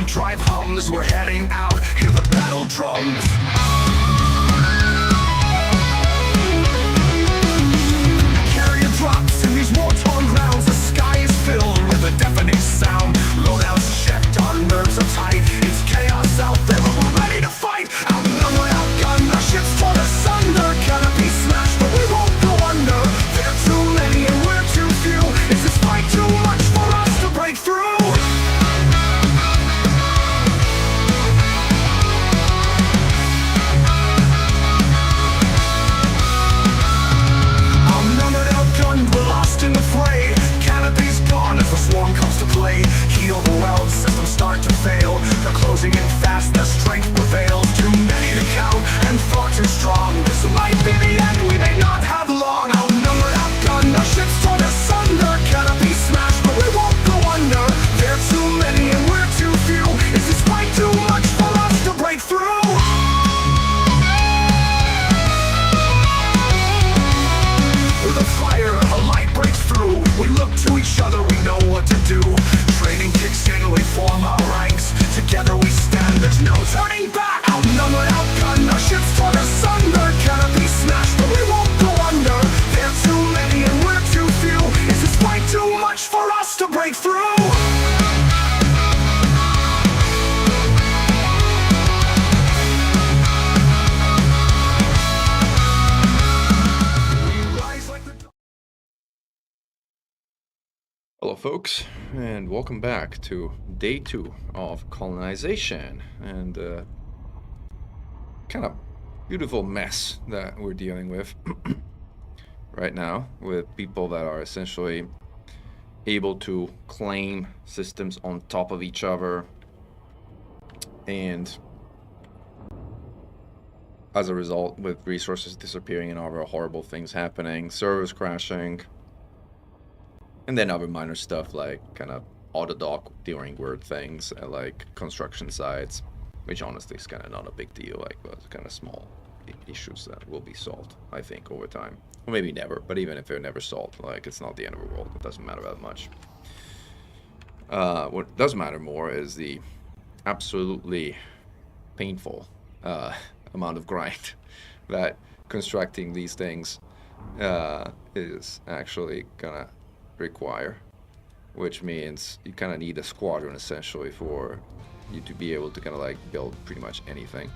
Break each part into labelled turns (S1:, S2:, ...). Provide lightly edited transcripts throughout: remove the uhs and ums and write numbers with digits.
S1: jump drive hums. We're heading out, hear the battle drums. Carrier drops in these war-torn grounds. The sky is filled with a deafening sound. Loadouts checked, our nerves are tight. It's chaos out there, but we're ready to fight. Outnumbered, outgunned, our ships torn asunder. Canopy smashed, but we won't go under. There are too many and we're too few. Is this fight too much for us to break through? Outnumbered, outgunned, we're lost in the fray. Canopy's gone as the swarm comes to play. Heat overwhelmed, systems start to fail. They're closing in fast, their strength prevails. Too many to count and far too strong. This might be the end, we may not have long. Outnumbered, outgunned, our ships torn asunder. Canopy smashed, but we won't go under. There are too many and we're too few. Is this fight too much for us to break through? With a fire, a light breaks through. We look to each other, we know what to do. Training kicks in, we form our ranks. Together we stand, there's no turning back. Outnumbered, outgunned, our ships torn asunder. Canopy smashed, but we won't go under. There are too many and we're too few. Is this fight too much for us to break through?
S2: Hello folks, and welcome back to day 2 of colonization and kind of beautiful mess that we're dealing with right now, with people that are essentially able to claim systems on top of each other, and as a result with resources disappearing and other horrible things happening, servers crashing. And then other minor stuff like kind of auto-dock during weird things at like construction sites, which honestly is kind of not a big deal. Like those kind of small issues that will be solved, I think, over time. Or maybe never, but even if they're never solved, like it's not the end of the world. It doesn't matter that much. What does matter more is the absolutely painful amount of grind that constructing these things is actually gonna require, which means you kind of need a squadron essentially for you to be able to kind of like build pretty much anything.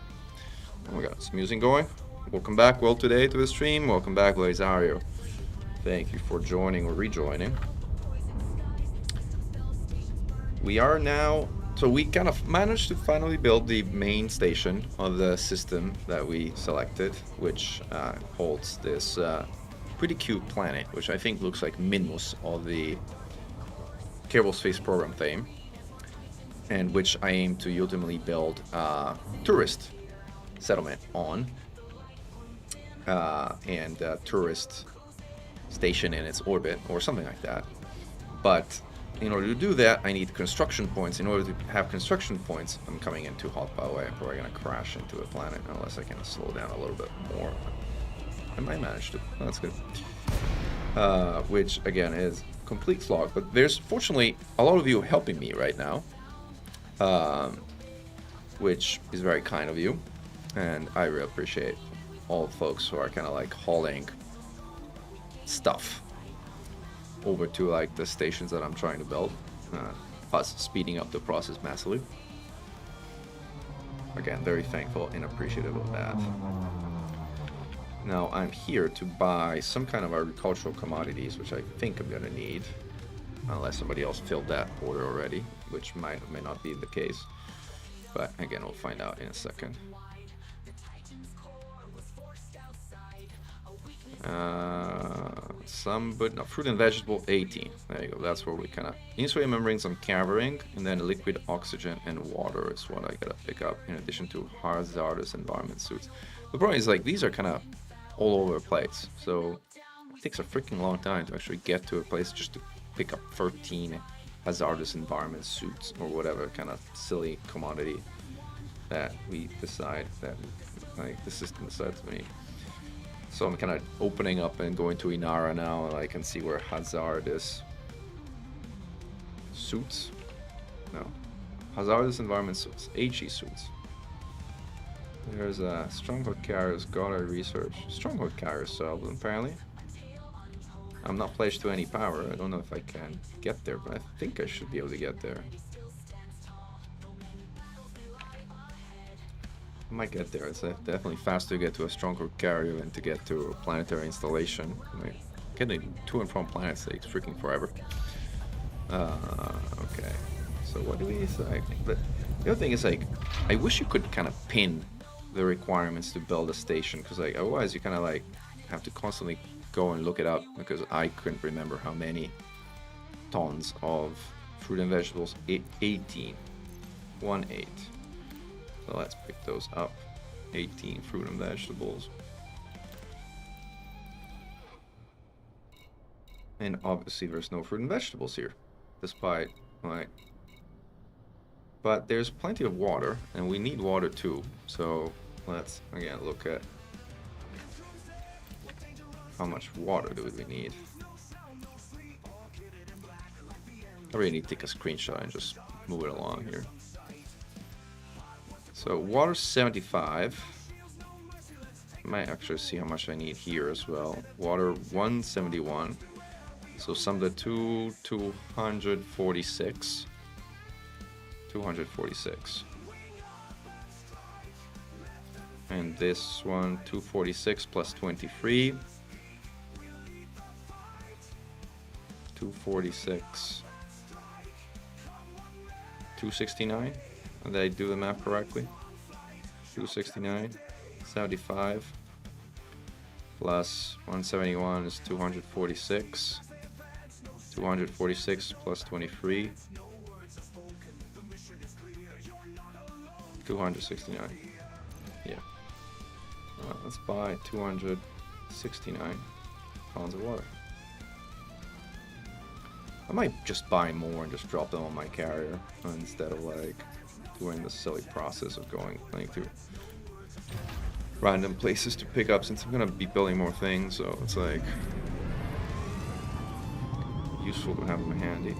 S2: Oh, we got some music going. Welcome back, well, today to the stream. Welcome back, Lazario. Thank you for joining or rejoining. We are now, so we kind of managed to finally build the main station of the system that we selected, which holds this pretty cute planet, which I think looks like Minmus of the Kerbal Space Program theme, and which I aim to ultimately build a tourist settlement on, and a tourist station in its orbit, or something like that. But in order to do that, I need construction points. In order to have construction points, I'm coming in too hot, by the way. I'm probably going to crash into the planet unless I can slow down a little bit more. I might manage to. Oh, that's good. Which again is complete slog, but there's fortunately a lot of you helping me right now, which is very kind of you, and I really appreciate all the folks who are kind of like hauling stuff over to like the stations that I'm trying to build, plus speeding up the process massively. Again, very thankful and appreciative of that. Now I'm here to buy some kind of agricultural commodities, which I think I'm gonna need, unless somebody else filled that order already, which might or may not be the case. But again, we'll find out in a second. But no, fruit and vegetable 18. There you go. That's where we kind of insulated membranes on covering, and then liquid oxygen and water is what I gotta pick up, in addition to hazardous environment suits. The problem is like these are kind of all over the place, so it takes a freaking long time to actually get to a place just to pick up 13 hazardous environment suits or whatever kind of silly commodity that we decide that like the system decides we need. So I'm kind of opening up and going to Inara now, and I can see where hazardous suits, no, hazardous environment suits, HE suits. There's a stronghold carriers, got research. Stronghold carriers sold apparently. I'm not pledged to any power. I don't know if I can get there, but I think I should be able to get there. I might get there. It's definitely faster to get to a stronghold carrier than to get to a planetary installation. Like, getting to and from planets takes freaking forever. Okay. So what do we like? The other thing is like, I wish you could kind of pin the requirements to build a station, because like otherwise you kind of like have to constantly go and look it up, because I couldn't remember how many tons of fruit and vegetables. 18. 1-8. So let's pick those up. 18 fruit and vegetables. And obviously there's no fruit and vegetables here, despite like, but there's plenty of water, and we need water too. So let's again look at how much water do we need. I really need to take a screenshot and just move it along here. So water 75. I might actually see how much I need here as well. Water 171. So sum the two, 246. 246. And this one, 246 plus 23. 246. 269. Did I do the math correctly? 269. 75. Plus 171 is 246. 246 plus 23. 269. Yeah. Let's buy 269 pounds of water. I might just buy more and just drop them on my carrier instead of like doing the silly process of going like through random places to pick up, since I'm gonna be building more things, so it's like useful to have them handy.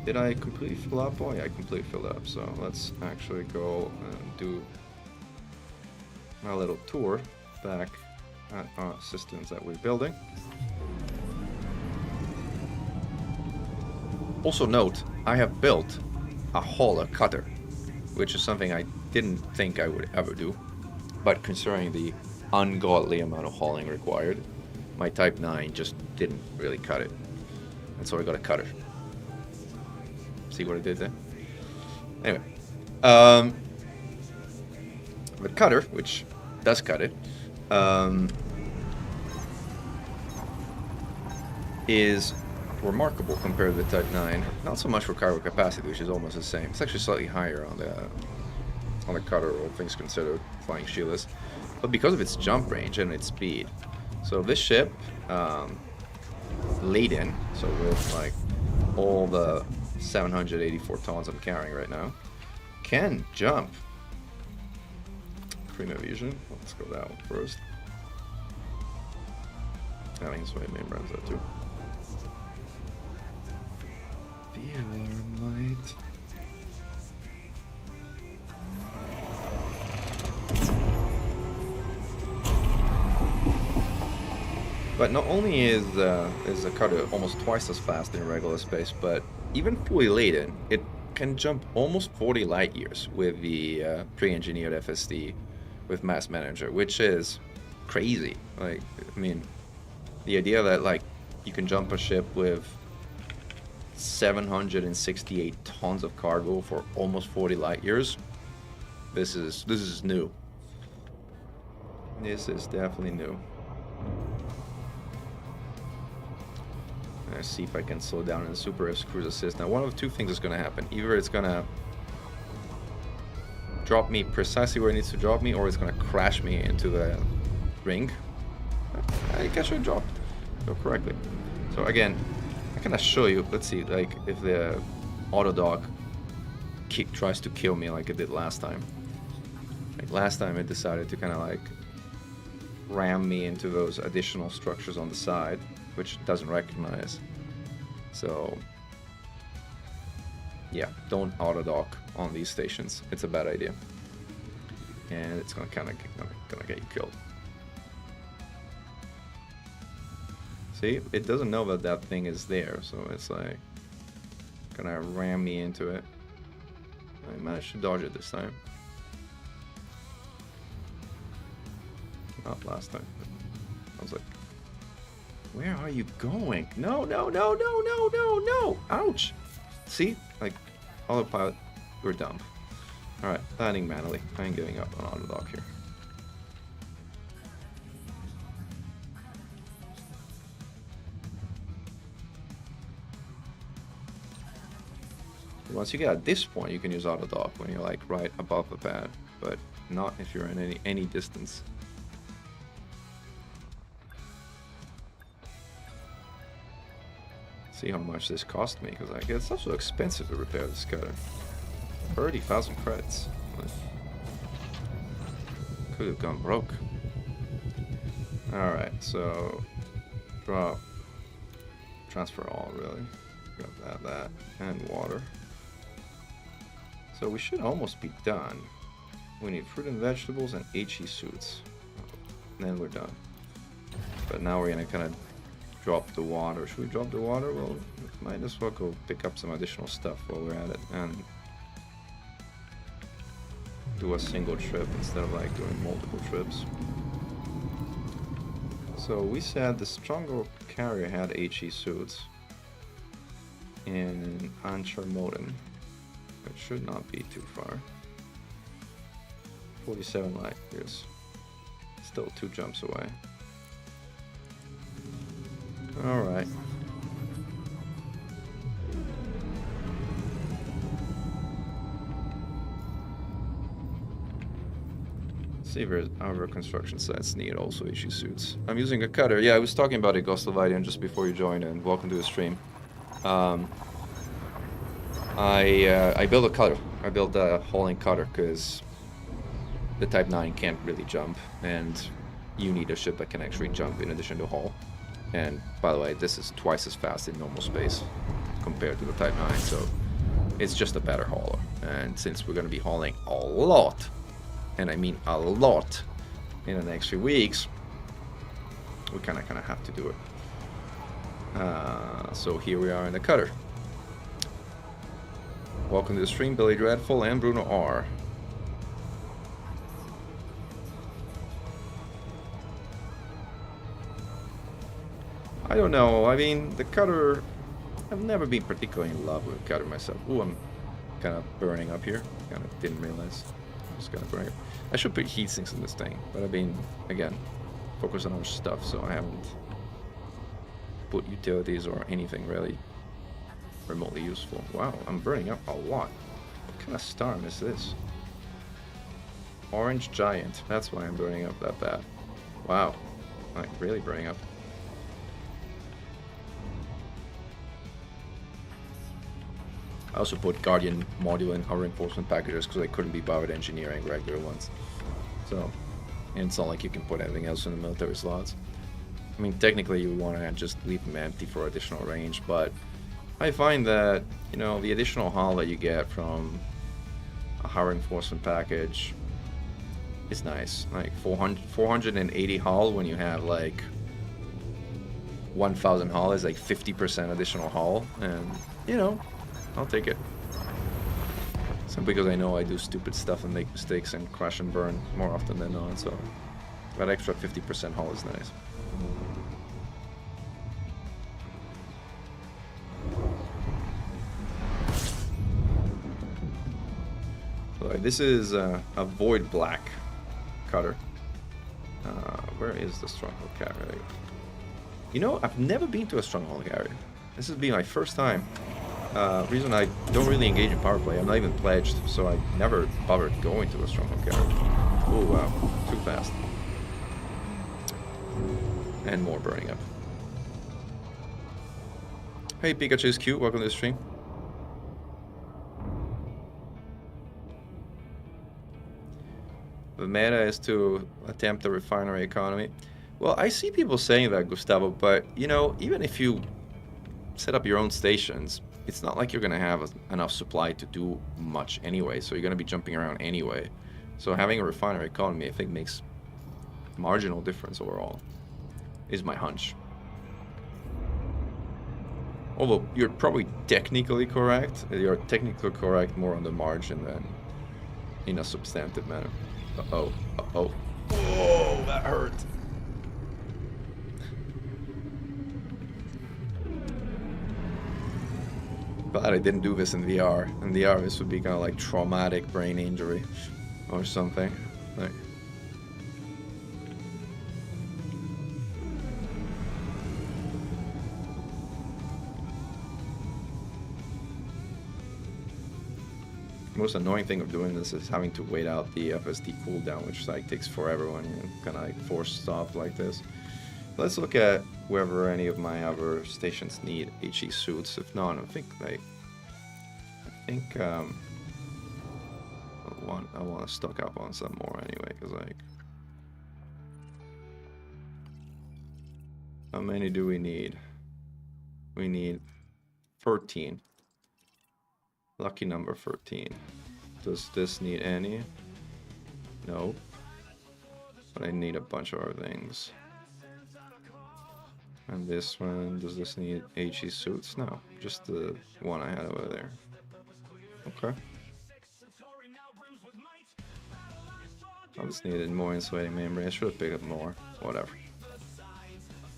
S2: Did I completely fill up? Oh yeah, I completely filled up. So let's actually go and do my little tour back at our systems that we're building. Also note, I have built a hauler cutter, which is something I didn't think I would ever do, but considering the ungodly amount of hauling required, my Type 9 just didn't really cut it, and so I got a cutter. See what I did there? Anyway, the cutter, which does cut it, is remarkable compared to the Type 9. Not so much for cargo capacity, which is almost the same. It's actually slightly higher on the cutter, all things considered, flying shieldless, but because of its jump range and its speed. So this ship, laden, so with like all the 784 tons I'm carrying right now, can jump. Prima Vision. Let's go that one first. I think my main runs that too. VR might. But not only is the cutter almost twice as fast in regular space, but even fully laden, it can jump almost 40 light years with the pre-engineered FSD with Mass Manager, which is crazy. Like, I mean, the idea that like you can jump a ship with 768 tons of cargo for almost 40 light years. This is new. This is definitely new. Let's see if I can slow down in the Super F's cruise assist. Now, one of two things is going to happen. Either it's going to drop me precisely where it needs to drop me, or it's going to crash me into the ring. I guess I dropped so correctly. So again, I kind of show you. Let's see, like if the auto dock tries to kill me like it did last time. Like last time, it decided to kind of like ram me into those additional structures on the side, which it doesn't recognize. So yeah, don't auto dock on these stations, it's a bad idea. And it's gonna get you killed. See, it doesn't know that that thing is there, so it's like gonna ram me into it. I managed to dodge it this time. Not last time. I was like, where are you going? No, no, no, no, no, no, no! Ouch! See? Like, autopilot, we're dumb. Alright, landing manually. I ain't giving up on autodock here. Once you get at this point, you can use autodock when you're like right above the pad, but not if you're in any distance. See how much this cost me, because like, it's also expensive to repair this cutter. 30,000 credits. Could have gone broke. Alright, so drop, transfer all really. Got that, and water. So we should almost be done. We need fruit and vegetables and HE suits. Then we're done. But now we're gonna kind of drop the water. Should we drop the water? Well, might as well go pick up some additional stuff while we're at it and do a single trip instead of like doing multiple trips. So we said the stronger carrier had HE suits in Anchermoden. It should not be too far. 47 light years. Still 2 jumps away. Alright. See if our construction sites need also HE suits. I'm using a cutter. Yeah, I was talking about it, Gostlevidian, just before you joined, and welcome to the stream. I built a cutter. I built a hauling cutter because the Type 9 can't really jump, and you need a ship that can actually jump in addition to haul. And by the way, this is twice as fast in normal space compared to the Type 9, so it's just a better hauler. And since we're going to be hauling a lot, and I mean a lot, in the next few weeks, we kind of have to do it. So here we are in the cutter. Welcome to the stream, Billy Dreadful and Bruno R. I don't know, I mean, the cutter, I've never been particularly in love with the cutter myself. Ooh, I'm kind of burning up here. Kind of didn't realize. Just kind of burning up. I should put heat sinks in this thing, but I've been, again, focused on other stuff, so I haven't put utilities or anything really remotely useful. Wow, I'm burning up a lot. What kind of storm is this? Orange Giant. That's why I'm burning up that bad. Wow, like really burning up. I also put Guardian module in our reinforcement packages because I couldn't be bothered engineering regular ones. So, and it's not like you can put anything else in the military slots. I mean, technically you want to just leave them empty for additional range, but I find that, you know, the additional hull that you get from a high reinforcement package is nice. Like 480 hull when you have like 1000 hull is like 50% additional hull, and you know, I'll take it. Simply because I know I do stupid stuff and make mistakes and crash and burn more often than not, so that extra 50% hull is nice. So this is a Void Black cutter. Where is the Stronghold carrier? You know, I've never been to a Stronghold carrier. This has been my first time. Reason I don't really engage in power play. I'm not even pledged, so I never bothered going to a Stronghold carrier. Oh wow, too fast. And more burning up. Hey Pikachu's cute, welcome to the stream. The meta is to attempt a refinery economy. Well, I see people saying that, Gustavo, but you know, even if you set up your own stations, it's not like you're gonna have enough supply to do much anyway, so you're gonna be jumping around anyway. So having a refinery economy, I think, makes marginal difference overall, is my hunch. Although you're probably technically correct. You're technically correct more on the margin than in a substantive manner. Uh-oh. Uh-oh. Oh, that hurt. Glad I didn't do this in VR. In VR, this would be kind of like traumatic brain injury or something. Like, the most annoying thing of doing this is having to wait out the FSD cooldown, which like takes forever when you kind of like force stop like this. Let's look at whether any of my other stations need HE suits. If not, I think I want to stock up on some more anyway, because like, how many do we need? We need 13. Lucky number 13. Does this need any? No. But I need a bunch of other things. And this one, does this need HE suits? No, just the one I had over there. Okay. I just needed more insulating membrane. I should have picked up more. Whatever.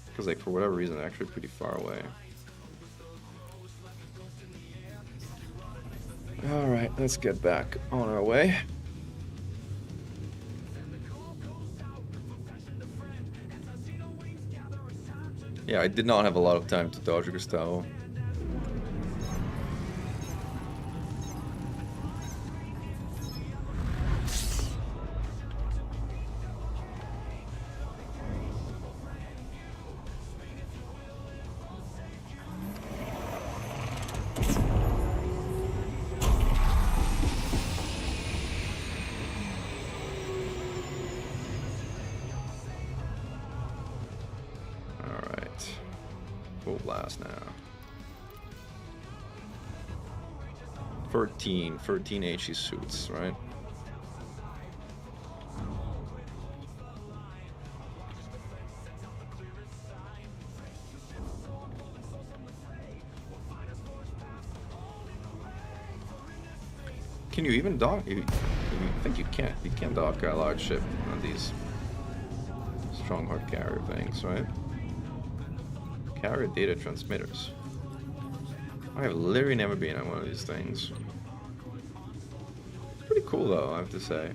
S2: Because like, for whatever reason, they're actually pretty far away. Alright, let's get back on our way. Yeah, I did not have a lot of time to dodge Gustavo. Full blast now. 13 HE suits, right? Can you even dock? I think you can't. You can't dock a large ship on these stronghold carrier things, right? Carrier data transmitters. I have literally never been on one of these things. It's pretty cool though, I have to say.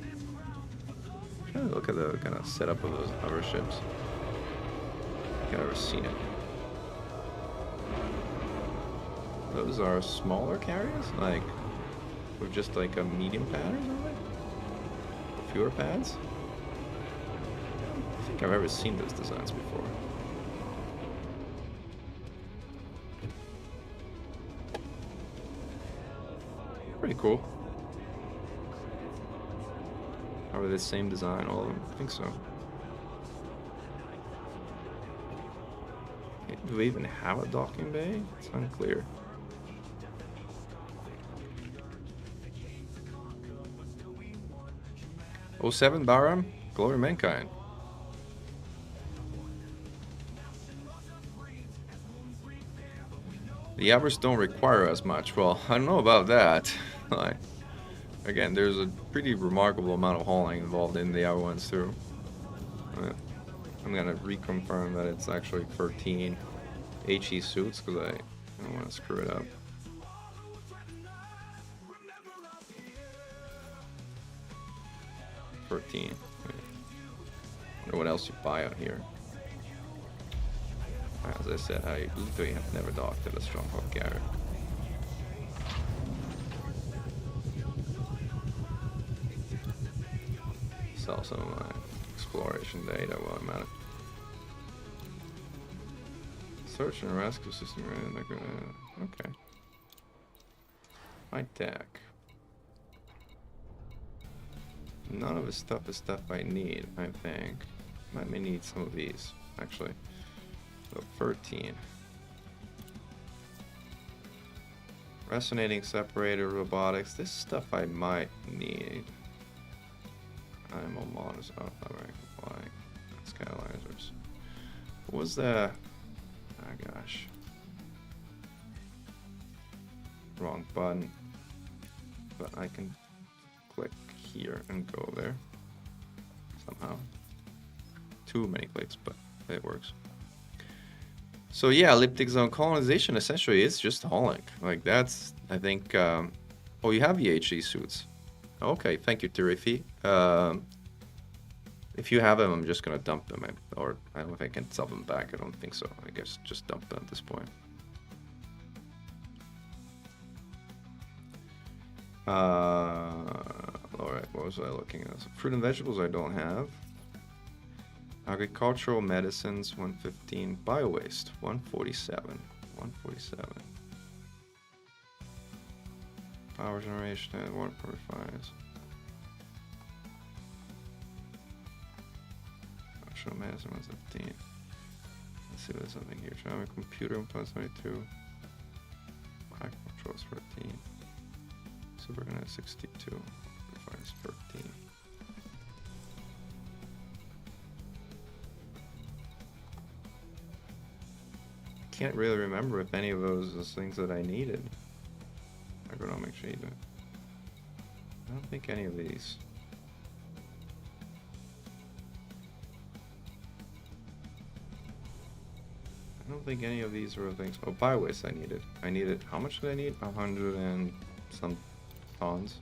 S2: I'm trying to look at the kind of setup of those other ships. I've never seen it. Those are smaller carriers? Like, with just like a medium pad or something? Fewer pads? I don't think I've ever seen those designs before. Pretty cool. Are they the same design, all of them? I think so. Do we even have a docking bay? It's unclear. Oh, 07 Baram, Glory Mankind. The others don't require as much. Well, I don't know about that. Like, again, there's a pretty remarkable amount of hauling involved in the other ones too. I'm gonna reconfirm that it's actually 13 HE suits because I don't want to screw it up. I wonder what else you buy out here. As I said, I literally have never docked at a stronghold carrier. Sell some of my exploration data while I'm at it. Search and rescue system. Okay. High tech. None of this stuff is stuff I need, I think. I may need some of these, actually. So 13. Resonating separator, robotics. This stuff I might need. Animal models. Oh, fabric. Flying. Skylisers. What was the... Oh gosh. Wrong button. But I can click here and go there. Somehow. Too many clicks, but it works. So yeah, elliptic zone colonization essentially is just hauling. Like that's, I think, oh, you have VHC suits. Okay, thank you, Tirifi. If you have them, I'm just gonna dump them, or I don't know if I can sell them back. I don't think so. I guess just dump them at this point. Alright, what was I looking at? So fruit and vegetables I don't have. Agricultural medicines 115. Bio waste 147. 147. Power generation and water purifiers. Agricultural medicine 115. Let's see if there's something here. Travel computer plus 22. Agricultural is 13. So we're gonna 62. Purifiers 13. Can't really remember if any of those is things that I needed. Agronomic treatment. I don't think any of these. I don't think any of these were things. Oh, bio waste I needed. I needed, how much did I need? 100 and some tons.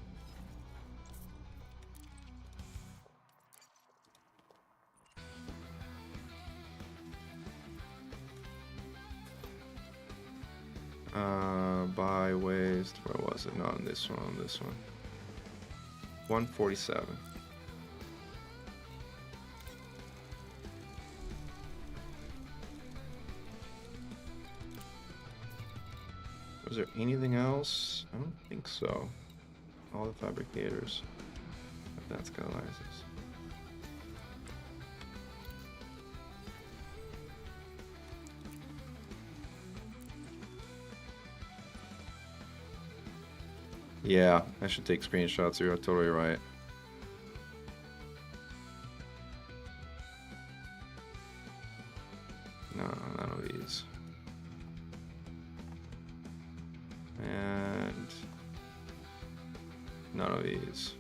S2: Buy waste, where was it? Not on this one, on this one. 147. Was there anything else? I don't think so. All the fabricators. But that's Colonizes. Yeah, I should take screenshots. You're totally right. No, none of these. And none of these.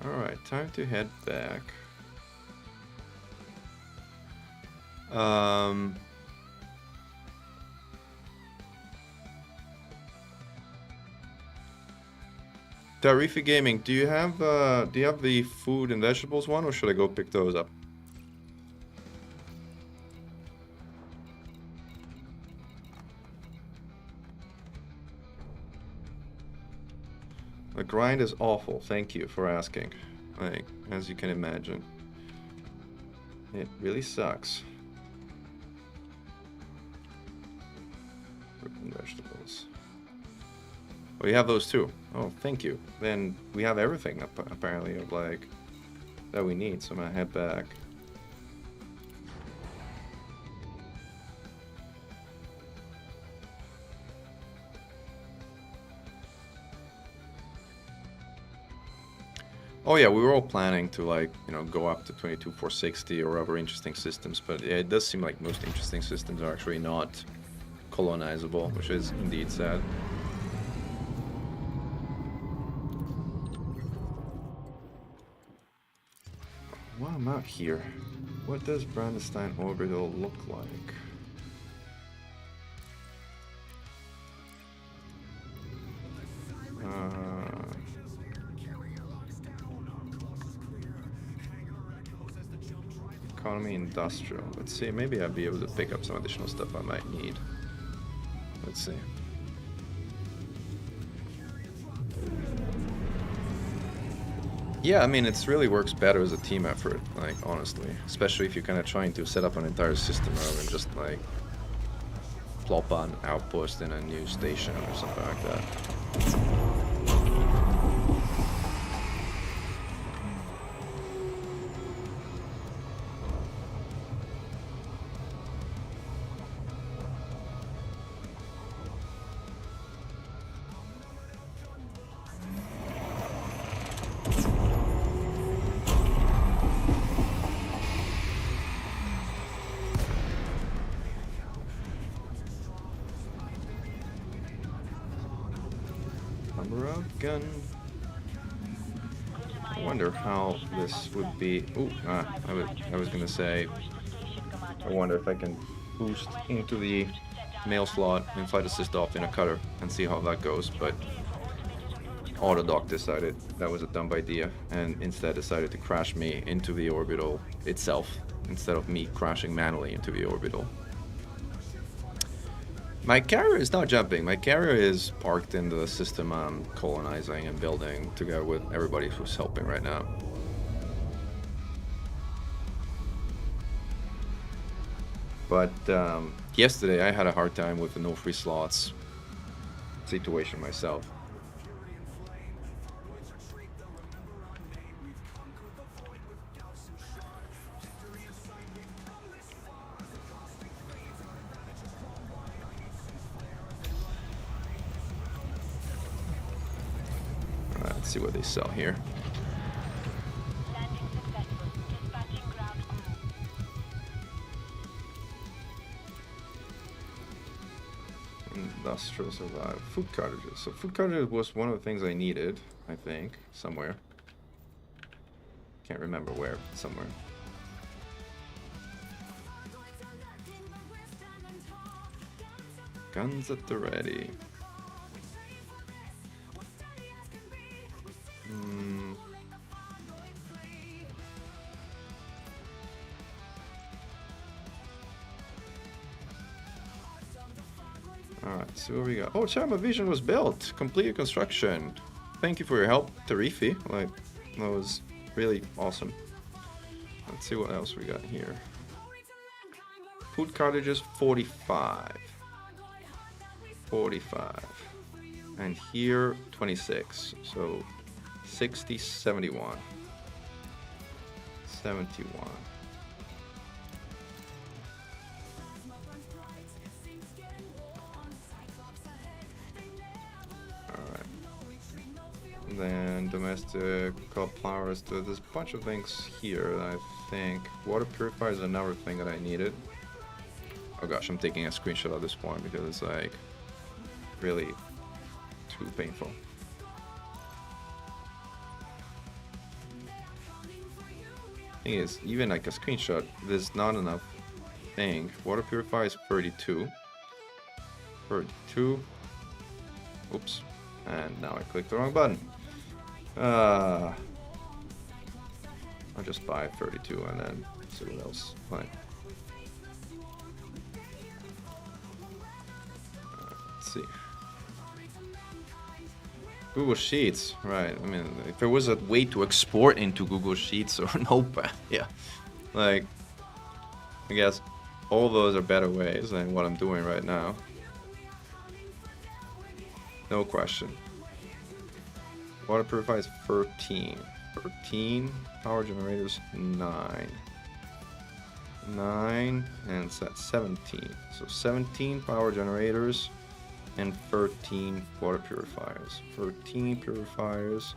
S2: Alright, time to head back. Tarifi Gaming, do you have the food and vegetables one, or should I go pick those up? The grind is awful. Thank you for asking. Like, as you can imagine, it really sucks. Fruit and vegetables. Oh, you have those too. Oh, thank you. Then we have everything apparently of like that we need. So I'm gonna head back. Oh yeah, we were all planning to like, you know, go up to 22460 or other interesting systems, but yeah, it does seem like most interesting systems are actually not colonizable, which is indeed sad. While I'm out here, what does Brandenstein Orbital look like? Economy industrial. Let's see, maybe I'll be able to pick up some additional stuff I might need. Let's see. Yeah, I mean, it really works better as a team effort, like, honestly. Especially if you're kind of trying to set up an entire system rather than just, like, plop an outpost in a new station or something like that. Number of gun. I wonder how this would be. Ooh, I was gonna say, I wonder if I can boost into the mail slot and flight assist off in a cutter and see how that goes, but Autodoc decided that was a dumb idea and instead decided to crash me into the orbital itself instead of me crashing manually into the orbital. My carrier is not jumping. My carrier is parked in the system I'm colonizing and building together with everybody who's helping right now. But yesterday I had a hard time with the no free slots situation myself. Alright, let's see what they sell here. Industrial survive. Food cartridges. So food cartridges was one of the things I needed, I think, somewhere. Can't remember where, somewhere. Guns at the ready. Alright, so what we got? Oh, Chama Vision was built. Completed construction. Thank you for your help, Tarifi. Like, that was really awesome. Let's see what else we got here. Food cartridges, 45. 45. And here, 26. So, 60, 71. 71. Then domestic flowers. There's a bunch of things here that I think. Water purifier is another thing that I needed. Oh gosh, I'm taking a screenshot at this point because it's like really too painful. Thing is, even like a screenshot, there's not enough thing. Water purifier is 32. 32. Oops. And now I clicked the wrong button. I'll just buy 32 and then see what else. Fine. Let's see. Google Sheets, right? I mean, if there was a way to export into Google Sheets or Notepad, yeah. Like, I guess all those are better ways than what I'm doing right now. No question. Water purifier is 13. 13. Power generators, 9. 9 and 17. So 17 power generators and 13 water purifiers. 13 purifiers,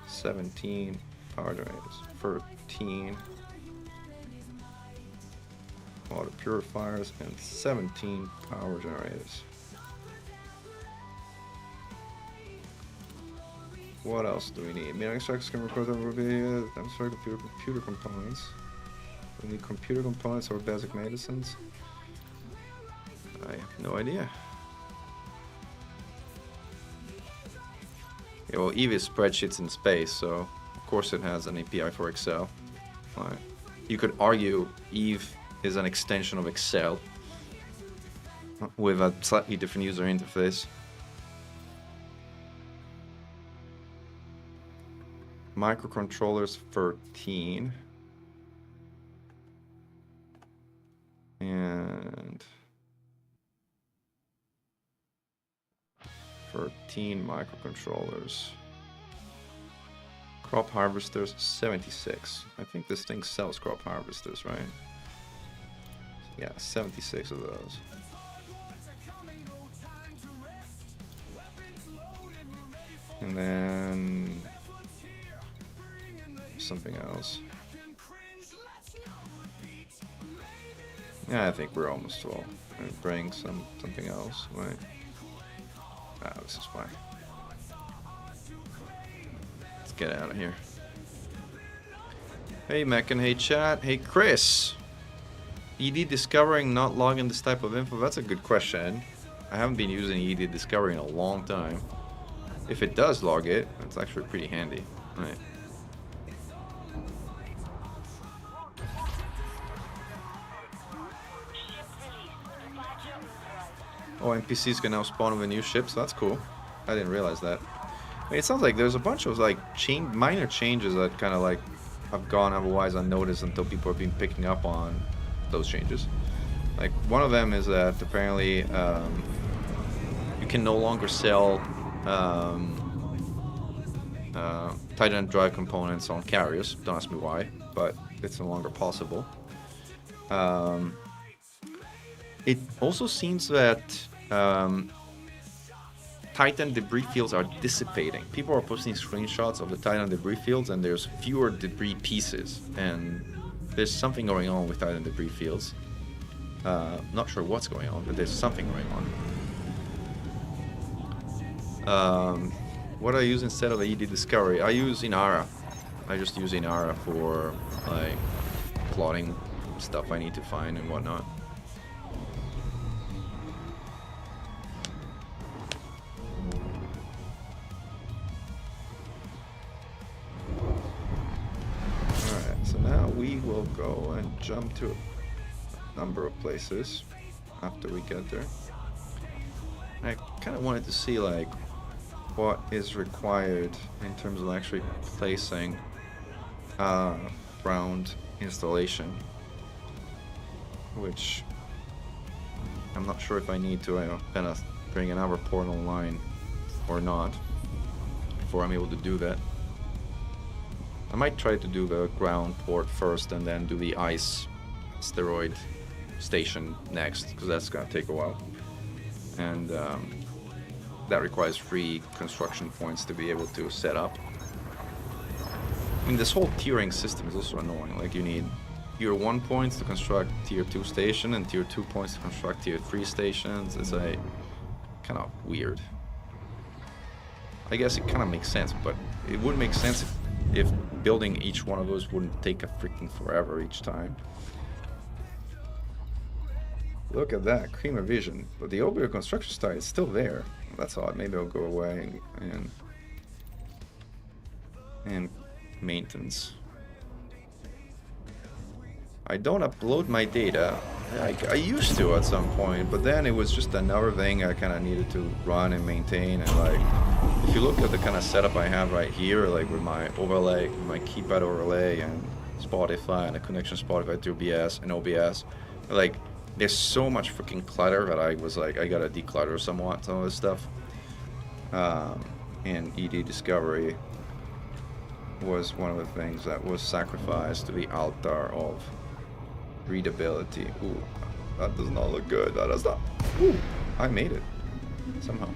S2: 17 power generators. 13 water purifiers and 17 power generators. What else do we need? Main extracts can record that will be abstract computer components. We need computer components or basic medicines. I have no idea. Yeah, well, Eve is spreadsheets in space, so of course it has an API for Excel. Right. You could argue Eve is an extension of Excel with a slightly different user interface. Microcontrollers 13 and 13 microcontrollers. Crop harvesters 76. I think this thing sells crop harvesters, right? Yeah, 76 of those. And then something else. Yeah, I think we're almost full. Bring something else, right? Ah, this is fine. get out of here. Hey Mechan, hey chat, hey Chris. ED discovering not logging this type of info? That's a good question. I haven't been using ED discovery in a long time. If it does log it, it's actually pretty handy. Right. Oh, NPCs can now spawn with new ships. That's cool. I didn't realize that. I mean, it sounds like there's a bunch of like minor changes that kind of like have gone otherwise unnoticed until people have been picking up on those changes. Like one of them is that apparently you can no longer sell Titan drive components on carriers. Don't ask me why, but it's no longer possible. It also seems that Titan debris fields are dissipating. People are posting screenshots of the Titan debris fields, and there's fewer debris pieces. And there's something going on with Titan debris fields. Not sure what's going on, but there's something going on. What do I use instead of ED Discovery? I use Inara. I just use Inara for like plotting stuff I need to find and whatnot. Alright, so now we will go and jump to a number of places after we get there. I kind of wanted to see like what is required in terms of actually placing ground installation, which I'm not sure if I need to kind of bring another port online or not before I'm able to do that. I might try to do the ground port first and then do the ice asteroid station next, because that's gonna take a while, and that requires 3 construction points to be able to set up. I mean, this whole tiering system is also annoying. Like, you need tier 1 points to construct tier 2 station and tier 2 points to construct tier 3 stations. It's a kind of weird. I guess it kind of makes sense, but it would make sense if building each one of those wouldn't take a freaking forever each time. Look at that, Creamer Vision. But the Obio construction style is still there. That's odd. Maybe I'll go away and maintenance. I don't upload my data. I used to at some point, but then it was just another thing I kind of needed to run and maintain. And like, if you look at the kind of setup I have right here, like with my overlay, my keypad overlay and Spotify and a connection Spotify to OBS and OBS, like, there's so much freaking clutter that I was like, I gotta declutter somewhat some of this stuff. And ED Discovery was one of the things that was sacrificed to the altar of readability. Ooh, that does not look good. That does not. Ooh, I made it somehow.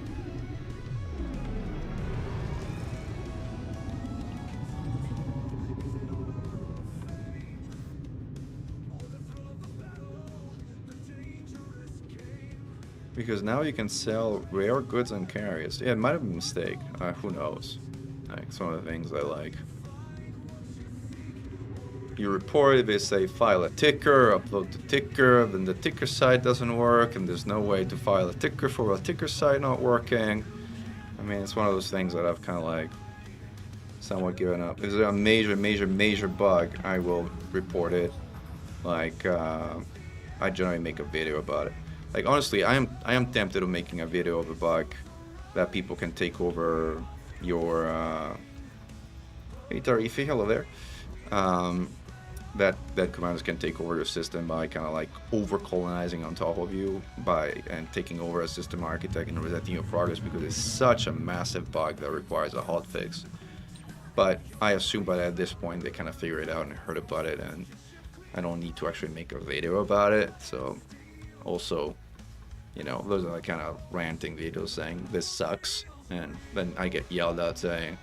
S2: Because now you can sell rare goods and carriers. Yeah, it might have been a mistake. Who knows? Like, it's one of the things I like. You report it, they say file a ticker, upload the ticker, then the ticker site doesn't work, and there's no way to file a ticker for a ticker site not working. I mean, it's one of those things that I've kind of like somewhat given up. If there's a major bug, I will report it. Like, I generally make a video about it. Like, honestly, I am tempted of making a video of a bug that people can take over your hey Tarifi, hello there. That commanders can take over your system by kind of like over colonizing on top of you and taking over as system architect and resetting your progress, because it's such a massive bug that requires a hotfix. But I assume by at this point they kind of figure it out and heard about it, and I don't need to actually make a video about it. So also, you know, those are like kind of ranting videos saying this sucks, and then I get yelled at saying,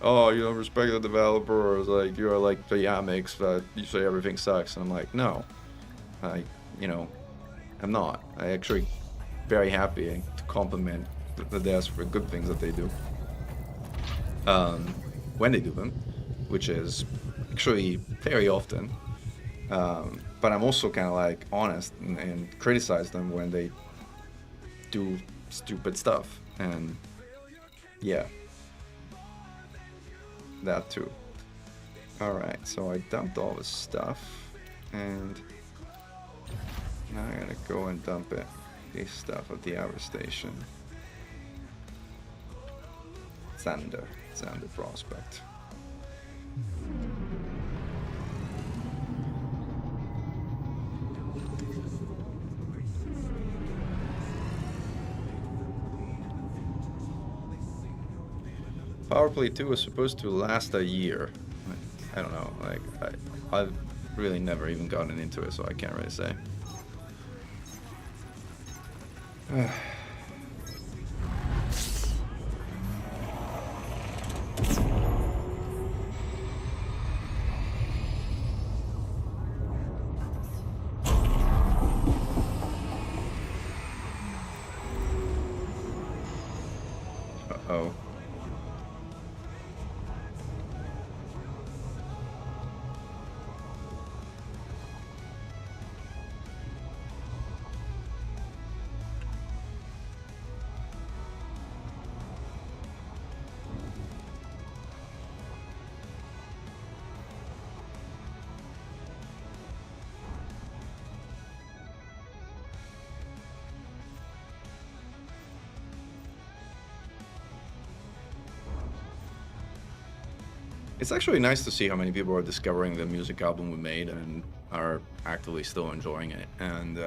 S2: oh, you don't respect the developers, like you're like the Yamix that you say everything sucks. And I'm like, no, I'm not. I actually very happy to compliment the devs for good things that they do. when they do them, which is actually very often. But I'm also kind of like honest and criticize them when they do stupid stuff, and yeah, that too. Alright, so I dumped all this stuff, and now I gotta go and dump this stuff at the outer station. Xander Prospect. Power Play 2 was supposed to last a year. I don't know, like, I've really never even gotten into it, so I can't really say. Uh-oh. It's actually nice to see how many people are discovering the music album we made and are actively still enjoying it. And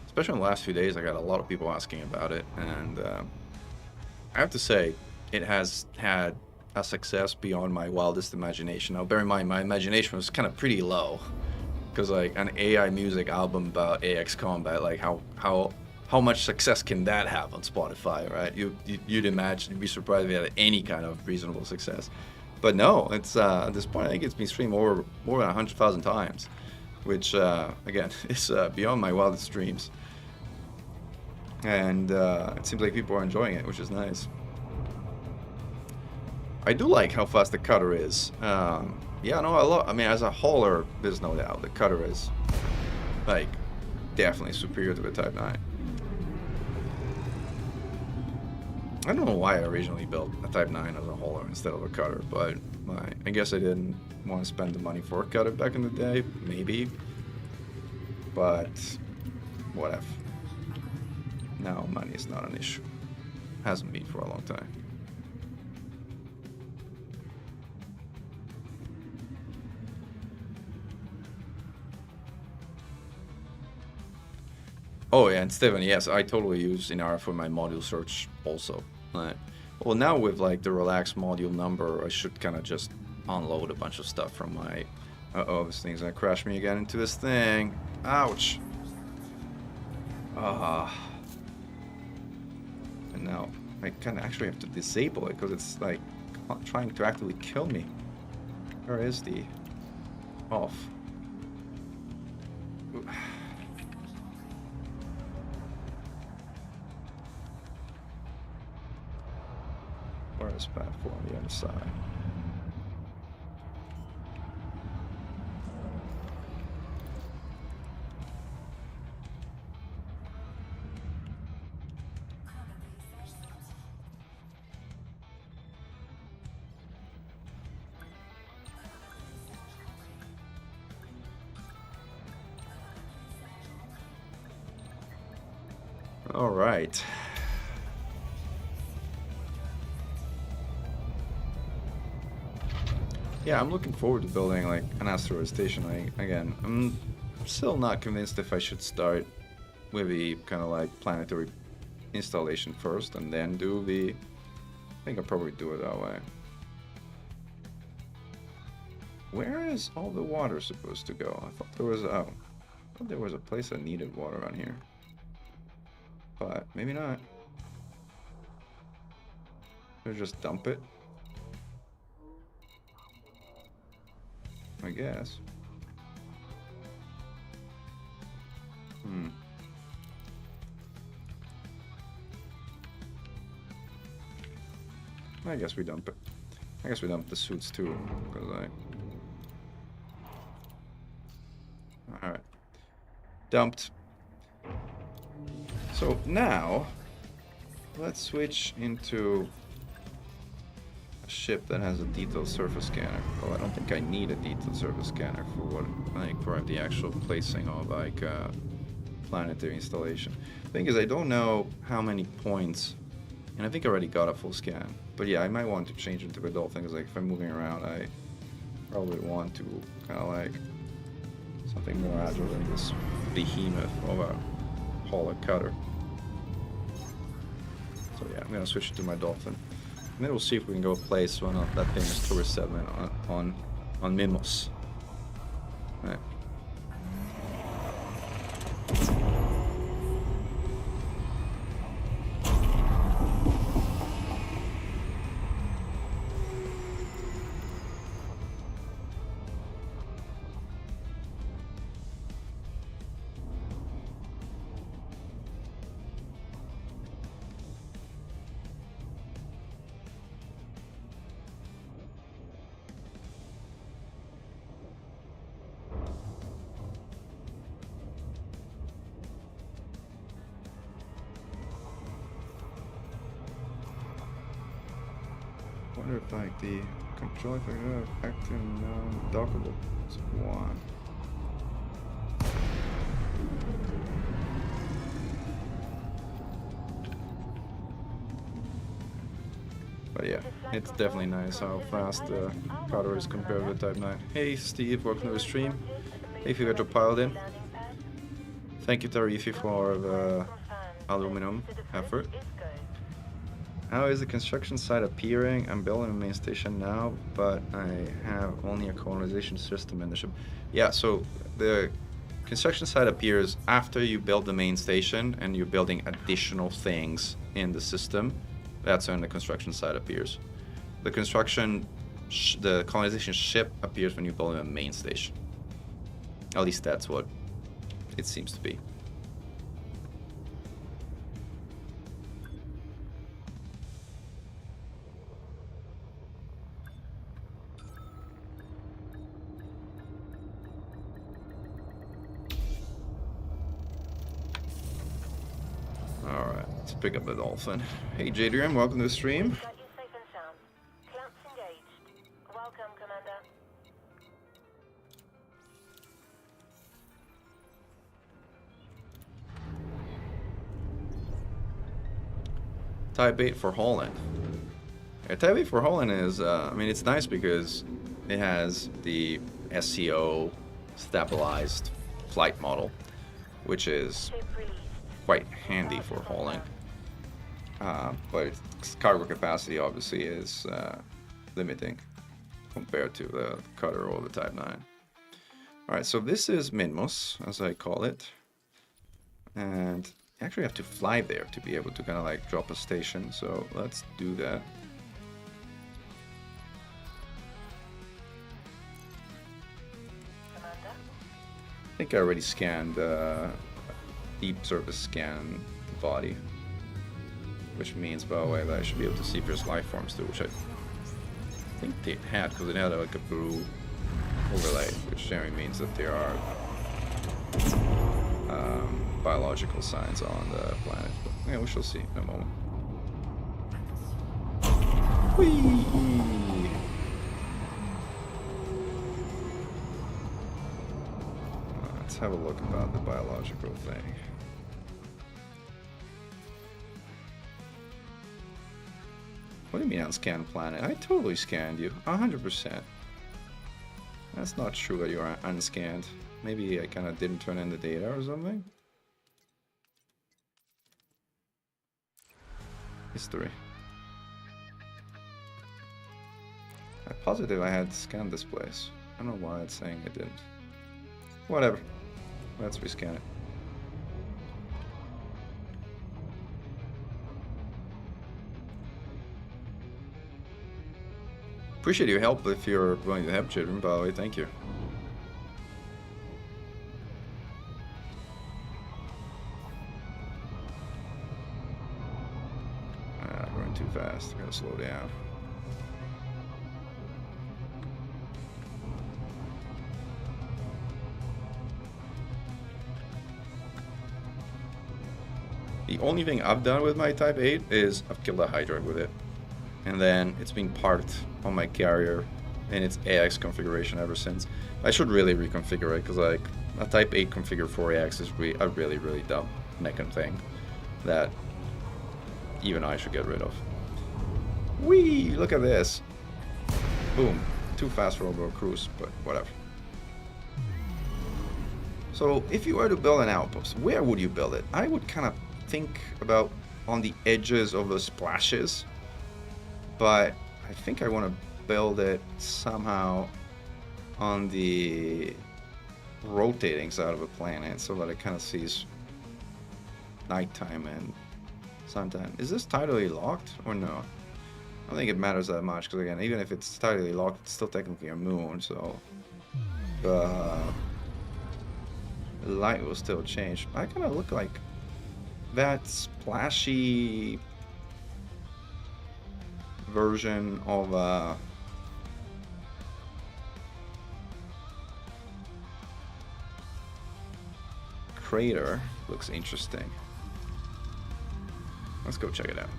S2: especially in the last few days, I got a lot of people asking about it. And I have to say, it has had a success beyond my wildest imagination. Now, bear in mind, my imagination was kind of pretty low. Because like an AI music album about AX Combat, like how much success can that have on Spotify, right? You'd be surprised if it had any kind of reasonable success. But no, it's at this point I think it's been streamed more than 100,000 times, which again is beyond my wildest dreams. And it seems like people are enjoying it, which is nice. I do like how fast the cutter is. Yeah, no, I mean, as a hauler, there's no doubt the cutter is like definitely superior to the Type 9. I don't know why I originally built a Type 9 as a hauler instead of a cutter, but I guess I didn't want to spend the money for a cutter back in the day, maybe. But whatever. Now money is not an issue. Hasn't been for a long time. Oh yeah, and Steven, yes, I totally use Inara for my module search also. Well, now with like the relaxed module number, I should kind of just unload a bunch of stuff from my... Uh-oh, this thing's gonna crash me again into this thing. Ouch. And now I kind of actually have to disable it because it's like trying to actively kill me. Where is the off? Where is platform on the other side? All right. Yeah, I'm looking forward to building like an asteroid station. Again, I'm still not convinced if I should start with the kind of like planetary installation first and then do the... I think I'll probably do it that way. Where is all the water supposed to go? I thought there was a place that needed water on here. But maybe not. Or just dump it. I guess. I guess we dump it. I guess we dumped the suits too, because alright. Dumped. So now, let's switch into a ship that has a detailed surface scanner. Well, I don't think I need a detailed surface scanner for what, like, for the actual placing of, like, planetary installation. Thing is, I don't know how many points, and I think I already got a full scan. But yeah, I might want to change into a dolphin, because, like, if I'm moving around, I probably want to kind of, like, something more agile than this behemoth of a hauler cutter. So yeah, I'm gonna switch it to my dolphin. And then we'll see if we can go place one of that famous tourist settlement on Mimos. Right. I wonder if like the control if I have active non-dockable is one. But yeah, it's definitely nice how fast the cutter is compared with Type 9. Hey Steve, welcome to the stream. Hey, if you got your pilot in. Thank you Tarifi for the aluminum effort. How is the construction site appearing? I'm building a main station now, but I have only a colonization system in the ship. Yeah, so the construction site appears after you build the main station and you're building additional things in the system. That's when the construction site appears. The the colonization ship appears when you build a main station. At least that's what it seems to be. Alright, let's pick up the dolphin. Hey Jadrian, welcome to the stream. Type 8 for Holland. Yeah, Type 8 for Holland is, I mean, it's nice because it has the SCO stabilized flight model, which is quite handy for hauling. But its cargo capacity obviously is limiting compared to the cutter or the Type 9. Alright, so this is Minmos, as I call it. And you actually have to fly there to be able to kind of like drop a station, so let's do that. I think I already scanned deep surface scan the body, which means, by the way, that I should be able to see if there's life forms too, which I think they had, because it had like a blue overlay, which generally means that there are biological signs on the planet. But yeah, we shall see in a moment. Whee! Let's have a look about the biological thing. What do you mean unscanned planet? I totally scanned you, 100%. That's not true that you are unscanned. Maybe I kind of didn't turn in the data or something. History. I'm positive I had scanned this place. I don't know why it's saying I didn't. Whatever. Let's rescan it. Appreciate your help if you're willing to help, children, by the way, thank you. Going too fast, gotta slow down. The only thing I've done with my Type 8 is I've killed a Hydra with it. And then it's been parked on my carrier in its AX configuration ever since. I should really reconfigure it, because like a Type 8 configure for AX is a really, really dumb Mechan thing that even I should get rid of. Whee! Look at this. Boom. Too fast for a cruise, but whatever. So if you were to build an outpost, where would you build it? I would kind of think about on the edges of the splashes, but I think I want to build it somehow on the rotating side of the planet so that it kind of sees nighttime and suntan. Is this tidally locked or no? I don't think it matters that much, because again, even if it's tidally locked, it's still technically a moon, so the light will still change. I kind of look like that splashy version of crater. Looks interesting. Let's go check it out.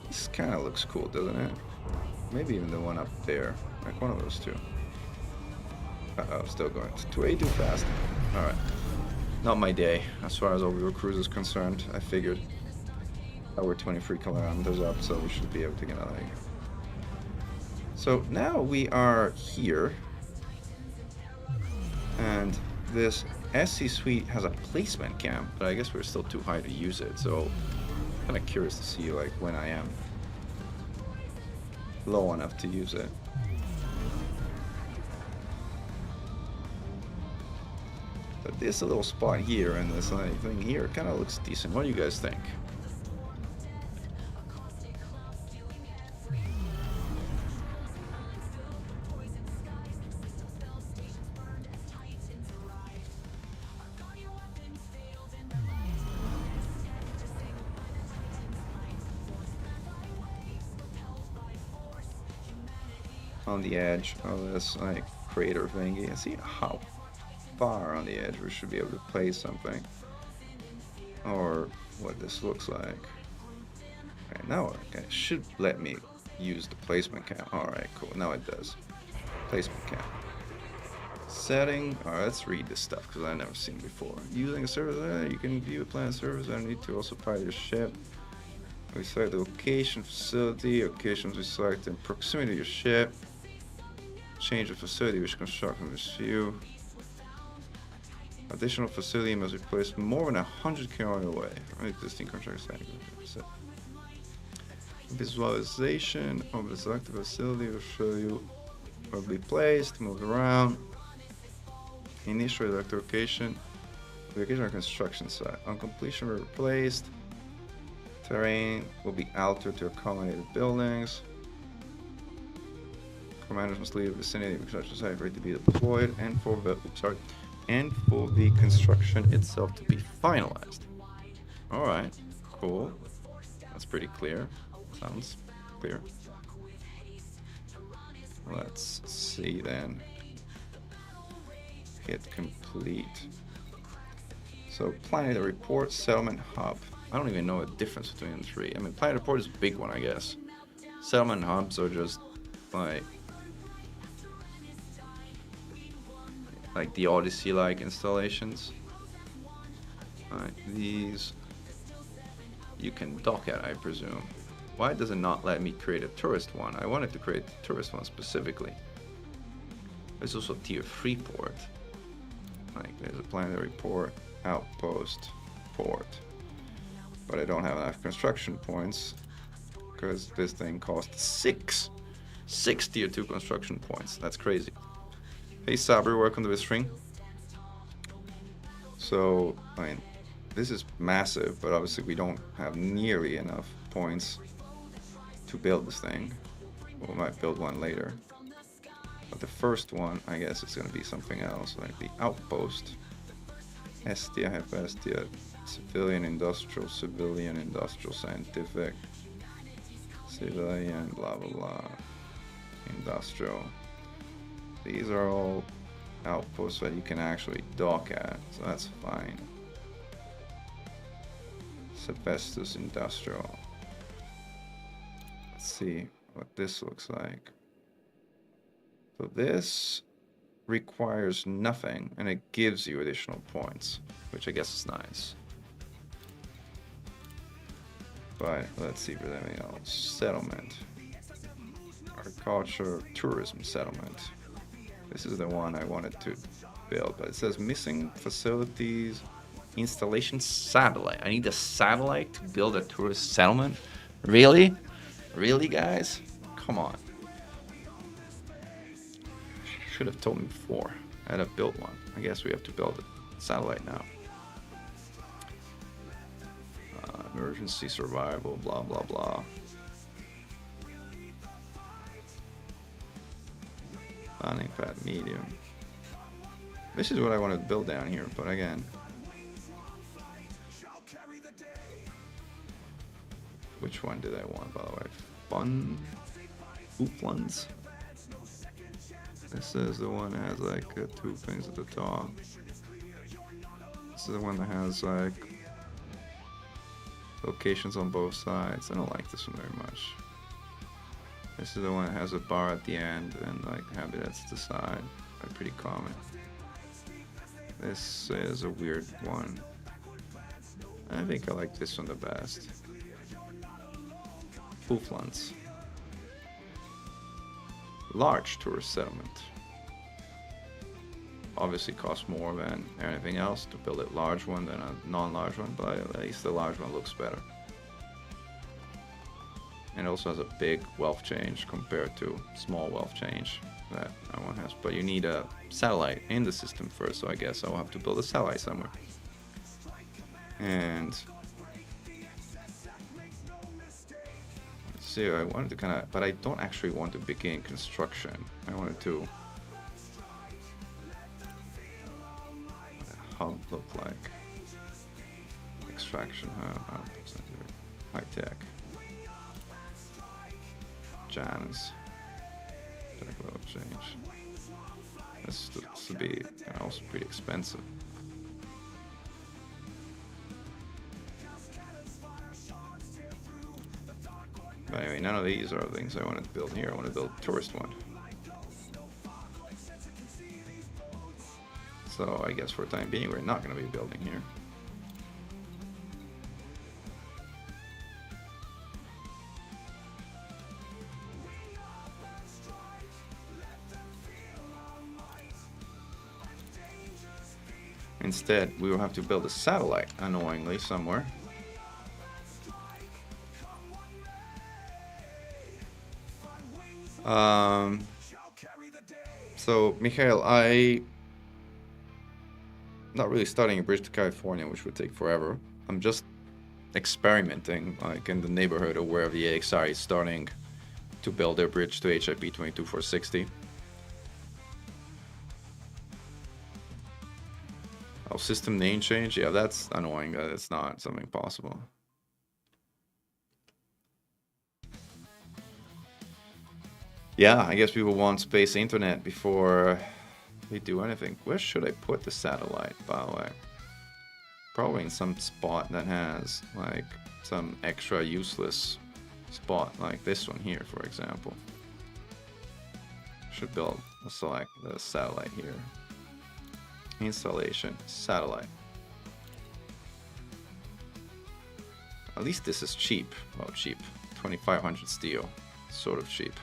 S2: This kind of looks cool, doesn't it? Maybe even the one up there, like one of those two. Uh-oh, still going. It's way too fast. Alright. Not my day, as far as orbital cruise is concerned. I figured we're 23 kilometers up, so we should be able to get out of here. So now we are here, and this SC suite has a placement camp, but I guess we're still too high to use it, so I'm kind of curious to see like when I am low enough to use it. But this little spot here and this thing here kind of looks decent. What do you guys think? On the edge of this like crater thingy, and see how far on the edge we should be able to place something, or what this looks like. Okay, now it should let me use the placement camp. Alright, cool, now it does. Placement camp. Setting. Alright, let's read this stuff because I've never seen before. Using a service, you can view a planet service and need to also pilot your ship. We select the location, facility, locations we select in proximity to your ship. Change the facility which construct in this view. Additional facility must be placed more than 100 km away from existing contract site. Visualization of the selected facility will show you where will be placed, moved around. Initial location or construction site. On completion, replaced. Terrain will be altered to accommodate the buildings. Commanders must leave the vicinity of the construction site for it to be deployed and for the construction itself to be finalized. Alright, cool. That's pretty clear. Sounds clear. Let's see then. Hit complete. So planning the report, settlement hub. I don't even know the difference between the three. I mean, planet report is a big one, I guess. Settlement hubs are just like the Odyssey-like installations. These you can dock at, I presume. Why does it not let me create a tourist one? I wanted to create the tourist one specifically. There's also a tier 3 port. Like there's a planetary port, outpost, port. But I don't have enough construction points because this thing costs 6 tier 2 construction points. That's crazy. Hey Sabri, welcome to this stream. So, I mean, this is massive, but obviously we don't have nearly enough points to build this thing. We might build one later. But the first one, I guess, is going to be something else, like the outpost. Estia, Hephaestia, civilian, industrial, scientific. Civilian, blah blah blah. Industrial. These are all outposts that you can actually dock at, so that's fine. Sebestus Industrial. Let's see what this looks like. So this requires nothing, and it gives you additional points, which I guess is nice. But let's see if there's anything else. Settlement. Agriculture, tourism settlement. This is the one I wanted to build, but it says missing facilities, installation satellite. I need a satellite to build a tourist settlement? Really? Really, guys? Come on. Should have told me before. I'd have built one. I guess we have to build a satellite now. Emergency survival, blah, blah, blah. Planning fat medium. This is what I wanted to build down here, but again. Which one did I want, by the way? Fun? Ooflans? This is the one that has like two things at the top. This is the one that has like locations on both sides. I don't like this one very much. This is the one that has a bar at the end and like habitats at the side. Like pretty common. This is a weird one. I think I like this one the best. Ooflans. Large tourist settlement. Obviously costs more than anything else to build a large one than a non-large one, but at least the large one looks better. And it also has a big wealth change compared to small wealth change that one has. But you need a satellite in the system first, so I guess I'll have to build a satellite somewhere. And see, I wanted to kind of, but I don't actually want to begin construction. I wanted to. What a hub look like? Extraction hub. High tech. Jans. Tech level change. This looks to be also pretty expensive. But anyway, none of these are things I wanted to build here. I want to build a tourist one. So I guess for the time being, we're not going to be building here. Instead, we will have to build a satellite, annoyingly, somewhere. So, Mikhail, not really starting a bridge to California, which would take forever. I'm just experimenting, like in the neighborhood of where the AXI is starting to build their bridge to HIP 22460. Oh, system name change? Yeah, that's annoying that it's not something possible. Yeah, I guess people want space internet before we do anything. Where should I put the satellite, by the way? Probably in some spot that has, like, some extra useless spot, like this one here, for example. Should build a select the satellite here. Installation, satellite. At least this is cheap. Well, cheap. 2,500 steel. Sort of cheap.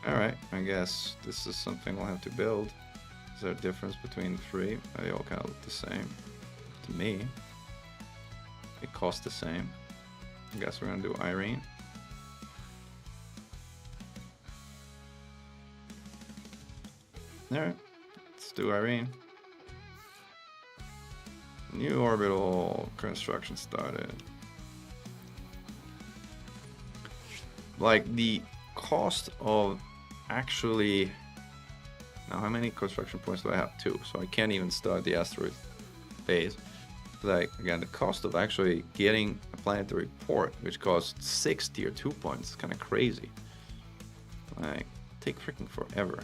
S2: Alright, I guess this is something we'll have to build. Is there a difference between the three? They all kind of look the same. To me. They cost the same. I guess we're gonna do Irene. Alright, let's do Irene. New orbital construction started. Like the cost of actually, now how many construction points do I have? 2, so I can't even start the asteroid phase. like, again, the cost of actually getting a planetary port, which costs 6 tier 2 points, is kind of crazy. Like, take freaking forever.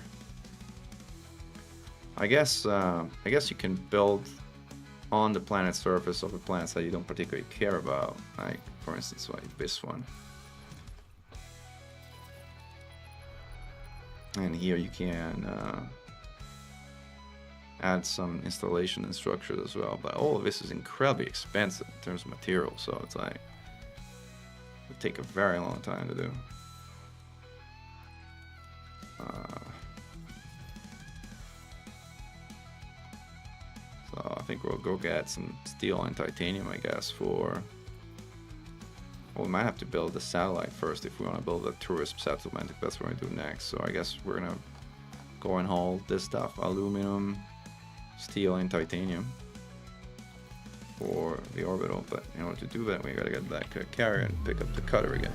S2: I guess you can build on the planet's surface of the planets that you don't particularly care about, like for instance like this one. And here you can add some installation and structures as well, but all of this is incredibly expensive in terms of material, so it's like, it would take a very long time to do. So I think we'll go get some steel and titanium, I guess, for... Well, we might have to build the satellite first if we want to build a tourist settlement, if that's what we do next. So I guess we're gonna go and haul this stuff, aluminum, steel, and titanium for the orbital. But in order to do that, we gotta get back to carrier and pick up the cutter again.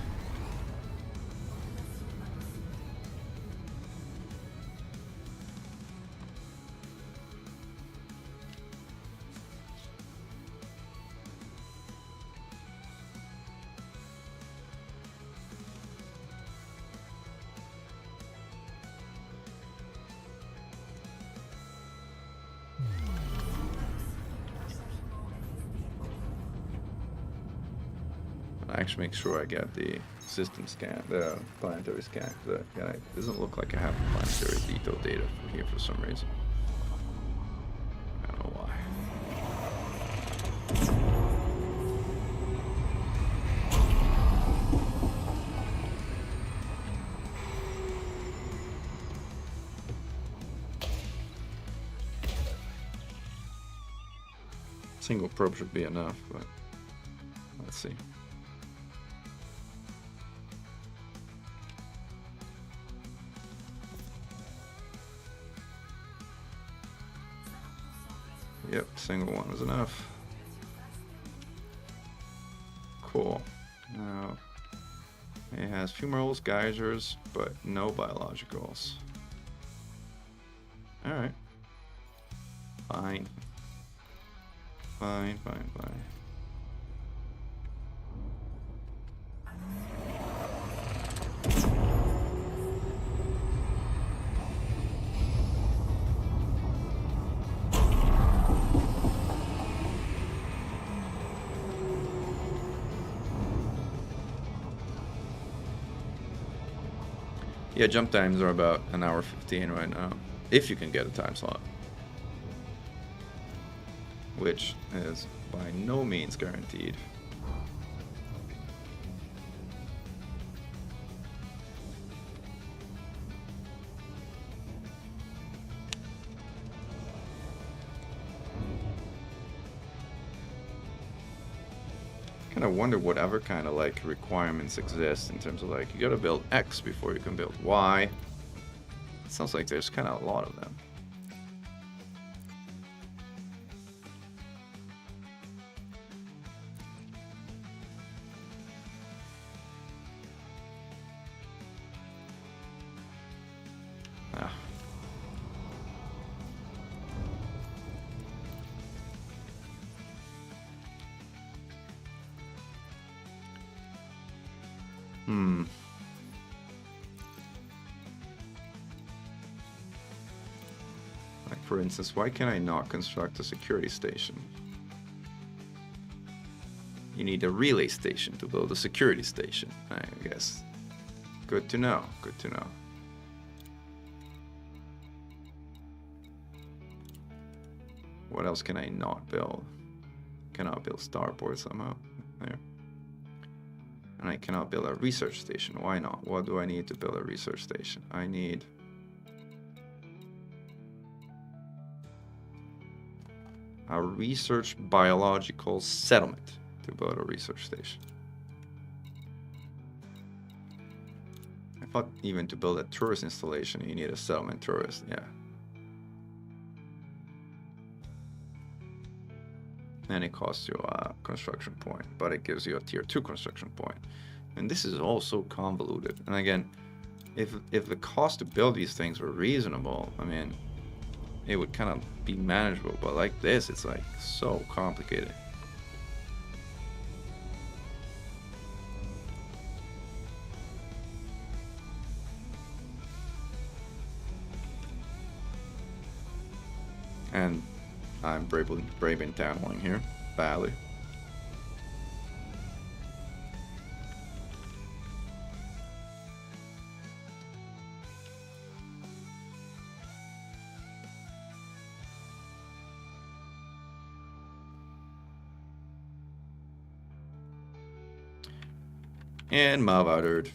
S2: I actually make sure I get the system scan, the planetary scan. Yeah, it doesn't look like I have planetary detail data here for some reason. I don't know why. Single probe should be enough, but let's see. Yep, single one was enough. Cool. Now, it has fumaroles, geysers, but no biologicals. Alright. Fine. Fine. Yeah, jump times are about 1 hour 15 right now, if you can get a time slot, which is by no means guaranteed. Kind of wonder what other kind of like requirements exist in terms of like, you gotta build X before you can build Y. It sounds like there's kind of a lot of them. Ah. Like for instance, why can I not construct a security station? You need a relay station to build a security station, I guess. Good to know, good to know. What else can I not build? Cannot build starport somehow. There. And I cannot build a research station. Why not? What do I need to build a research station? I need a research biological settlement to build a research station. I thought even to build a tourist installation you need a settlement tourist, yeah. And it costs you a construction point, but it gives you a tier 2 construction point. And this is all so convoluted. And again, if the cost to build these things were reasonable, I mean, it would kind of be manageable. But like this, it's like so complicated. And I'm braving tunneling here, badly. And mob uttered.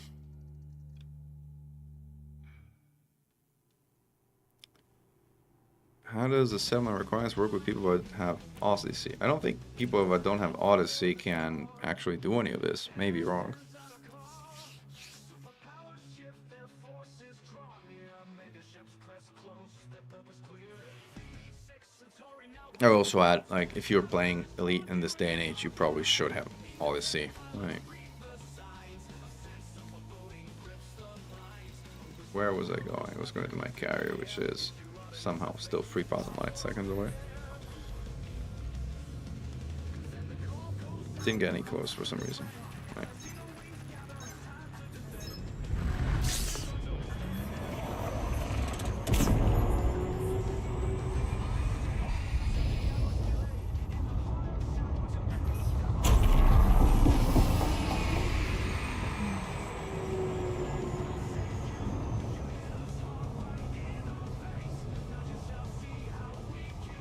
S2: How does the settlement requirements work with people that have Odyssey? I don't think people that don't have Odyssey can actually do any of this. Maybe wrong. I would also add, like, if you're playing Elite in this day and age, you probably should have Odyssey. Right. Where was I going? I was going to my carrier, which is somehow still 3,000 light seconds away. Didn't get any close for some reason. Right.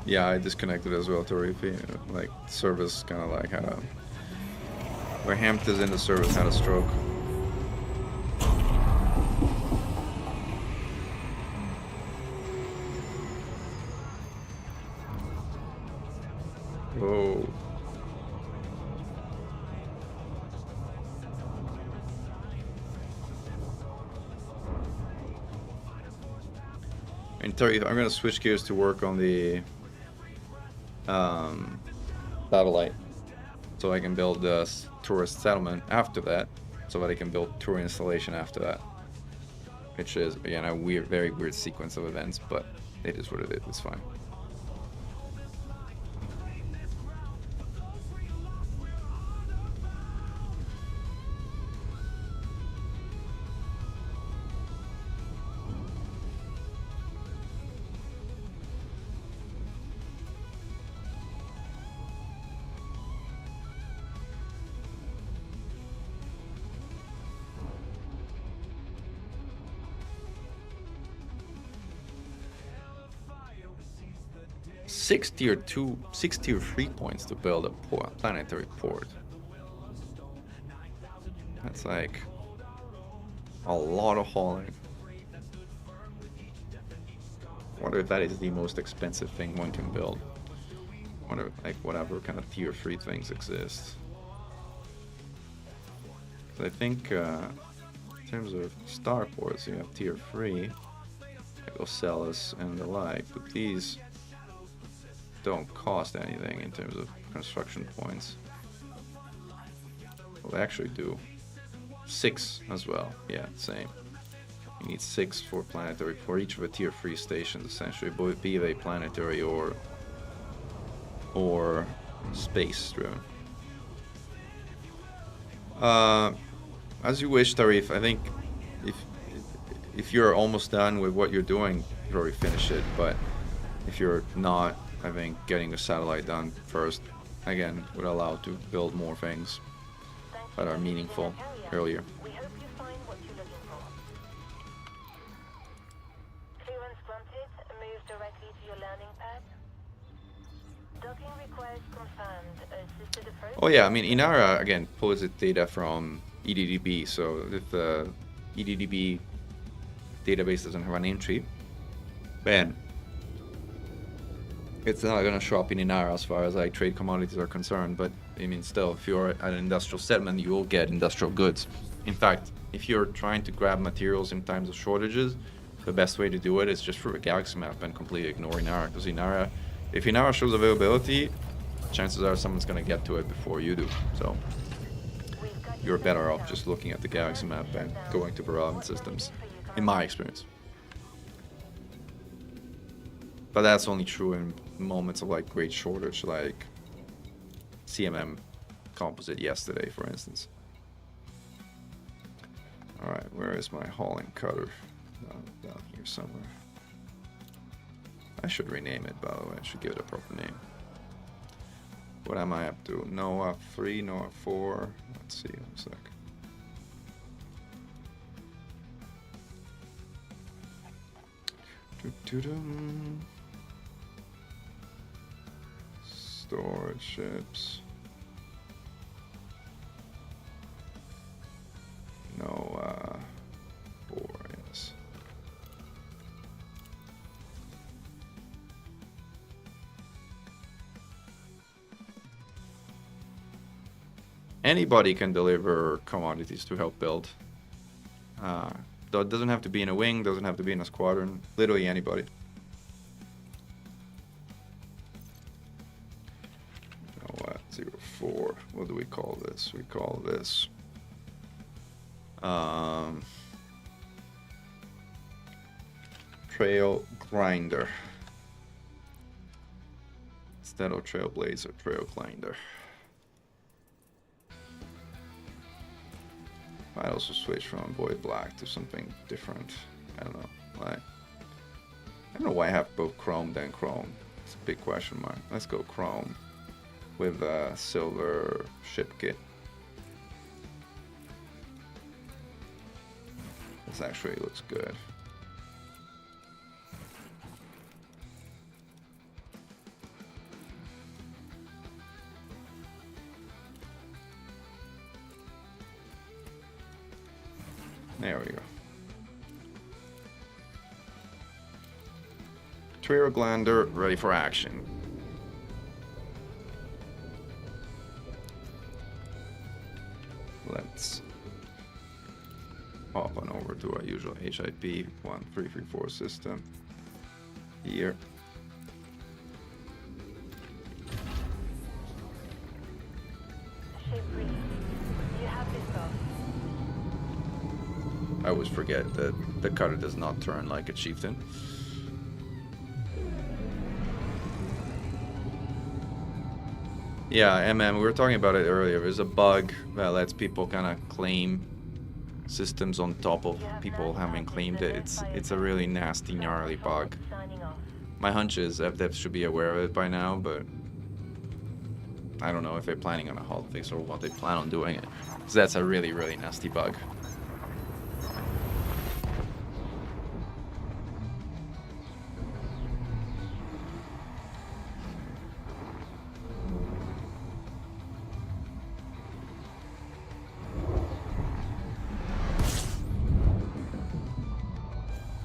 S2: Yeah, I disconnected as well to repeat. Like, service kind of like had a... Where Hampton's in the service had a stroke. Whoa. And Terry, I'm gonna switch gears to work on the satellite, so I can build the tourist settlement after that, so that I can build tour installation after that, which is again a weird, very weird sequence of events, but it is what it is. It's fine. Six tier 3 points to build a planetary port. That's like a lot of hauling. I wonder if that is the most expensive thing one can build. I wonder, like, whatever kind of tier 3 things exist. I think in terms of starports, you have tier 3, like Ocellus and the like, but these don't cost anything in terms of construction points. Well, they actually do. 6 as well. Yeah, same. You need 6 for planetary for each of the tier 3 stations, essentially, be they planetary or space driven. As you wish, Tarif. I think if you're almost done with what you're doing, you already finish it. But if you're not, I think getting the satellite done first, again, would allow to build more things that are meaningful earlier.
S3: We hope you find what you're looking for. Clearance granted. Move directly to your landing pad. Docking request confirmed. Assisted approach.
S2: Oh yeah, I mean, Inara, again, pulls its data from EDDB, so if the EDDB database doesn't have an entry, then it's not going to show up in Inara as far as like trade commodities are concerned. But I mean, still, if you're at an industrial settlement, you will get industrial goods. In fact, if you're trying to grab materials in times of shortages, the best way to do it is just through a galaxy map and completely ignore Inara. Because Inara, if Inara shows availability, chances are someone's going to get to it before you do. So you're better off just looking at the galaxy map and going to the relevant systems, in my experience. But that's only true in moments of like great shortage, like CMM composite yesterday, for instance. All right, where is my hauling cutter? Down here somewhere. I should rename it, by the way. I should give it a proper name. What am I up to? NOAA 3, NOAA 4. Let's see, 1 sec. Storage ships. NOAA 4, yes. Anybody can deliver commodities to help build. Though it doesn't have to be in a wing, doesn't have to be in a squadron. Literally anybody. Oh, 04. What do we call this? We call this Trail Grinder. Instead of Trailblazer, Trail Grinder. I'd also switch from Void Black to something different. I don't know. Like, I don't know why I have both Chrome than Chrome. It's a big question mark. Let's go Chrome with a silver ship kit. This actually looks good. There we go. Trail Glander ready for action. Let's hop on over to our usual HIP 1334 system here.
S3: Ship ready. You have this off.
S2: I always forget that the cutter does not turn like a chieftain. Yeah, we were talking about it earlier. There's a bug that lets people kind of claim systems on top of people having claimed it. It's a really nasty, gnarly bug.
S3: Signing off.
S2: My hunch is FDevs should be aware of it by now, but I don't know if they're planning on a hotfix or what they plan on doing it. Because that's a really, really nasty bug.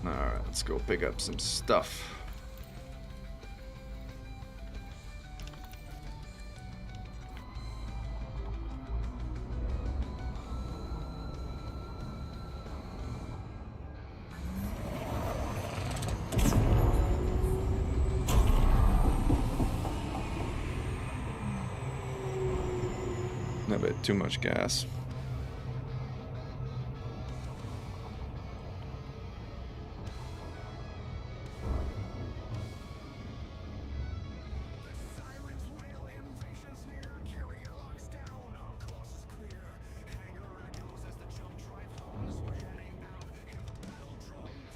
S2: Alright, let's go pick up some stuff. A bit too much gas.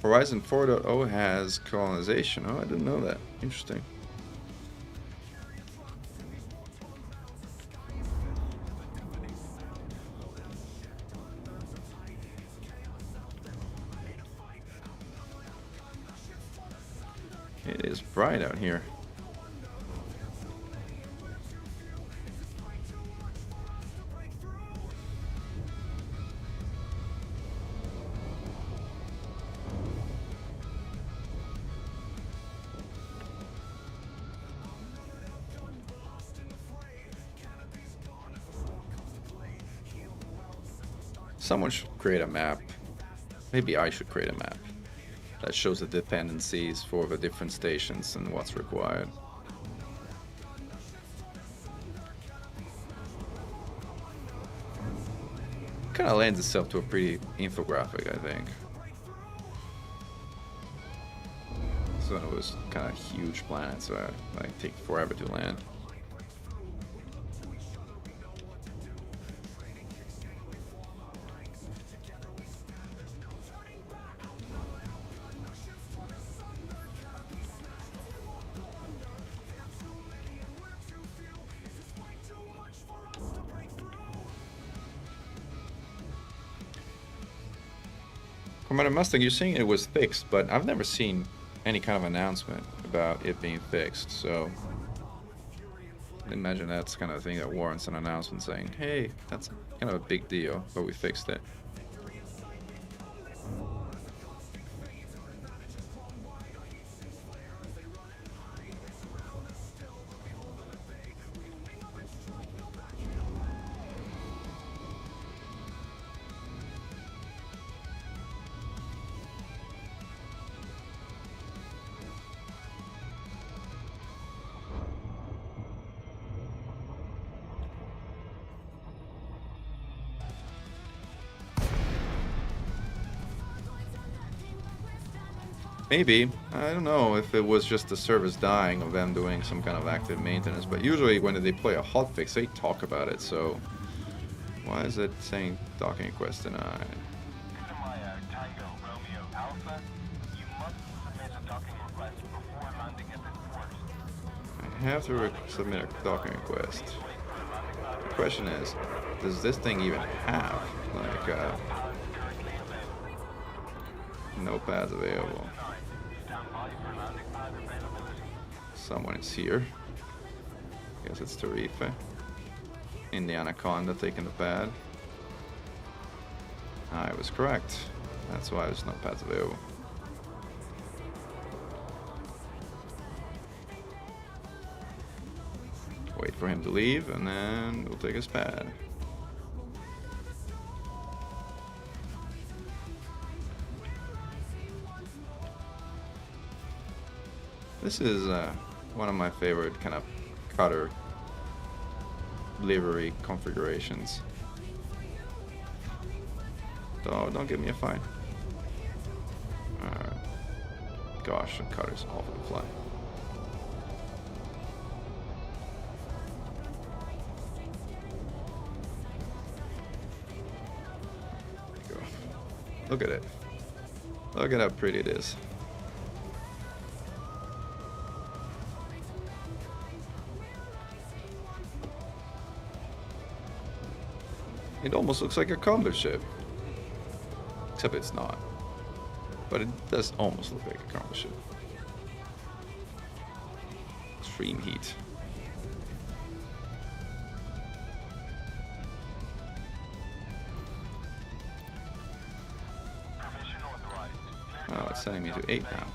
S2: Horizon 4.0 has colonization. Oh, I didn't know that. Interesting. It is bright out here. Someone should create a map. Maybe I should create a map that shows the dependencies for the different stations and what's required. Kind of lends itself to a pretty infographic, I think. It's one of those kind of huge planets that like take forever to land. Commander Mustang, you're saying it was fixed, but I've never seen any kind of announcement about it being fixed, so I imagine that's kind of thing that warrants an announcement saying, hey, that's kind of a big deal, but we fixed it. Maybe. I don't know if it was just the service dying of them doing some kind of active maintenance, but usually when they play a hotfix, they talk about it, so why is it saying docking request denied?
S4: Tango Romeo Alpha, you must submit a docking request before landing at this port.
S2: I have to submit a docking request. The question is, does this thing even have, like, no pads available? Someone is here. Guess it's Tarifa. In the Anaconda taking the pad. I was correct. That's why there's no pads available. Wait for him to leave and then we'll take his pad. This is one of my favorite kind of cutter livery configurations. Oh, don't give me a fine. Gosh, the cutter's awful to fly. There you go. Look at it. Look at how pretty it is. It almost looks like a combat ship. Except it's not. But it does almost look like a combat ship. Extreme heat. Oh, it's sending me to 8 now.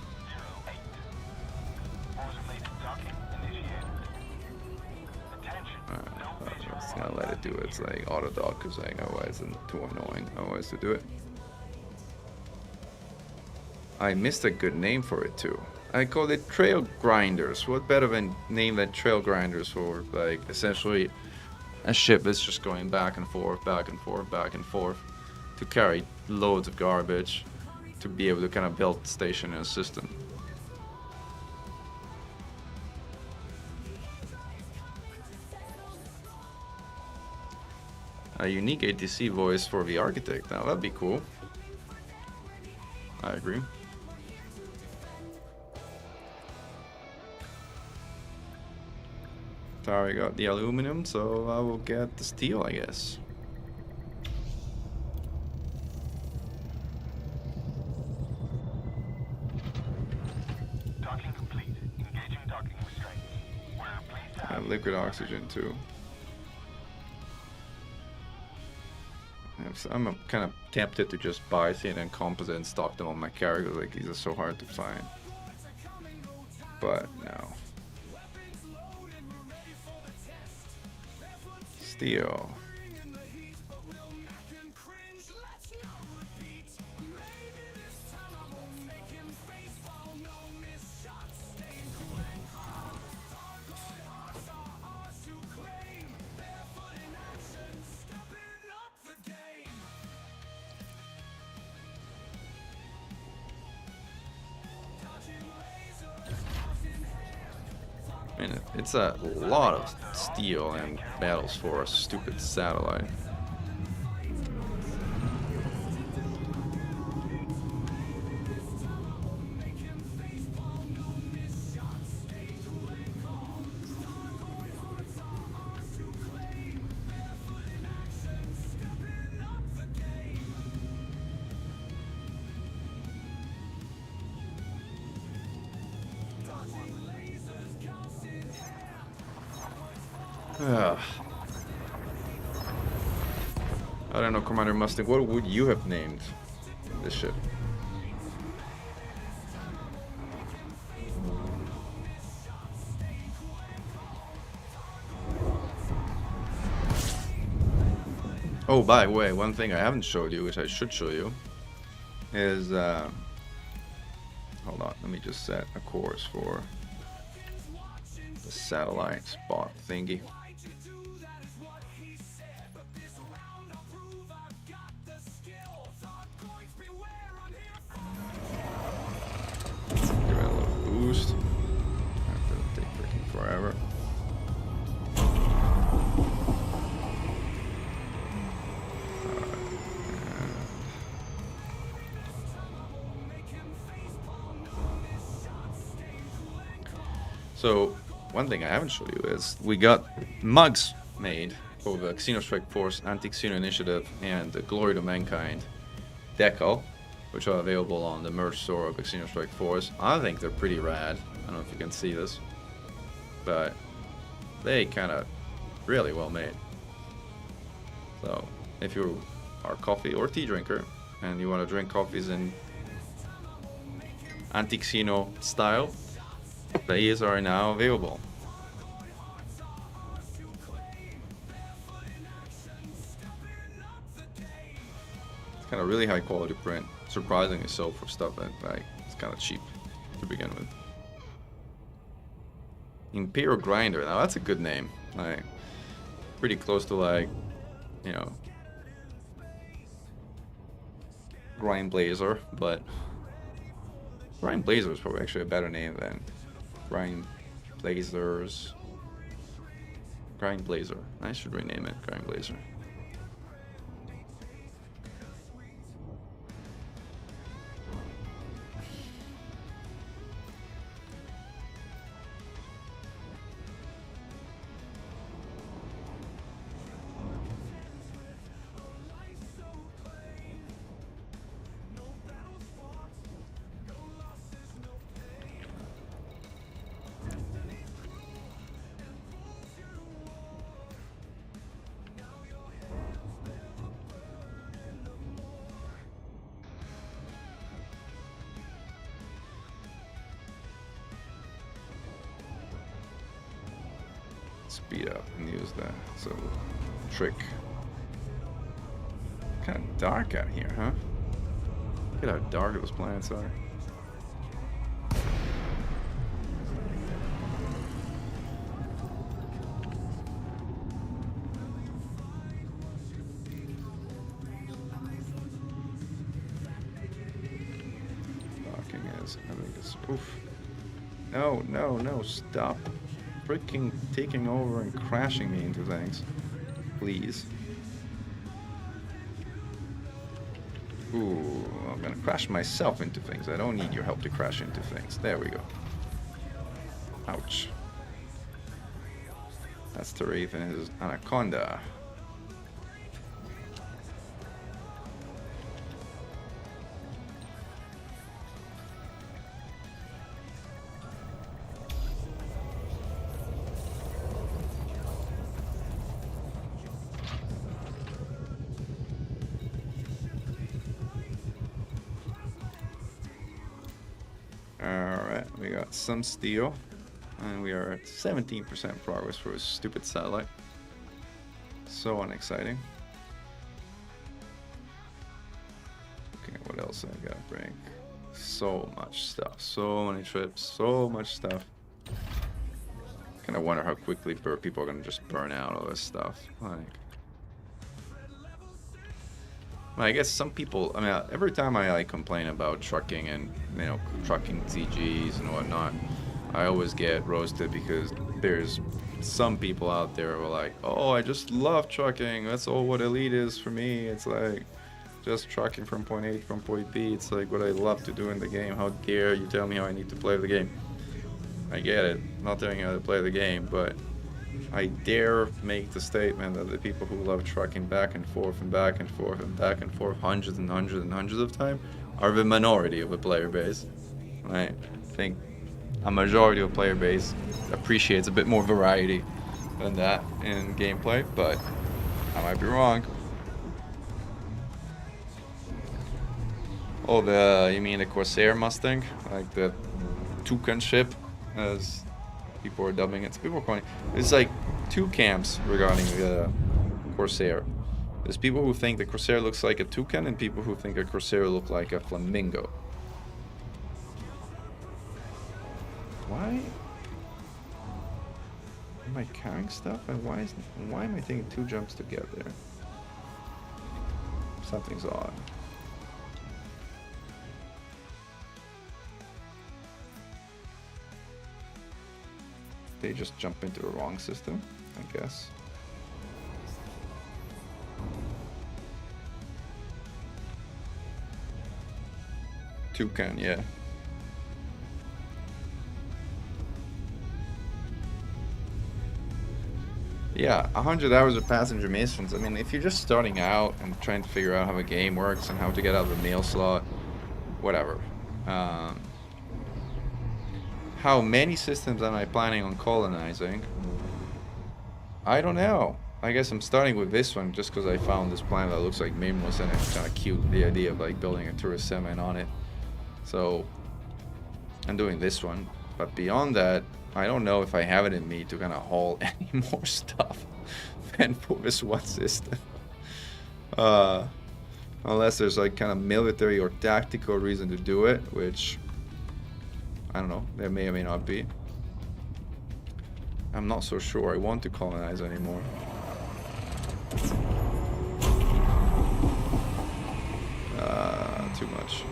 S2: I'm gonna let it do its like auto dock because like otherwise it's too annoying otherwise to do it. I missed a good name for it too. I called it Trail Grinders. What better of a name than Trail Grinders for like essentially a ship that's just going back and forth, back and forth, back and forth to carry loads of garbage to be able to kind of build station in a system. A unique ATC voice for the architect. Now that'd be cool. I agree. Tari got the aluminum, so I will get the steel, I guess.
S4: Docking complete. Engaging docking restraints. We're pleased to have
S2: Liquid oxygen too. I'm kind of tempted to just buy CNN Composite and stock them on my carrier, like these are so hard to find. But no. Steel. I mean, it's a lot of steel and metals for a stupid satellite. I don't know, Commander Mustang. What would you have named this ship? Oh, by the way, one thing I haven't showed you, which I should show you, is hold on, let me just set a course for the satellite spot thingy. Give it a little boost. That doesn't take freaking forever. So, one thing I haven't showed you is we got mugs made for the Xenostrike Force Anti-Xeno Initiative and the Glory to Mankind decal, which are available on the merch store of the Xenostrike Force. I think they're pretty rad. I don't know if you can see this, but they kind of really well made. So, if you are a coffee or tea drinker and you want to drink coffees in Anti-Xeno style, these are now available. It's kind of really high quality print, surprisingly so for stuff that like it's kind of cheap to begin with. Imperial Grinder, now that's a good name. Like pretty close to like, you know, Grind Blazer, but Grind Blazer is probably actually a better name than Grind Blazers. Grind Blazer. I should rename it Grind Blazer. Speed up and use that. So, trick. Kind of dark out here, huh? Look at how dark those planets are. Docking is, I think it's, oof. No, no, no, stop. Freaking taking over and crashing me into things. Please. Ooh, I'm gonna crash myself into things. I don't need your help to crash into things. There we go. Ouch. That's Tarif and his Anaconda. Alright, we got some steel, and we are at 17% progress for a stupid satellite. So unexciting. Okay, what else I gotta bring? So much stuff, so many trips, so much stuff. Kinda wonder how quickly people are gonna just burn out all this stuff. Like, I guess some people, I mean, every time I like complain about trucking and, you know, trucking CGs and whatnot, I always get roasted because there's some people out there who are like, oh, I just love trucking. That's all what Elite is for me. It's like just trucking from point A to from point B. It's like what I love to do in the game. How dare you tell me how I need to play the game? I get it. I'm not telling you how to play the game, but I dare make the statement that the people who love trucking back and forth and back and forth and back and forth hundreds and hundreds and hundreds of times are the minority of the player base. Right? I think a majority of player base appreciates a bit more variety than that in gameplay, but I might be wrong. Oh, you mean the Corsair Mustang? Like the Toucan ship, as people are dubbing it. So people are calling it. It's like two camps regarding the Corsair. There's people who think the Corsair looks like a toucan and people who think a Corsair looks like a flamingo. Why am I carrying stuff? And why am I taking 2 jumps to get there? Something's odd. They just jump into the wrong system, I guess. Toucan, yeah. Yeah, 100 hours of passenger missions. I mean, if you're just starting out and trying to figure out how a game works and how to get out of the mail slot, whatever. How many systems am I planning on colonizing? I don't know. I guess I'm starting with this one just because I found this planet that looks like Mimos and it's kind of cute. The idea of like building a tourist settlement on it. So I'm doing this one. But beyond that, I don't know if I have it in me to kind of haul any more stuff than for this one system. Unless there's like kind of military or tactical reason to do it, which I don't know, there may or may not be. I'm not so sure I want to colonize anymore. Too much.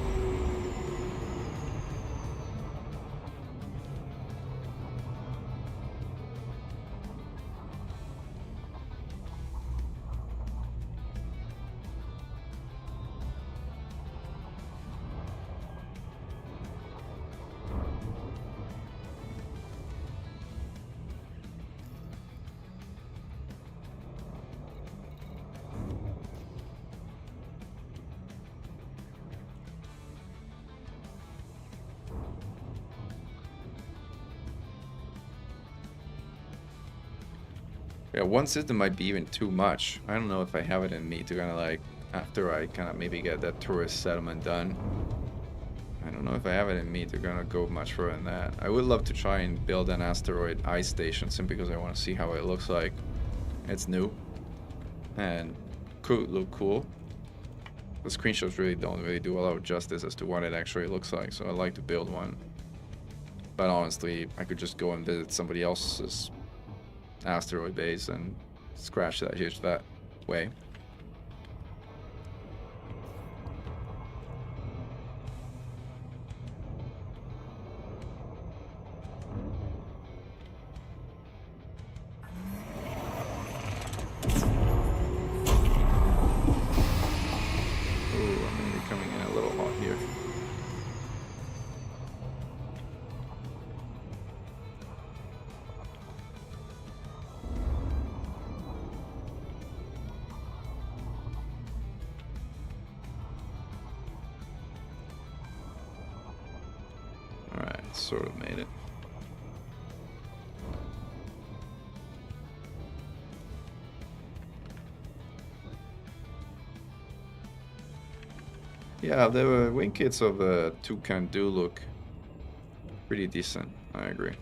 S2: Yeah, one system might be even too much. I don't know if I have it in me to kind of like, after I kind of maybe get that tourist settlement done. I don't know if I have it in me to kind of go much further than that. I would love to try and build an asteroid ice station simply because I want to see how it looks like. It's new and could look cool. The screenshots really don't do a lot of justice as to what it actually looks like, so I'd like to build one. But honestly, I could just go and visit somebody else's asteroid base and scratch that itch that way. Ooh, I'm maybe coming in a little hot here. Sort of made it. Yeah, the wing kits of the Toucan do look pretty decent, I agree.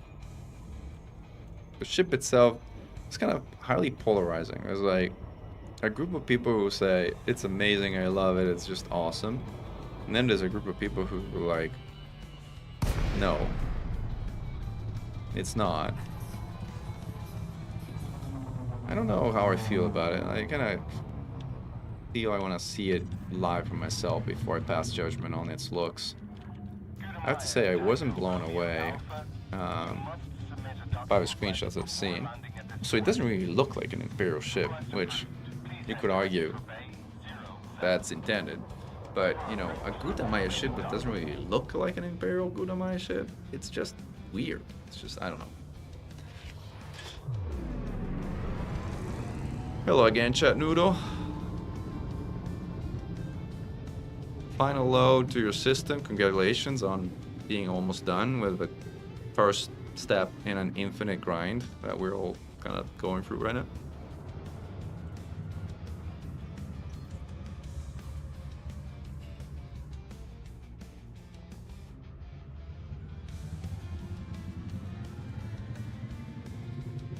S2: The ship itself is kind of highly polarizing. There's like a group of people who say, it's amazing, I love it, it's just awesome. And then there's a group of people who are like, no, it's not. I don't know how I feel about it. I kind of feel I want to see it live for myself before I pass judgment on its looks. I have to say I wasn't blown away by the screenshots I've seen. So it doesn't really look like an Imperial ship, which you could argue that's intended. But, you know, a Gutamaya ship that doesn't really look like an Imperial Gutamaya ship, it's just weird. It's just, I don't know. Hello again, Chat Noodle. Final load to your system. Congratulations on being almost done with the first step in an infinite grind that we're all kind of going through right now.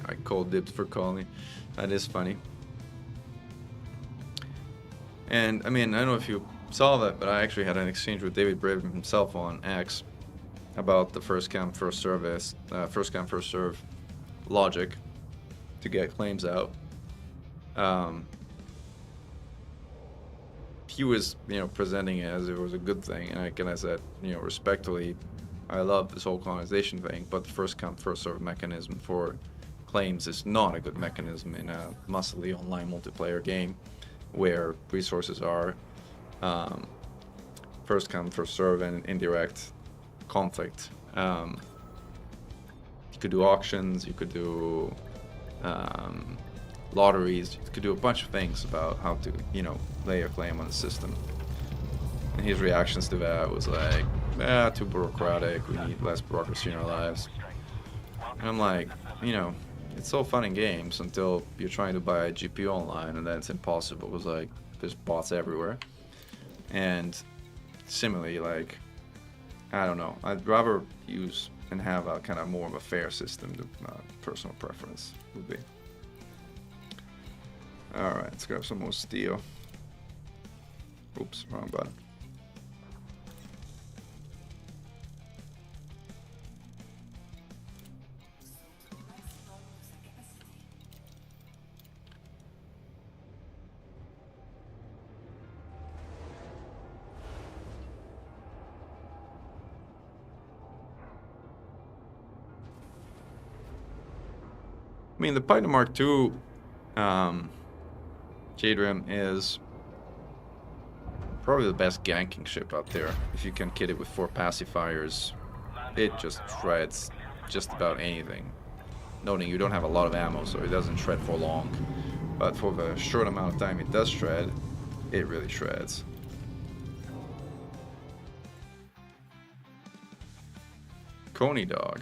S2: I cold dipped for Colony. That is funny. And I mean, I don't know if you saw that, but I actually had an exchange with David Brave himself on X about the first come first service, first come first serve logic to get claims out. He was, presenting it as it was a good thing, and I said, respectfully, I love this whole colonization thing, but the first come first serve mechanism for claims is not a good mechanism in a massively online multiplayer game where resources are first come first serve and indirect conflict. You could do auctions, you could do lotteries, you could do a bunch of things about how to lay your claim on the system. And his reactions to that was like, too bureaucratic, we need less bureaucracy in our lives. And I'm like, it's all fun and games until you're trying to buy a GPU online, and then it's impossible. It was like, there's bots everywhere. And similarly, like, I don't know, I'd rather use and have a kind of more of a fair system than personal preference would be. Alright, let's grab some more steel. Oops, wrong button. I mean, the Python Mark II JDRAM is probably the best ganking ship out there. If you can kit it with 4 pacifiers, it just shreds just about anything. Noting you don't have a lot of ammo, so it doesn't shred for long. But for the short amount of time it does shred, it really shreds. Coney Dog.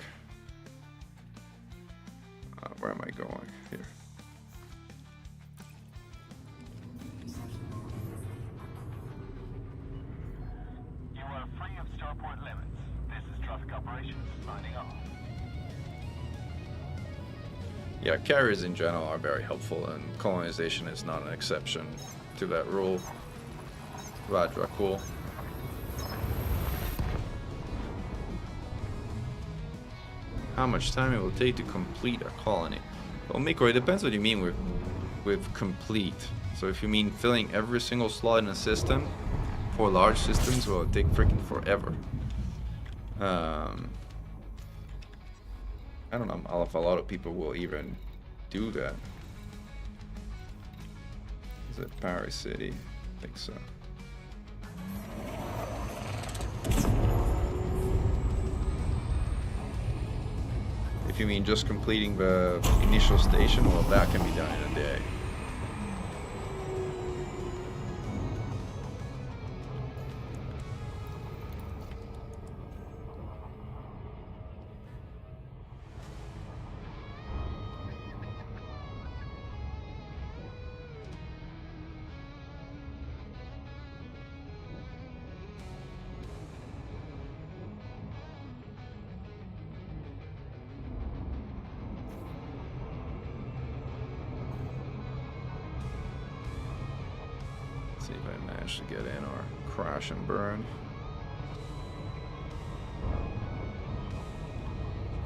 S2: Where am I going? Here.
S4: You are free of starport limits. This is traffic operations signing off.
S2: Yeah, carriers in general are very helpful, and colonization is not an exception to that rule. Radra, cool. How much time it will take to complete a colony? Well, Miko, it depends what you mean with complete. So if you mean filling every single slot in a system, for large systems, well, it take freaking forever. I don't know if a lot of people will even do that. Is it Paris City? I think so. If you mean just completing the initial station, well, that can be done in a day. See if I manage to get in or crash and burn.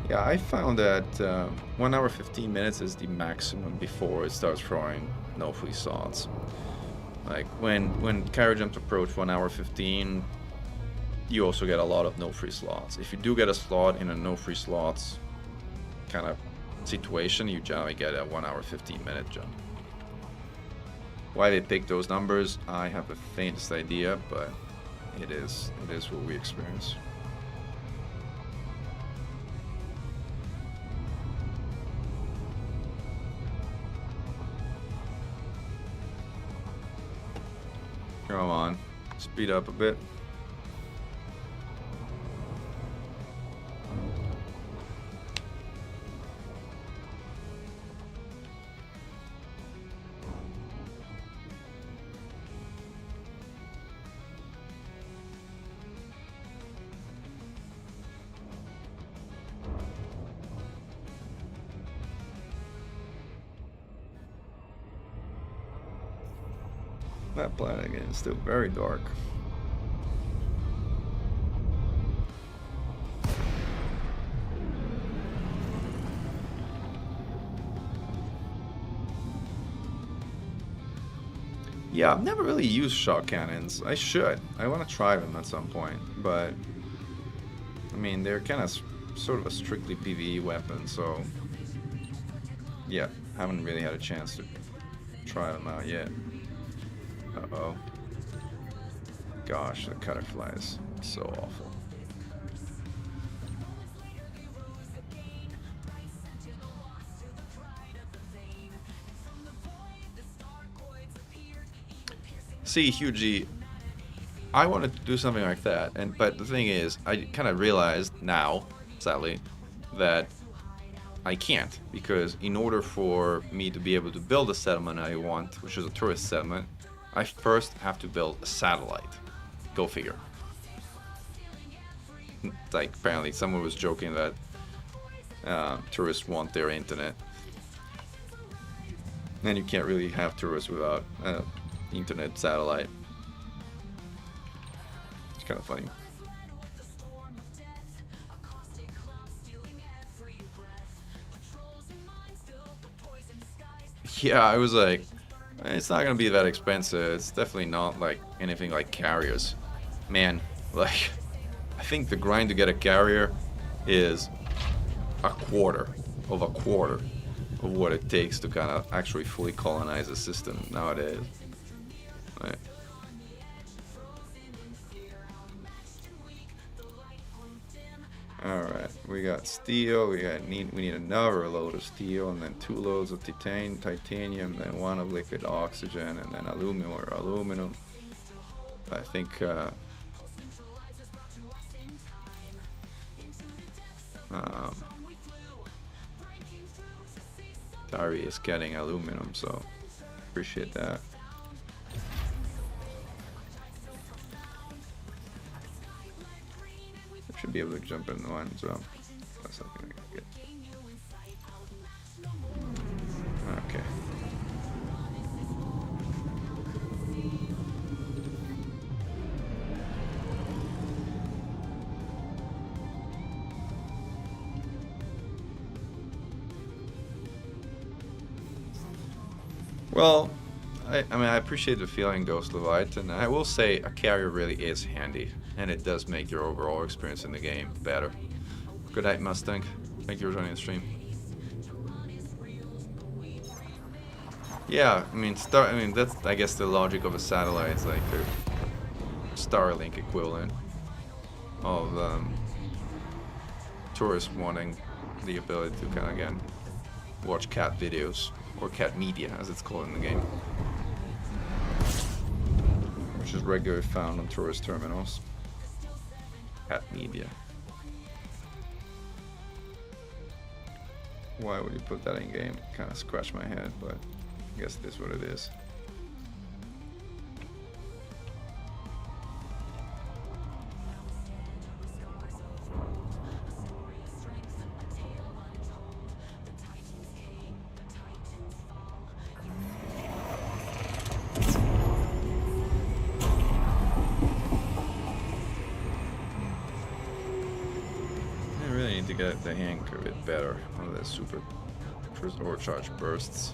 S2: Yeah, I found that 1 hour 15 minutes is the maximum before it starts throwing no free slots. Like when carrier jumps approach 1 hour 15, you also get a lot of no free slots. If you do get a slot in a no free slots kind of situation, you generally get a 1 hour 15 minute jump. Why they pick those numbers, I have the faintest idea, but it is what we experience. Come on, speed up a bit. That planet again is still very dark. Yeah, I've never really used shock cannons. I should. I want to try them at some point, but I mean, they're kind of sort of a strictly PvE weapon, so yeah, haven't really had a chance to try them out yet. Uh-oh. Gosh, the cutterfly is so awful. See, Hughie, I wanted to do something like that, but the thing is, I kind of realized now, sadly, that I can't, because in order for me to be able to build a settlement I want, which is a tourist settlement, I first have to build a satellite. Go figure. Like, apparently someone was joking that tourists want their internet, and you can't really have tourists without internet satellite. It's kind of funny. Yeah, I was like, it's not gonna be that expensive. It's definitely not like anything like carriers. Man, like, I think the grind to get a carrier is a quarter of what it takes to kind of actually fully colonize a system nowadays. Right. Alright, we got steel, we need another load of steel, and then 2 loads of titanium, then 1 of liquid oxygen, and then aluminum. I think Tari is getting aluminum, so appreciate that. Should be able to jump in the one, so that's something I can get. Okay. Well, I mean, I appreciate the feeling, Ghost Leviathan. I will say a carrier really is handy, and it does make your overall experience in the game better. Good night, Mustang. Thank you for joining the stream. Yeah, I mean, that's, I guess, the logic of a satellite. It's like the Starlink equivalent of tourists wanting the ability to kind of, again, watch cat videos, or cat media, as it's called in the game, which is regularly found on tourist terminals. Cat media. Why would you put that in game? Kind of scratch my head, but I guess it is what it is. To get the hang of it better on the super overcharge bursts.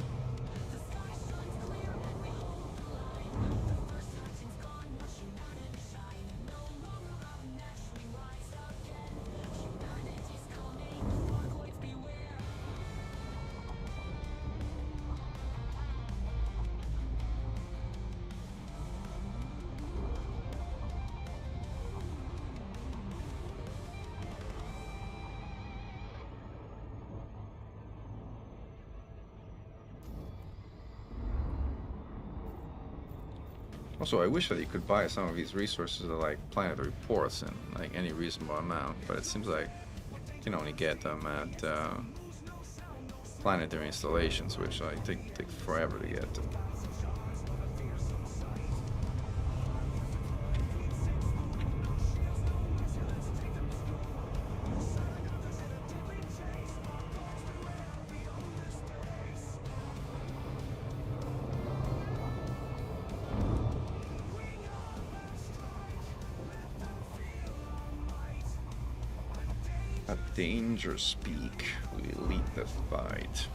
S2: Also, I wish that you could buy some of these resources at like planetary ports in like any reasonable amount, but it seems like you can only get them at planetary installations, which I think take forever to get to. Dangerous speak. We lead the fight.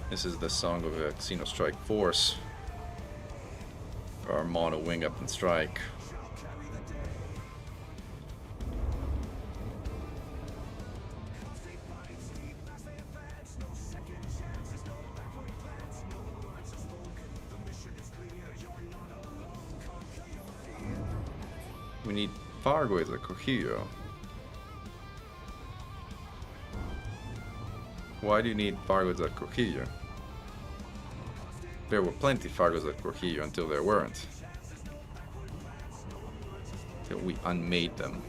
S2: This is the song of a Xeno Strike Force. Our mono wing up and strike. We need Fargoids at Cohio. Why do you need Fargoids at Cohio? There were plenty Fargoids at Cohio until there weren't. Till we unmade them.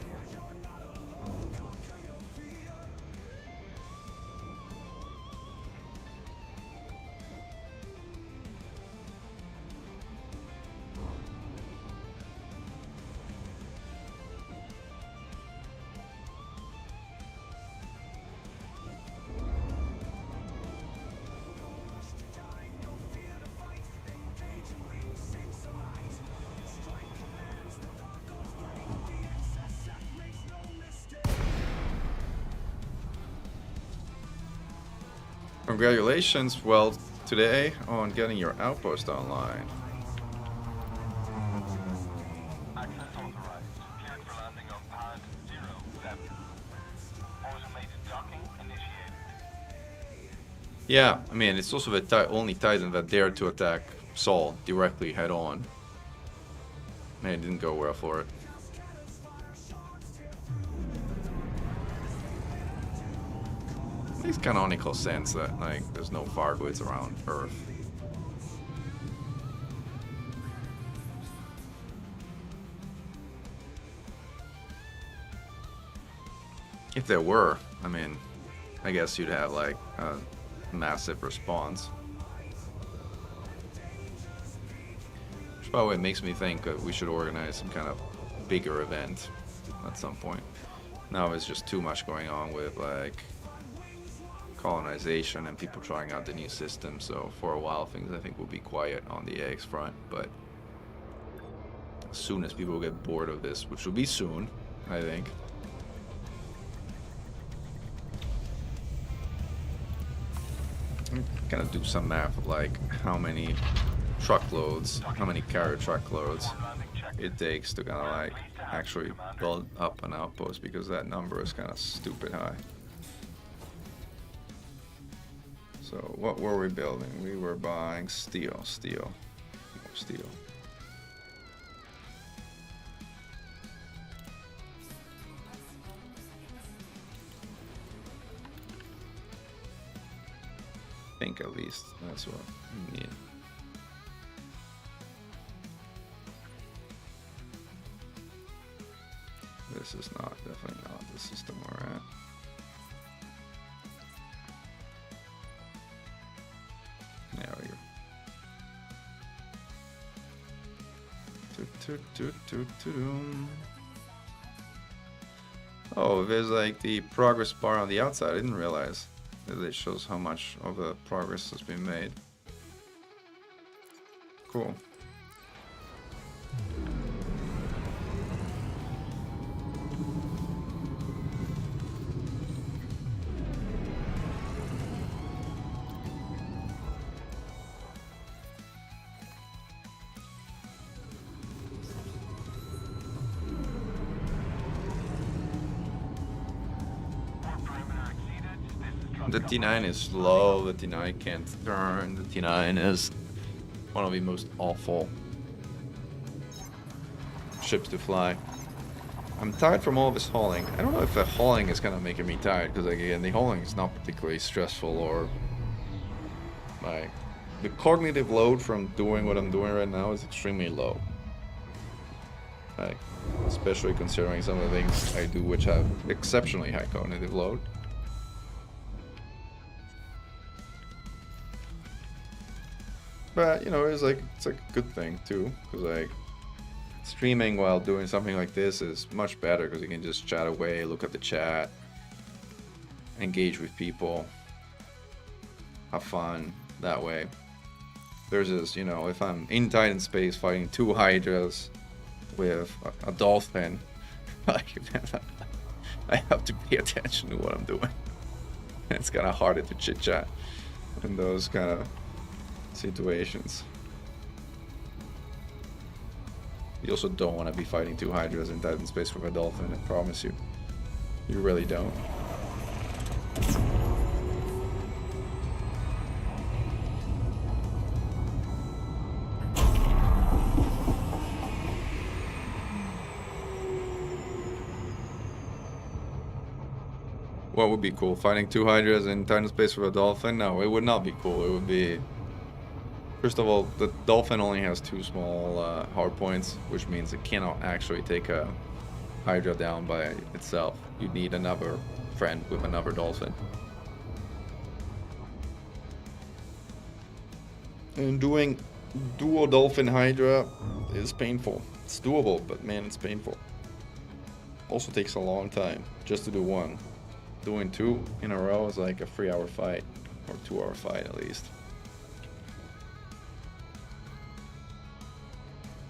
S2: Congratulations, well, today on getting your outpost online.
S4: Access authorized. Cleared for landing on pad 07. Automated docking initiated.
S2: Yeah, I mean, it's also the only Titan that dared to attack Sol directly head on. Man, it didn't go well for it. Makes canonical sense that, like, there's no Fargoids around Earth. If there were, I mean, I guess you'd have, like, a massive response. Which, by the way, makes me think that we should organize some kind of bigger event at some point. Now it's just too much going on with, like, colonization and people trying out the new system, so for a while things I think will be quiet on the AX front, but as soon as people get bored of this, which will be soon, I think. I'm gonna do some math of like how many truckloads, how many carrier truckloads it takes to kind of like actually build up an outpost, because that number is kind of stupid high. So what were we building? We were buying steel. I think at least that's what we need. This is not, definitely not the system we're at. There we go. Oh, there's like the progress bar on the outside. I didn't realize that it shows how much of the progress has been made. Cool. The T9 is slow, the T9 can't turn, the T9 is one of the most awful ships to fly. I'm tired from all this hauling. I don't know if the hauling is kind of making me tired, because again, the hauling is not particularly stressful, or like the cognitive load from doing what I'm doing right now is extremely low. Like, especially considering some of the things I do which have exceptionally high cognitive load. But, you know, it's like a good thing too, because like streaming while doing something like this is much better, because you can just chat away, look at the chat, engage with people, have fun that way. There's this, you know, if I'm in Titan space fighting 2 Hydras with a dolphin, like I have to pay attention to what I'm doing. It's kind of harder to chit chat in those kind of situations. You also don't want to be fighting 2 Hydras in Titan space with a Dolphin, I promise you. You really don't. What would be cool? Fighting 2 Hydras in Titan space with a Dolphin? No, it would not be cool. It would be... First of all, the Dolphin only has 2 small hard points, which means it cannot actually take a Hydra down by itself. You need another friend with another Dolphin. And doing duo Dolphin Hydra is painful. It's doable, but man, it's painful. Also takes a long time just to do one. Doing 2 in a row is like a 3-hour fight, or 2-hour fight at least.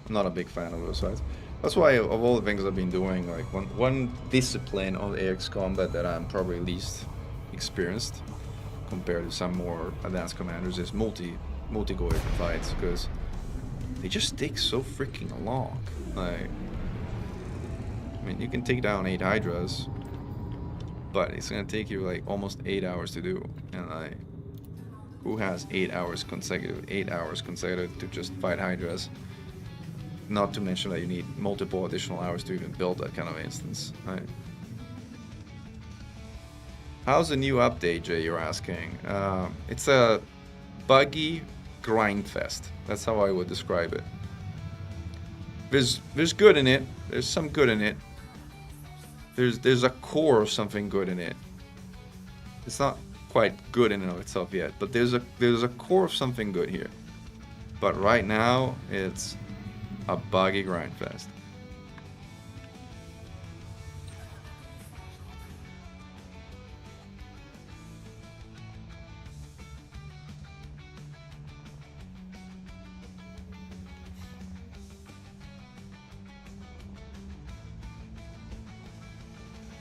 S2: I'm not a big fan of those fights. That's why of all the things I've been doing, like one discipline of AX combat that I'm probably least experienced compared to some more advanced commanders is multi-go fights, because they just take so freaking long. Like, I mean, you can take down 8 Hydras, but it's gonna take you like almost 8 hours to do, and like, who has 8 hours consecutive to just fight Hydras? Not to mention that you need multiple additional hours to even build that kind of instance. Right? How's the new update, Jay? You're asking. It's a buggy grind fest. That's how I would describe it. There's good in it. There's some good in it. There's a core of something good in it. It's not quite good in and of itself yet, but there's a core of something good here. But right now, it's a buggy grind fest.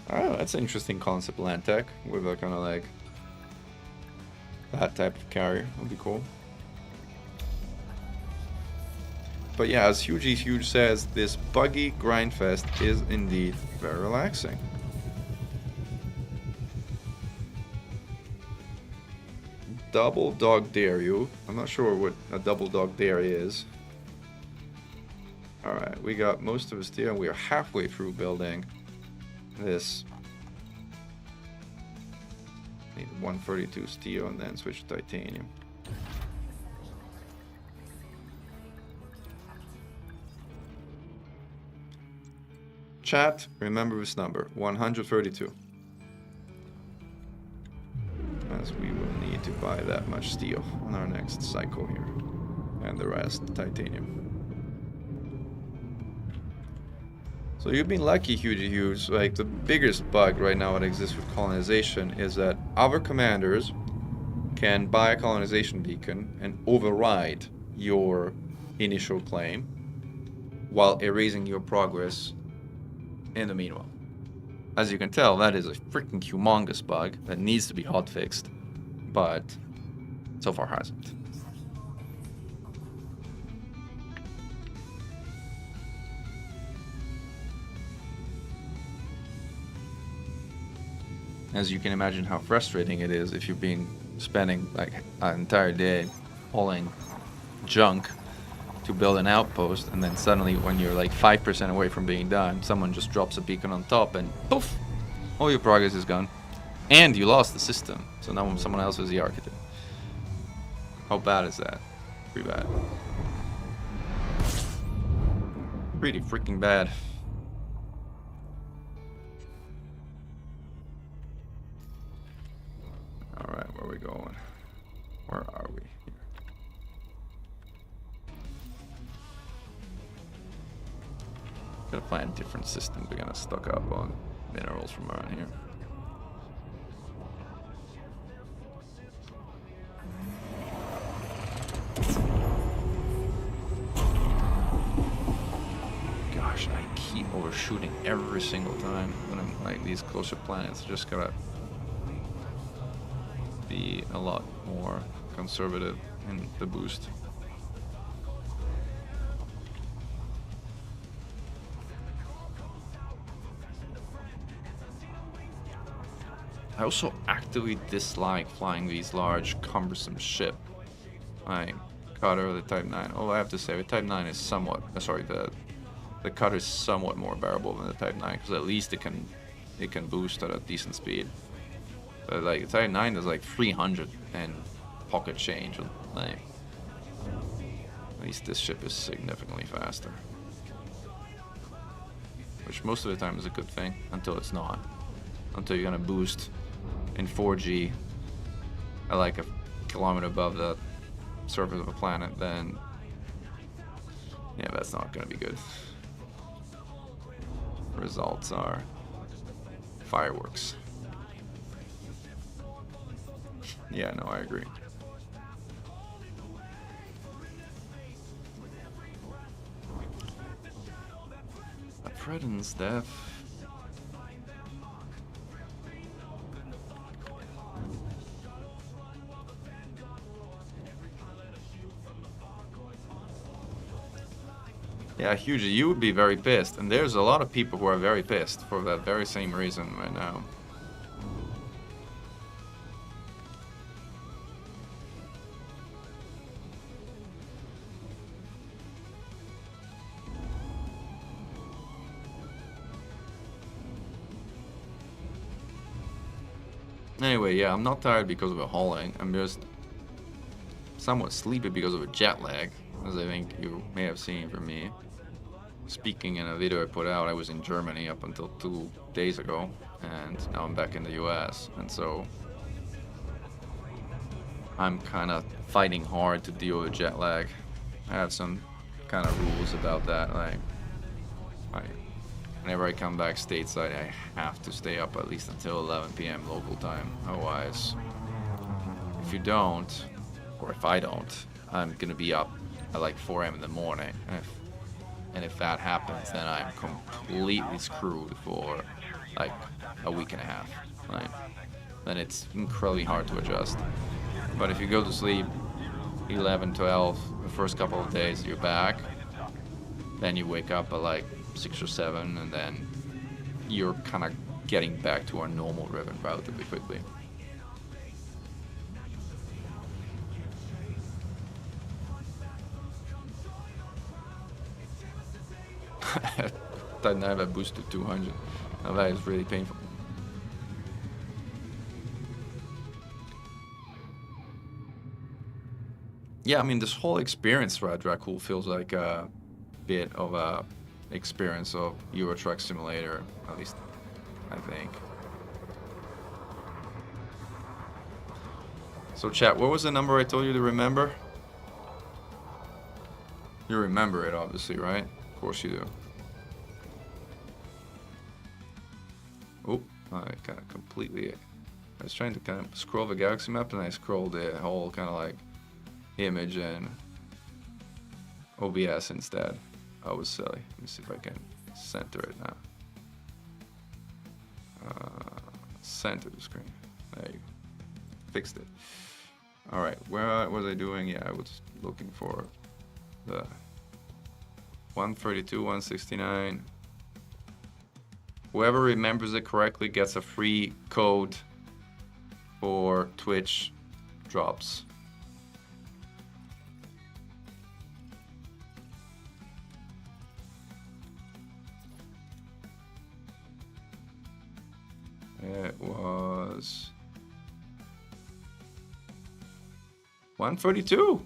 S2: Oh, that's an interesting concept, land tech, with a kind of like that type of carrier. Would be cool. But yeah, as Huge says, this buggy grind fest is indeed very relaxing. Double dog dare you. I'm not sure what a double dog dare is. Alright, we got most of the steel and we are halfway through building this. Need 132 steel and then switch to titanium. Chat, remember this number, 132. As we will need to buy that much steel on our next cycle here. And the rest, titanium. So you've been lucky, Huge. Like, the biggest bug right now that exists with colonization is that other commanders can buy a colonization beacon and override your initial claim while erasing your progress in the meanwhile. As you can tell, that is a freaking humongous bug that needs to be hotfixed, but so far hasn't. As you can imagine how frustrating it is if you've been spending like an entire day hauling junk to build an outpost, and then suddenly when you're like 5% away from being done, someone just drops a beacon on top and poof, all your progress is gone. And you lost the system, so now someone else is the architect. How bad is that? Pretty bad. Pretty freaking bad. Alright, where are we going? Where are we? Here. Gonna find different systems we're gonna stock up on minerals from around here. Gosh, I keep overthinking overshooting every single time when I'm like these closer planets. Just gotta be a lot more conservative in the boost. I also actively dislike flying these large, cumbersome ship. I cutter the Type 9. Oh, I have to say, the Type 9 is somewhat. Sorry, the cutter is somewhat more bearable than the Type 9 because at least it can boost at a decent speed. But like the Type 9 is like 300 and pocket change. Like, at least this ship is significantly faster, which most of the time is a good thing until it's not. Until you're gonna boost in 4G at like a kilometer above the surface of a planet, then yeah, that's not gonna be good. Results are fireworks. Yeah, no, I agree. Preden's death. Yeah, hugely. You would be very pissed, and there's a lot of people who are very pissed for that very same reason right now. Anyway, yeah, I'm not tired because of a hauling. I'm just somewhat sleepy because of a jet lag, as I think you may have seen from me. Speaking in a video I put out, I was in Germany up until 2 days ago, and now I'm back in the US, and so I'm kind of fighting hard to deal with jet lag. I have some kind of rules about that. Like, whenever I come back stateside, I have to stay up at least until 11 p.m. local time. Otherwise, if you don't, or if I don't, I'm gonna be up at like 4 a.m. in the morning. And if that happens, then I'm completely screwed for like a week and a half. Right? Then it's incredibly hard to adjust. But if you go to sleep 11, 12, the first couple of days you're back, then you wake up at like 6 or 7, and then you're kind of getting back to our normal rhythm relatively quickly. I never boosted 200. Now that is really painful. Yeah, I mean, this whole experience for Dracul feels like a bit of a experience of Euro Truck Simulator, at least I think. So chat, what was the number I told you to remember? You remember it, obviously, right? Of course you do. Oh, I kind of completely... I was trying to kind of scroll the galaxy map, and I scrolled the whole kind of like image and OBS instead. I was silly. Let me see if I can center it now. Center the screen. There you go. Fixed it. Alright, where was I doing? Yeah, I was looking for the 132, 169. Whoever remembers it correctly gets a free code for Twitch drops. It was 132.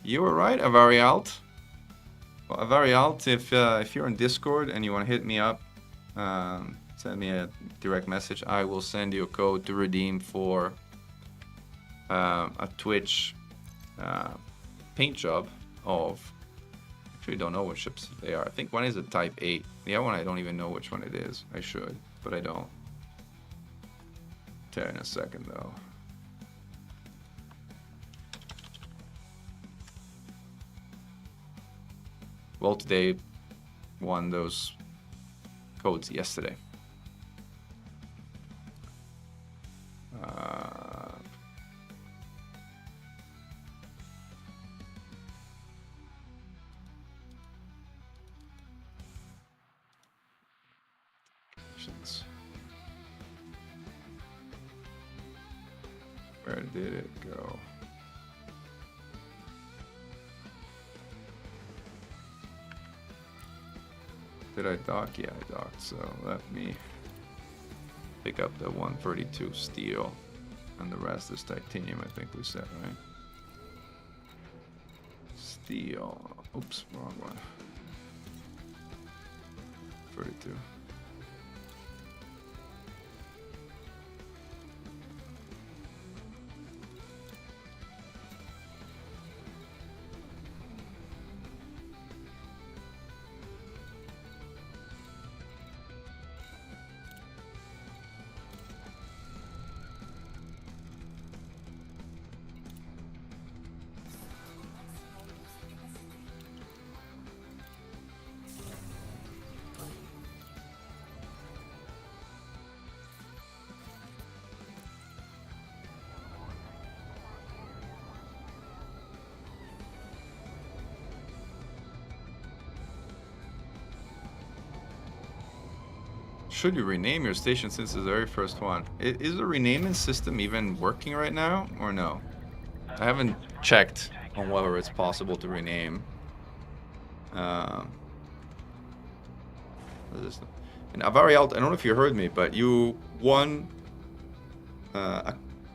S2: You were right, Avarialt. Well, Avarialt, if you're on Discord and you want to hit me up, send me a direct message. I will send you a code to redeem for a Twitch paint job of... Actually, don't know what ships they are. I think one is a Type 8. The other one, I don't even know which one it is. I should, but I don't. Tell you in a second, though. Well, today, won those codes yesterday. Where did it go? Did I dock? Yeah, I docked. So let me pick up the 132 steel, and the rest is titanium, I think we said, right? Steel. Oops, wrong one. 32. Should you rename your station since it's the very first one? Is the renaming system even working right now or no? I haven't checked on whether it's possible to rename. What is this? And Avarialt, I don't know if you heard me, but you won a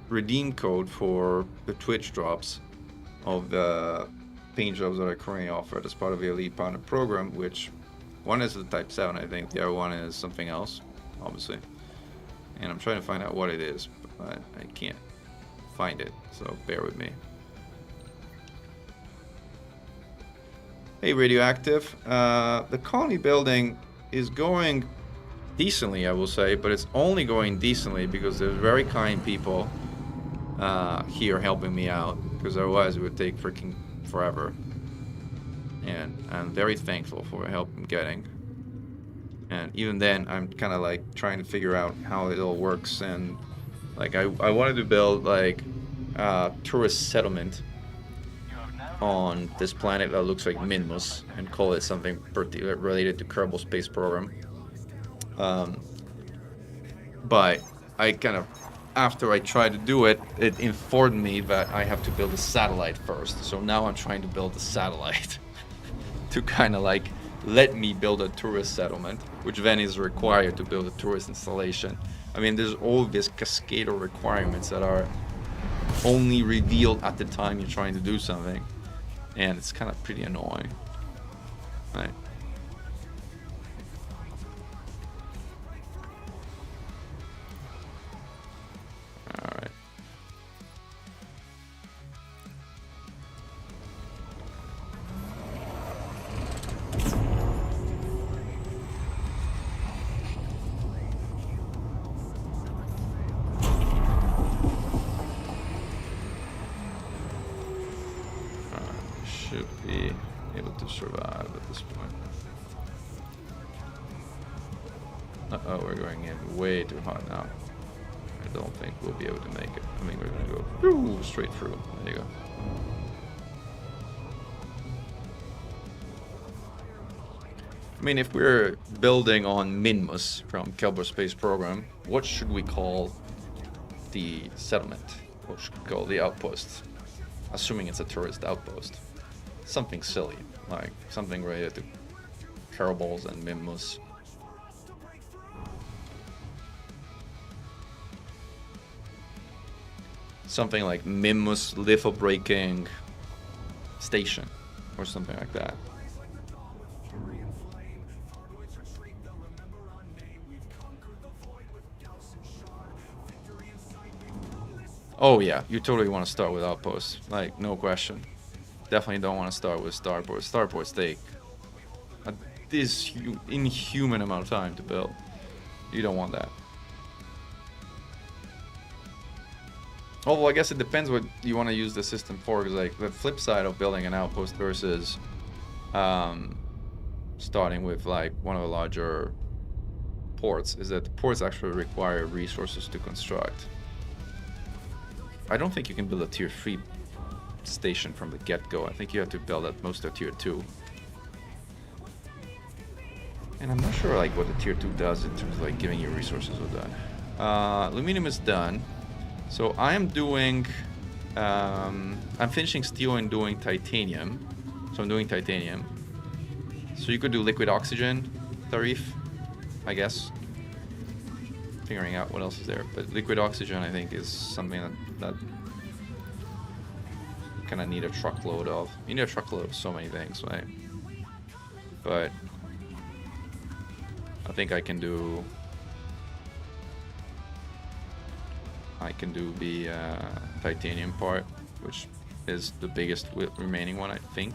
S2: redeem code for the Twitch drops of the paint jobs that I currently offer as part of the Elite Partner program, which one is the Type 7, I think. The other one is something else, obviously. And I'm trying to find out what it is, but I can't find it, so bear with me. Hey, Radioactive. The colony building is going decently, I will say, but it's only going decently because there's very kind people here helping me out, because otherwise it would take freaking forever. And I'm very thankful for the help I'm getting. And even then, I'm kind of like trying to figure out how it all works. And like, I wanted to build like a tourist settlement on this planet that looks like Minmus and call it something related to Kerbal Space Program. But I kind of, after I tried to do it, it informed me that I have to build a satellite first. So now I'm trying to build a satellite to kind of like let me build a tourist settlement, which then is required to build a tourist installation. I mean, there's all these cascade of requirements that are only revealed at the time you're trying to do something, and it's kind of pretty annoying, right? All right. Should be able to survive at this point. Uh-oh, we're going in way too hot now. I don't think we'll be able to make it. I mean, we're gonna go straight through. There you go. I mean, if we're building on Minmus from Kerbal Space Program, what should we call the settlement? What should we call the outpost? Assuming it's a tourist outpost. Something silly, like something related to Kerbals and Minmus. Something like Minmus litho-breaking station, or something like that. Oh yeah, you totally want to start with outposts, like no question. Definitely don't want to start with starports. Starports take this inhuman amount of time to build. You don't want that. Although I guess it depends what you want to use the system for, because like the flip side of building an outpost versus starting with like one of the larger ports is that the ports actually require resources to construct. I don't think you can build a tier 3 station from the get-go. I think you have to build at most a tier 2. And I'm not sure like what the tier 2 does in terms of like giving you resources with that. Aluminum is done. So I am doing, I'm finishing steel and doing titanium. So I'm doing titanium. So you could do liquid oxygen, Tarif, I guess. Figuring out what else is there. But liquid oxygen I think is something that kind of need a truckload of. You need a truckload of so many things, right? But I think I can do the titanium part, which is the biggest remaining one, I think.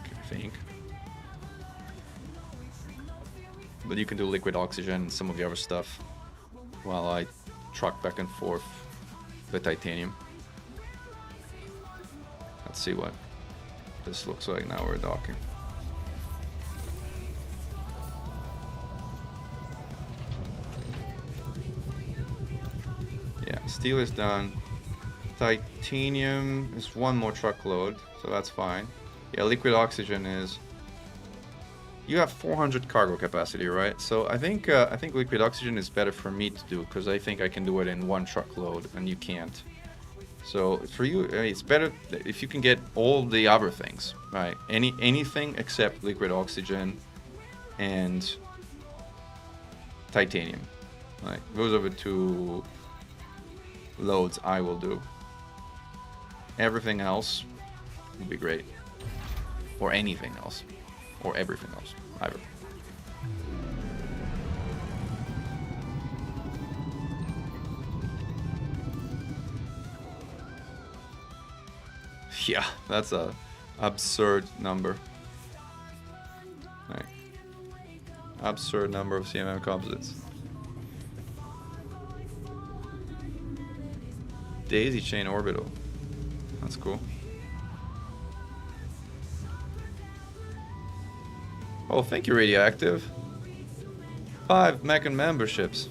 S2: But you can do liquid oxygen and some of the other stuff while I truck back and forth the titanium. Let's see what this looks like now we're docking. Yeah, steel is done. Titanium is one more truckload, so that's fine. Yeah, liquid oxygen is... You have 400 cargo capacity, right? So I think liquid oxygen is better for me to do, because I think I can do it in one truckload and you can't. So for you, it's better if you can get all the other things, right? Anything except liquid oxygen and titanium. Like those are the two loads I will do. Everything else would be great, or anything else, or everything else, either. Yeah, that's a absurd number. Right. Absurd number of CMM composites. Daisy chain orbital. That's cool. Oh, thank you, Radioactive. 5 Mechan memberships.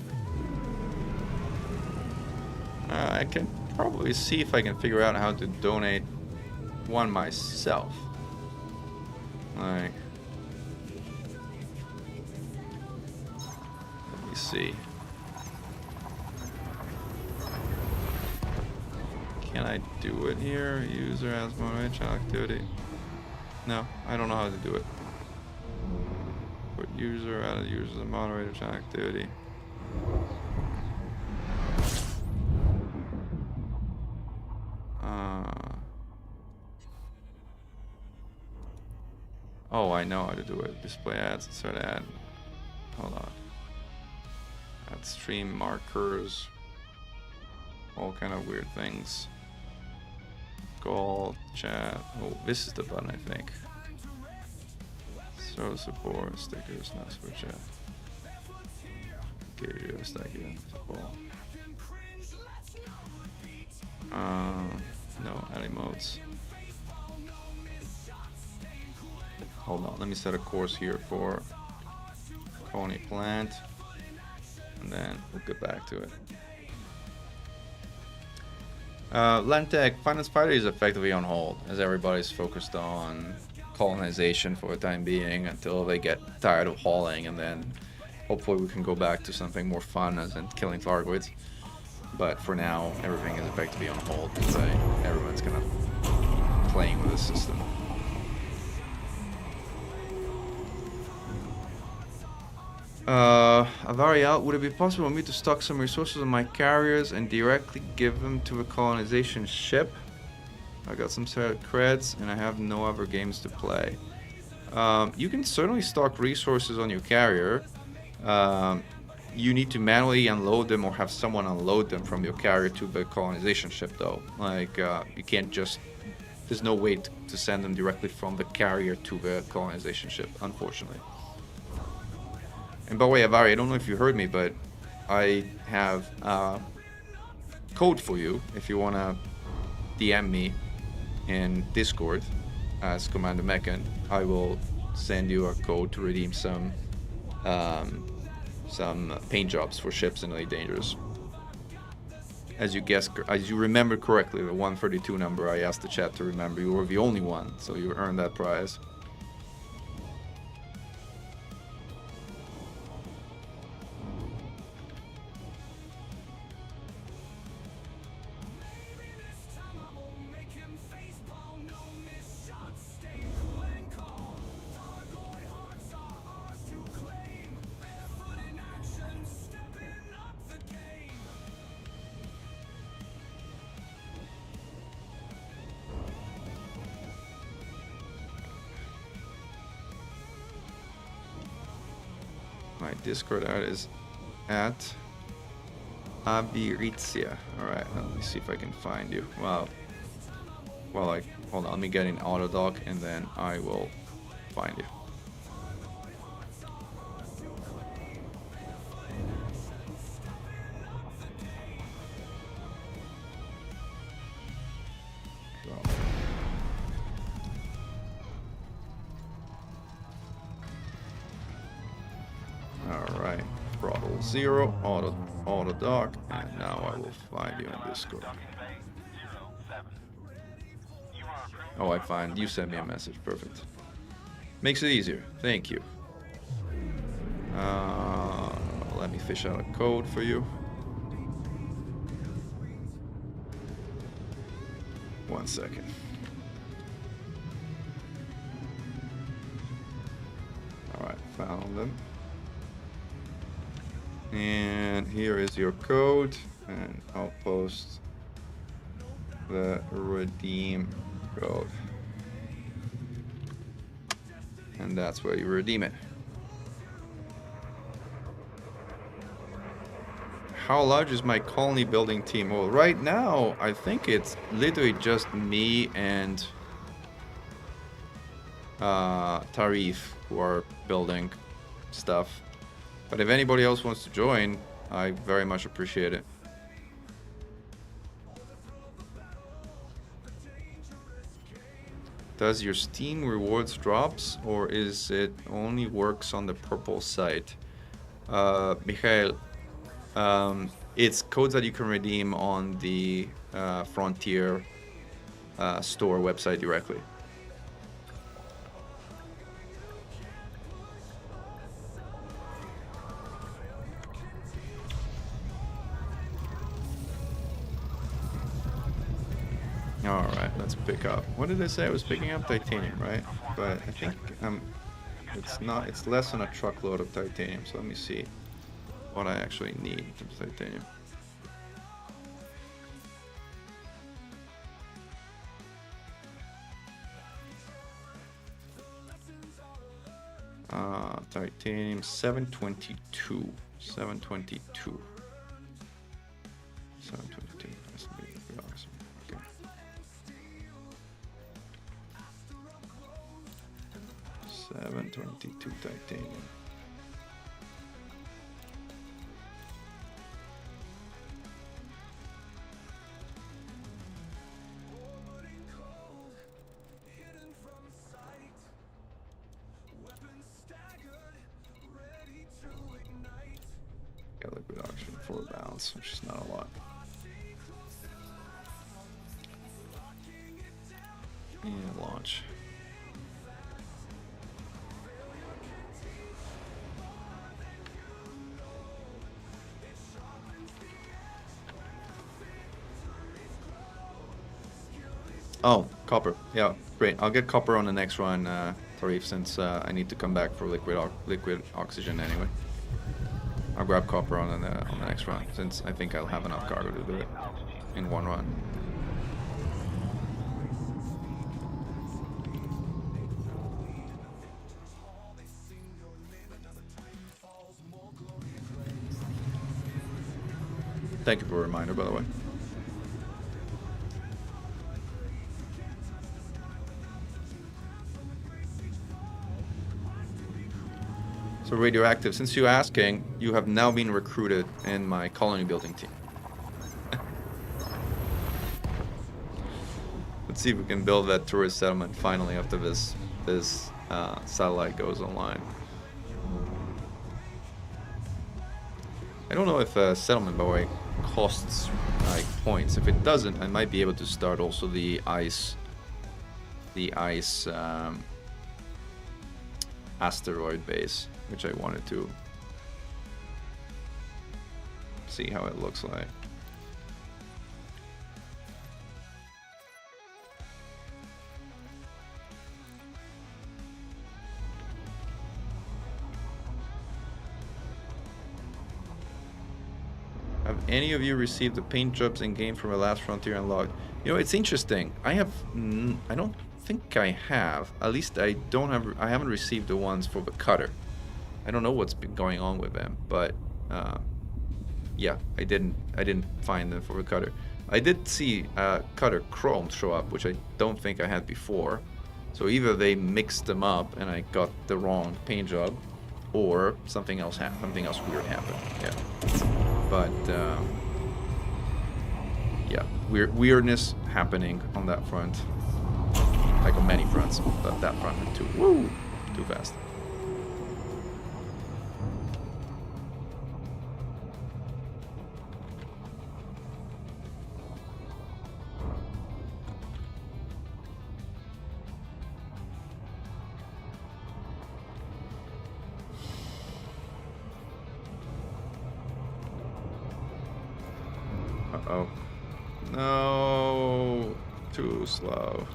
S2: I can probably see if I can figure out how to donate one myself. Like, let me see. Can I do it here? User has moderation activity. No, I don't know how to do it. Put user out of users and moderator activity. Oh, I know how to do it. Display ads, insert ad. Hold on. Add stream markers. All kind of weird things. Call, chat. Oh, this is the button, I think. So support, stickers, not super chat. Okay, you stack it. No, add emotes. Hold on, let me set a course here for colony plant, and then we'll get back to it. Lentec, Finance Fighter is effectively on hold, as everybody's focused on colonization for the time being until they get tired of hauling, and then hopefully we can go back to something more fun as in killing Thargoids. But for now, everything is effectively on hold because everyone's kind of playing with the system. Avari out, would it be possible for me to stock some resources on my carriers and directly give them to a colonization ship? I got some set of creds and I have no other games to play. You can certainly stock resources on your carrier. You need to manually unload them or have someone unload them from your carrier to the colonization ship though. Like, you can't just, there's no way to send them directly from the carrier to the colonization ship, unfortunately. And by the way, Avari, I don't know if you heard me, but I have code for you if you want to DM me in Discord as Commander Mechan. I will send you a code to redeem some some paint jobs for ships in Elite Dangerous. As you remember correctly, the 132 number I asked the chat to remember, you were the only one, so you earned that prize. My Discord ad is at Abiritzia. Alright, let me see if I can find you. Wow. Well, like, hold on, let me get in Autodoc and then I will find you. Alright, throttle 0, auto dock, and now I will find you in Discord. Oh, I find you sent me a message. Perfect. Makes it easier. Thank you. Let me fish out a code for you. 1 second. Alright, found them. And here is your code, and I'll post the redeem code. And that's where you redeem it. How large is my colony building team? Well, right now, I think it's literally just me and Tarif who are building stuff. But if anybody else wants to join, I very much appreciate it. Does your Steam rewards drops, or is it only works on the purple site? Mikhail, it's codes that you can redeem on the Frontier store website directly. Alright, let's pick up. What did I say? I was picking up titanium, right? But I think it's less than a truckload of titanium, so let me see what I actually need in terms of titanium. Titanium 722. 722. 722. That's pretty awesome. Okay. 722 titanium. Got liquid oxygen 4 bounds, which is not a lot. And launch. Oh, copper. Yeah, great. I'll get copper on the next run, Tarif, since I need to come back for liquid oxygen anyway. I'll grab copper on the next run, since I think I'll have enough cargo to do it in one run. Thank you for a reminder, by the way. So Radioactive, since you're asking, you have now been recruited in my colony building team. Let's see if we can build that tourist settlement finally after this satellite goes online. I don't know if settlement by the way costs like points. If it doesn't, I might be able to start also the ice asteroid base, which I wanted to see how it looks like. Have any of you received the paint jobs in game from the last frontier unlocked? You know, it's interesting. I don't think I have. At least I haven't received the ones for the cutter. I don't know what's been going on with them, but yeah, I didn't find them for the cutter. I did see cutter chrome show up, which I don't think I had before. So either they mixed them up and I got the wrong paint job, or something else weird happened. Yeah. But yeah, weirdness happening on that front, like on many fronts, but that front went too fast. Uh-oh. No, too slow.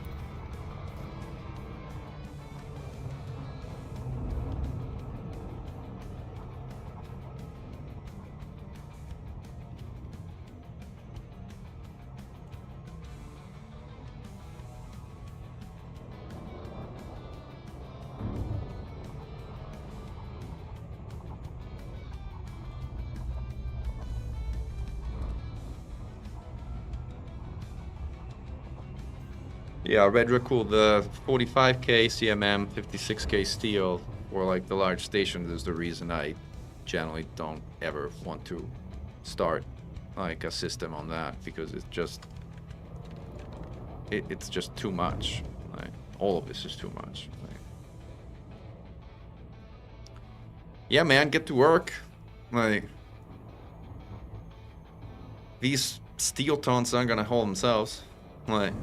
S2: Yeah, Red Recul, the 45k CMM, 56k steel, or like the large stations is the reason I generally don't ever want to start like a system on that, because it's just it's just too much. Like, all of this is too much. Like, yeah, man, get to work. Like, these steel taunts aren't gonna hold themselves. Like.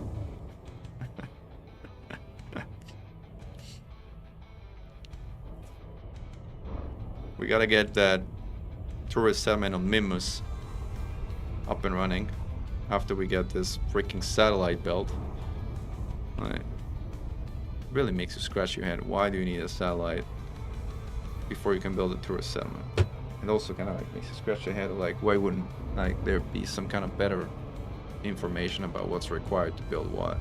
S2: We gotta get that tourist settlement on Mimus up and running after we get this freaking satellite built. Like, really makes you scratch your head. Why do you need a satellite before you can build a tourist settlement? It also kind of like makes you scratch your head, like, why wouldn't like there be some kind of better information about what's required to build what?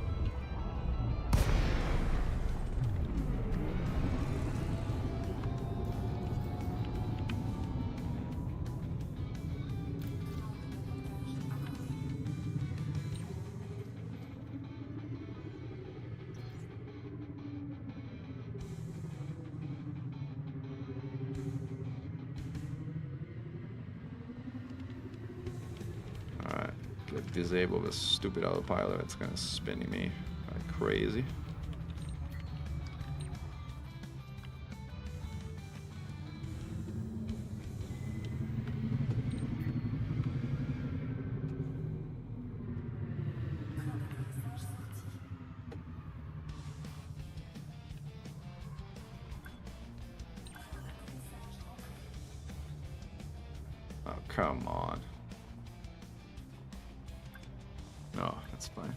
S2: Disable this stupid autopilot. It's kind of spinning me like crazy. Oh, come on. No, that's fine.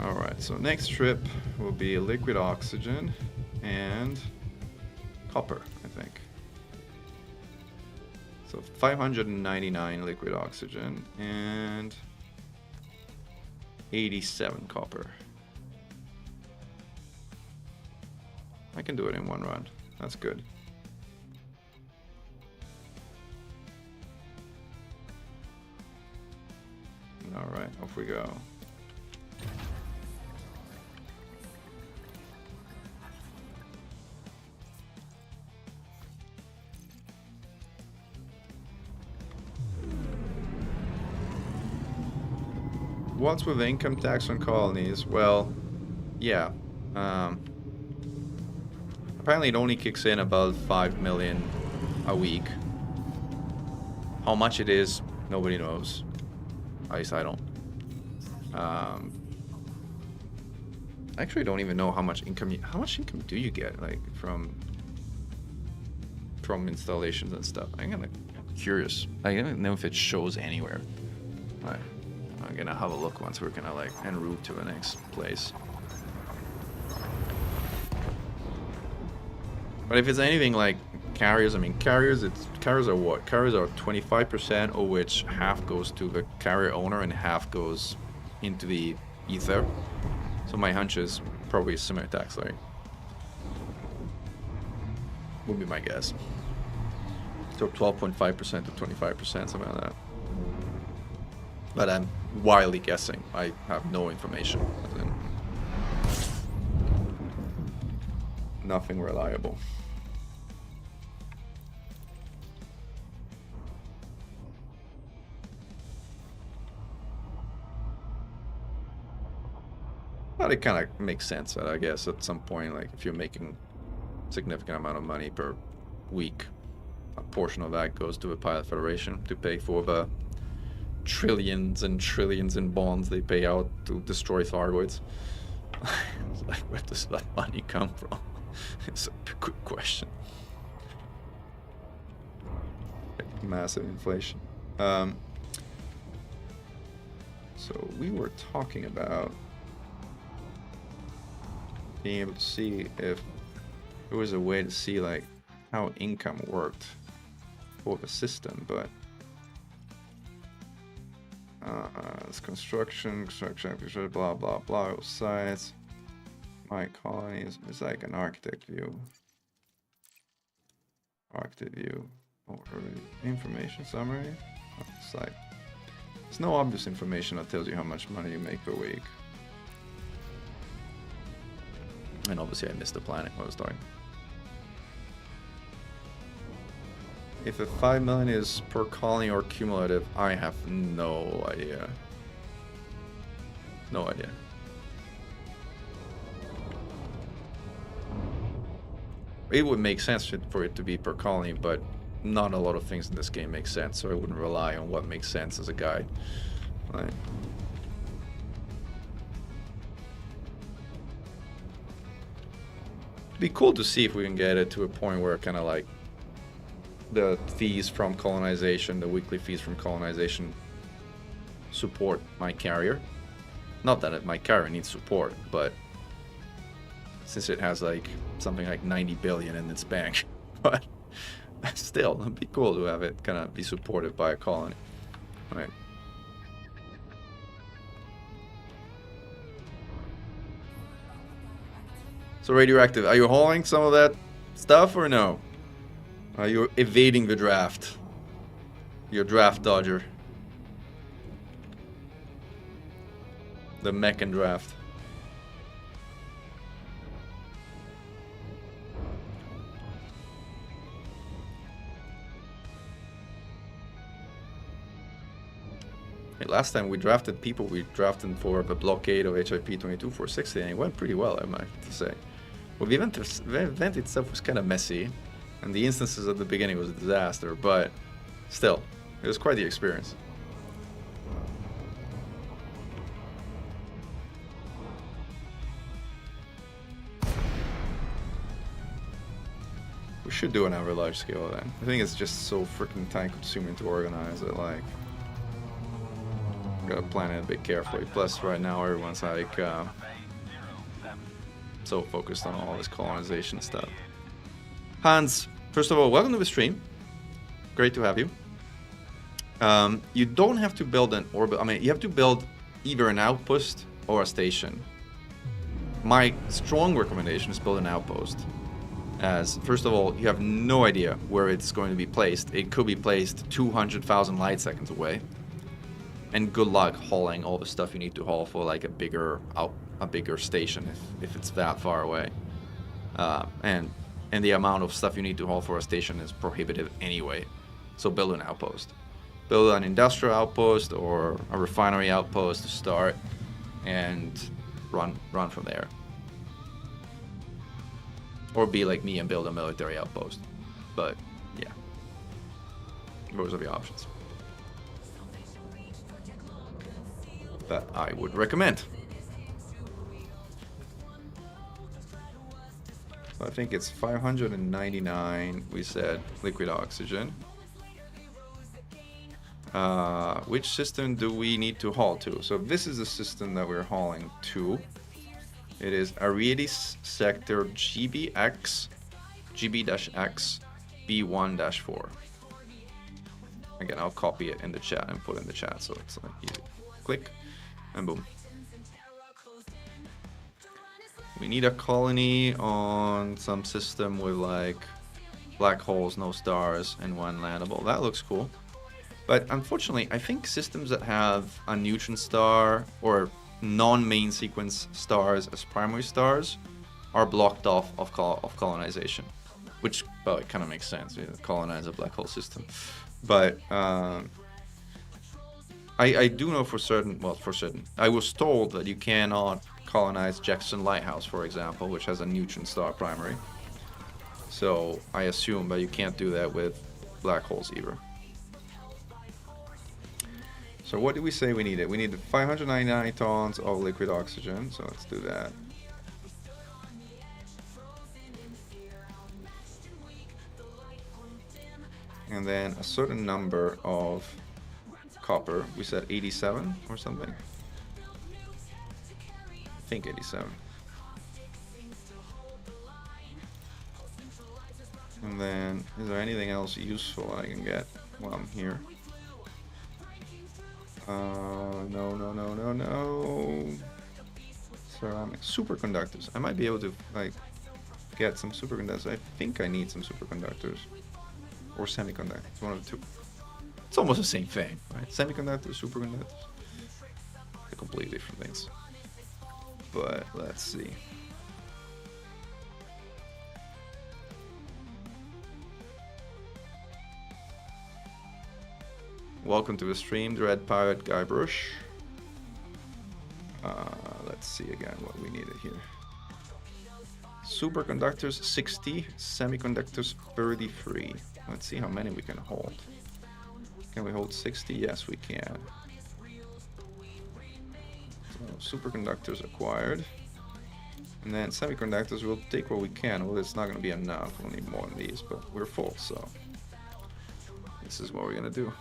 S2: Alright, so next trip will be liquid oxygen and copper, I think. So 599 liquid oxygen and 87 copper. I can do it in one run. That's good. All right, off we go. what's with the income tax on colonies? Well, yeah. Apparently it only kicks in about 5 million a week. How much it is, nobody knows. At least I don't. I actually don't even know how much income do you get, like, from installations and stuff. I'm kind of curious. I don't know if it shows anywhere. Right. I'm gonna have a look once we're gonna like en route to the next place. But if it's anything like carriers, I mean carriers are what? Carriers are 25%, of which half goes to the carrier owner and half goes into the ether. So my hunch is probably a similar tax rate. Would be my guess. So 12.5% to 25%, something like that. But I'm wildly guessing. I have no information. Nothing reliable. But it kind of makes sense, I guess, at some point, like if you're making a significant amount of money per week, a portion of that goes to the Pilot Federation to pay for the trillions and trillions in bonds they pay out to destroy Thargoids. It's like, where does that money come from? It's a good question. Massive inflation. So we were talking about being able to see if there was a way to see like how income worked for the system, but it's construction, blah blah blah, sites, my colonies. It's like an architect view, overview, information summary. It's like there's no obvious information that tells you how much money you make per week. And obviously I missed the planet when I was talking. If a 5 million is per colony or cumulative, I have no idea. No idea. It would make sense for it to be per colony, but not a lot of things in this game make sense, so I wouldn't rely on what makes sense as a guide. Right. It'd be cool to see if we can get it to a point where kind of like the fees from colonization, the weekly fees from colonization support my carrier. Not that my carrier needs support, but since it has like something like 90 billion in its bank, but still, it'd be cool to have it kind of be supported by a colony. All right. So radioactive, are you hauling some of that stuff or no? Are you evading the draft? Your draft dodger. The Mechan draft. Hey, last time we drafted people, we drafted for the blockade of HIP 22460, and it went pretty well, I might have to say. Well, the event itself was kind of messy, and the instances at the beginning was a disaster, but still, it was quite the experience. We should do another large scale event. I think it's just so freaking time consuming to organize it, like, gotta plan it a bit carefully. Plus, right now, everyone's like, so focused on all this colonization stuff. Hans, first of all, welcome to the stream. Great to have you. You don't have to build an orbit. I mean, you have to build either an outpost or a station. My strong recommendation is build an outpost. As, first of all, you have no idea where it's going to be placed. It could be placed 200,000 light seconds away. And good luck hauling all the stuff you need to haul for like a bigger station if it's that far away. And the amount of stuff you need to haul for a station is prohibitive anyway. So build an outpost. build an industrial outpost or a refinery outpost to start, and run from there. Or be like me and build a military outpost. But yeah, those are the options that I would recommend. So I think it's 599, we said, liquid oxygen. Which system do we need to haul to? So this is the system that we're hauling to. It is Ariadis sector GB-X B1-4. Again, I'll copy it in the chat and put it in the chat so it's like easy. Click and boom. We need a colony on some system with like black holes, no stars, and one landable. That looks cool. But unfortunately, I think systems that have a neutron star or non-main sequence stars as primary stars are blocked off of colonization, which, well, it kind of makes sense. You colonize a black hole system. But I do know for certain, I was told that you cannot colonize Jackson Lighthouse, for example, which has a neutron star primary. So I assume that you can't do that with black holes either. So what did we say we needed? We needed 599 tons of liquid oxygen, so let's do that. And then a certain number of copper. We said 87 or something. I think 87. And then, is there anything else useful I can get while I'm here? No. Ceramic superconductors. I might be able to like get some superconductors. I think I need some superconductors or semiconductors. One of the two. It's almost the same thing, right? Semiconductors, superconductors. They're completely different things. But let's see. Welcome to the stream, Dread Pirate Guybrush. Let's see again what we needed here. Superconductors 60, semiconductors 33. Let's see how many we can hold. Can we hold 60? Yes, we can. So, superconductors acquired. And then semiconductors, we'll take what we can. Well, it's not going to be enough. We'll need more than these, but we're full, so this is what we're going to do.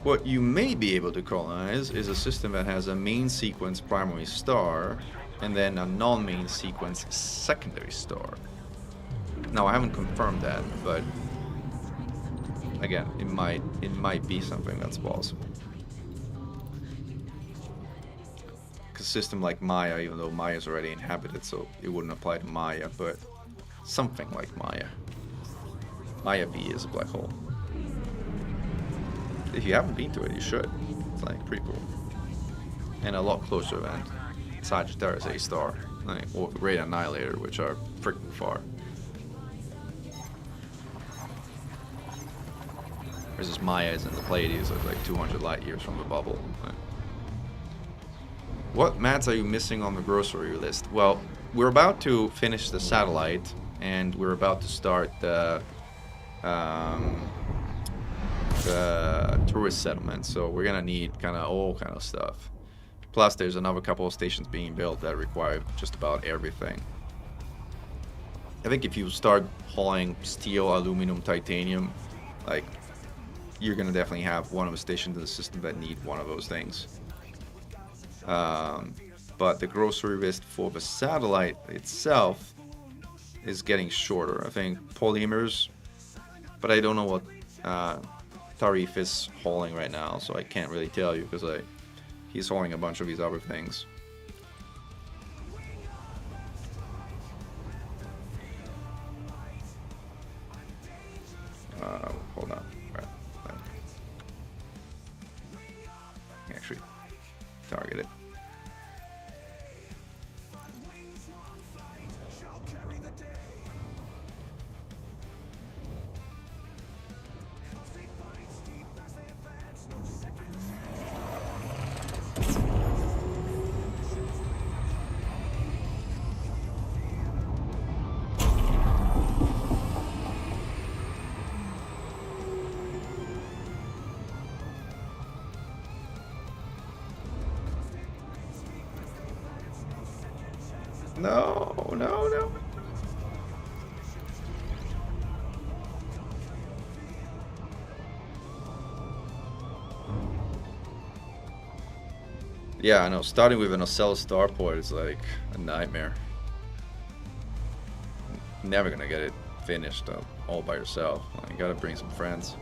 S2: What you may be able to colonize is a system that has a main sequence primary star and then a non-main sequence secondary star. Now, I haven't confirmed that, but again, it might be something that's possible. Because a system like Maya, even though Maya is already inhabited, so it wouldn't apply to Maya, but something like Maya. Maya B is a black hole. If you haven't been to it, you should. It's like pretty cool. And a lot closer than Sagittarius A star, like, or Great Annihilator, which are freaking far. Versus Maya is in the Pleiades, of like 200 light years from the bubble. What mats are you missing on the grocery list? Well, we're about to finish the satellite, and we're about to start the tourist settlement, so we're gonna need kind of all kind of stuff. Plus there's another couple of stations being built that require just about everything. I think if you start hauling steel, aluminum, titanium, like, you're gonna definitely have one of the stations in the system that need one of those things. But the grocery list for the satellite itself is getting shorter. I think polymers, but I don't know what Tarif is hauling right now, so I can't really tell you because he's hauling a bunch of these other things. Hold on. Right. target it. No, no, no. Yeah, I know. Starting with an Ocell starport is like a nightmare. Never gonna get it finished all by yourself. You gotta bring some friends.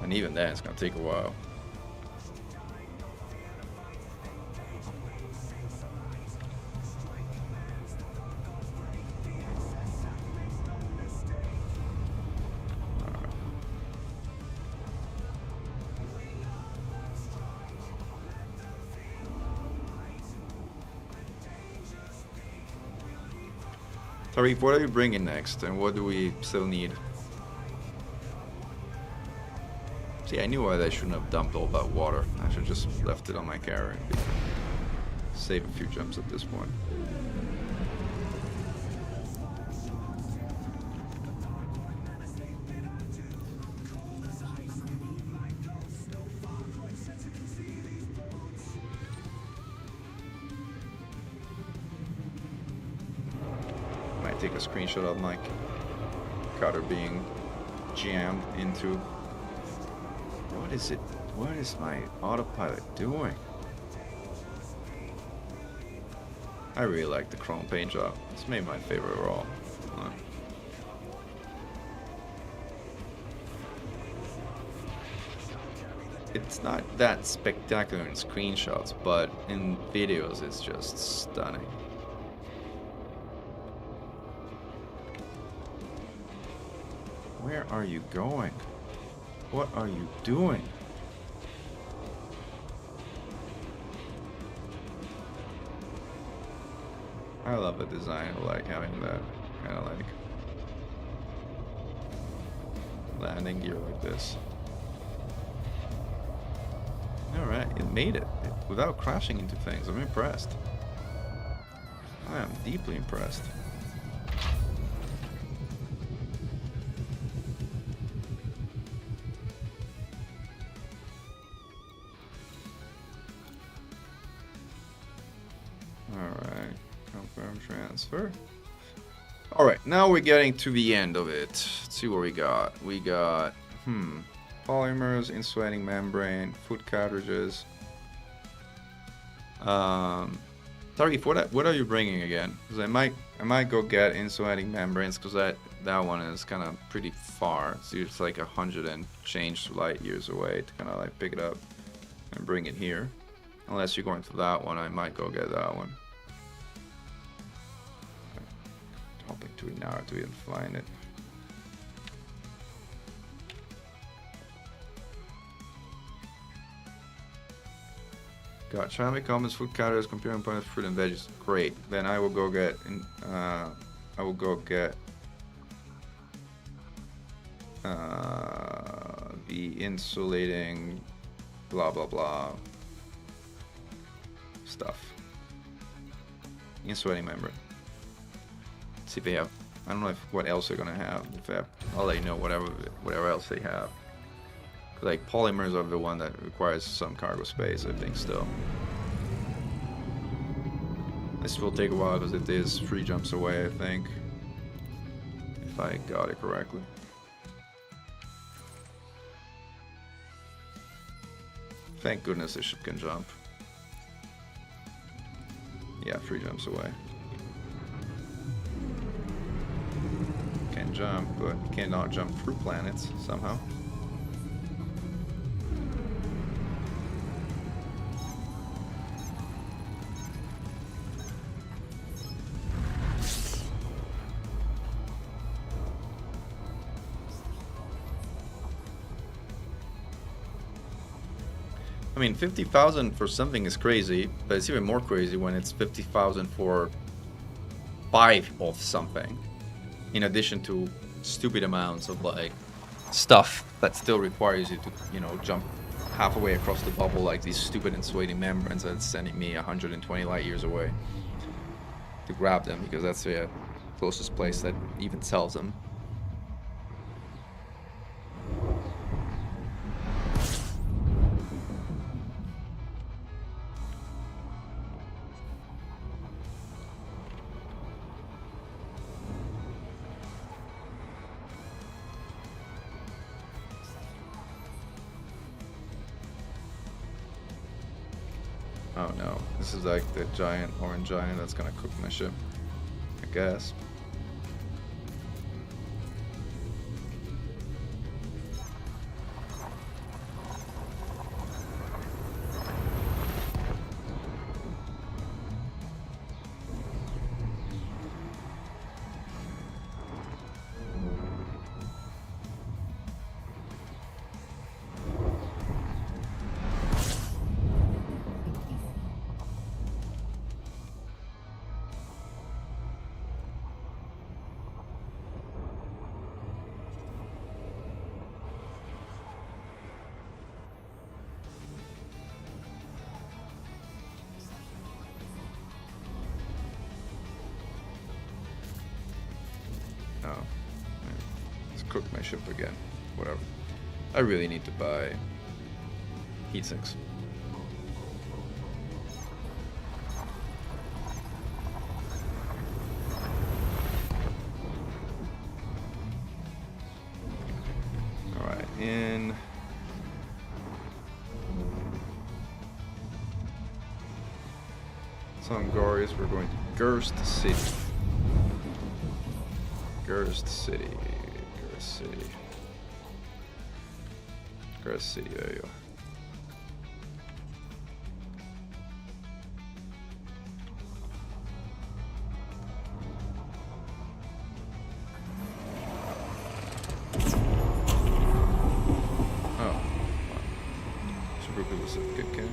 S2: And even then, it's gonna take a while. Tariq, what are you bringing next, and what do we still need? See, I knew I shouldn't have dumped all that water. I should just left it on my carrier. Save a few jumps at this point. Take a screenshot of my cutter being jammed into. What is it? What is my autopilot doing? I really like the chrome paint job. It's maybe my favorite overall. It's not that spectacular in screenshots, but in videos it's just stunning. Where are you going? What are you doing? I love the design. I like having that kind of like landing gear like this. Alright, it made it without crashing into things. I'm impressed. I am deeply impressed. Transfer. All right, now we're getting to the end of it. Let's see what we got. We got polymers, insulating membrane, food cartridges. Tarif, what are you bringing again? Because I might go get insulating membranes, because that one is kind of pretty far. So it's like 100 and change light years away to kind of like pick it up and bring it here. Unless you're going to that one, I might go get that one. Hopping to it now to even find it. Got ceramic comments, food cutters, computer components, fruit and veggies. Great. Then I will go get the insulating blah blah blah stuff. Insulating membrane. See if they have. I don't know what else they're gonna have. If they have, I'll let you know whatever else they have. Like polymers are the one that requires some cargo space, I think. Still, this will take a while because it is 3 jumps away, I think, if I got it correctly. Thank goodness this ship can jump. Yeah, 3 jumps away. Can jump, but cannot jump through planets somehow. I mean, 50,000 for something is crazy, but it's even more crazy when it's 50,000 for 5 of something, in addition to stupid amounts of like stuff that still requires you to, you know, jump halfway across the bubble like these stupid insulating membranes that's sending me 120 light years away to grab them, because that's the closest place that even sells them. Oh no, this is like the giant orange giant that's gonna cook my ship, I guess. Oh, let's cook my ship again. Whatever. I really need to buy heat sinks. Alright, in Sangarius, we're going to Gerst City. Gerst City. Gerst City, there you go. Oh. Super cool certificate kit.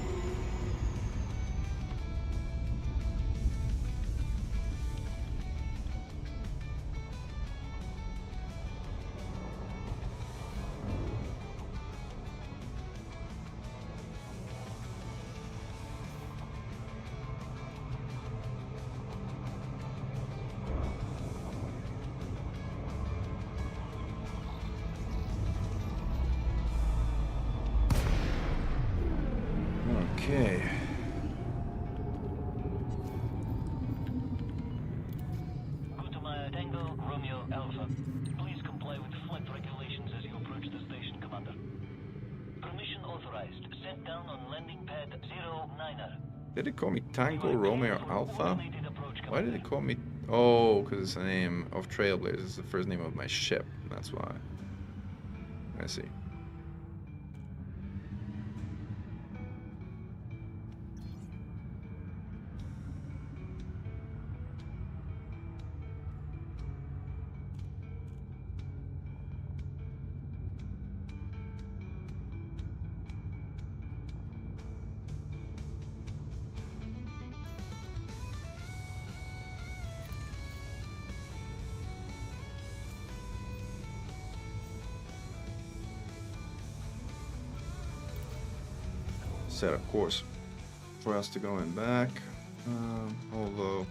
S2: Okay.
S5: Tango Romeo Alpha. Please comply with flight regulations as you approach the station, Commander. Permission authorized. Set down on landing pad 09er.
S2: Did it call me Tango Romeo Alpha? Why did it call me? Oh, because it's the name of Trailblazers. It's the first name of my ship. That's why. I see. Set a course for us to go in back. Although,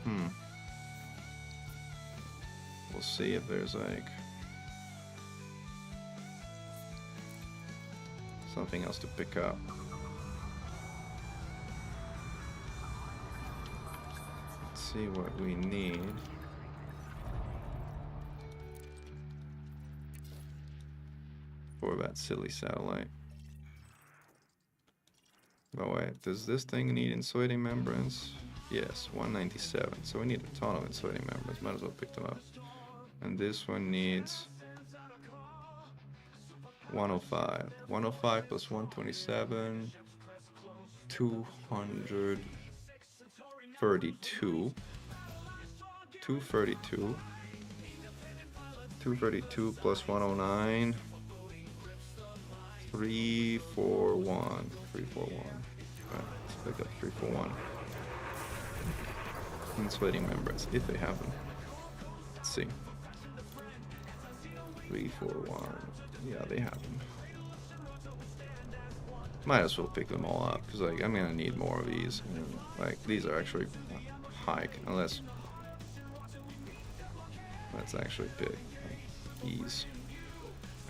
S2: we'll see if there's like something else to pick up. Let's see what we need. For that silly satellite. Oh wait, does this thing need insulating membranes? Yes, 197. So we need a ton of insulating membranes. Might as well pick them up. And this one needs 105. 105 plus 127. 232. 232. 232 plus 109. 341. 341. Alright, let's pick up 341. Insulating membranes, if they have them. Let's see. 341. Yeah, they have them. Might as well pick them all up, because like I'm gonna need more of these. And, like these are actually hike, unless let's actually pick these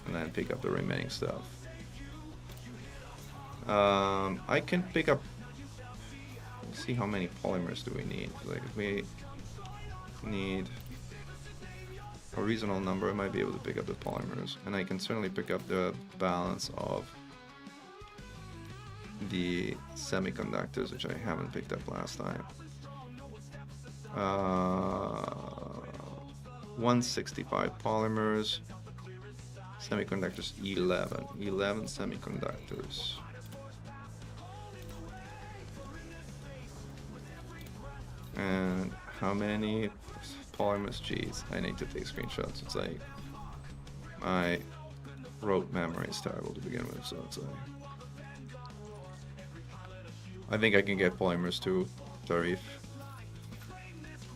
S2: and then pick up the remaining stuff. I can pick up. Let's see how many polymers do we need. Like if we need a reasonable number, I might be able to pick up the polymers, and I can certainly pick up the balance of the semiconductors, which I haven't picked up last time. 165 polymers, semiconductors 11 semiconductors. And how many polymers? Geez, I need to take screenshots. It's like my rote memory is terrible to begin with, so it's like I think I can get polymers to Tarif.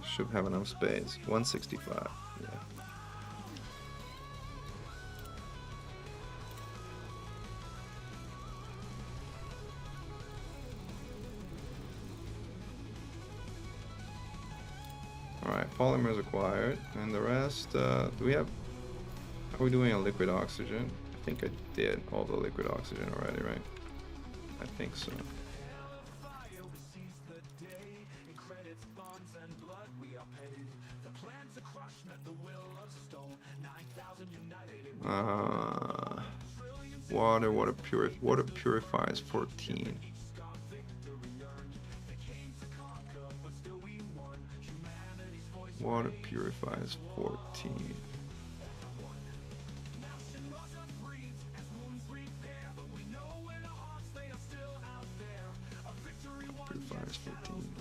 S2: Should have enough space. 165. Yeah. Alright, polymers acquired, and the rest, do we have, are we doing a liquid oxygen? I think I did all the liquid oxygen already, right? I think so. Water purifies 14. Water purifies 14. Purifies 14.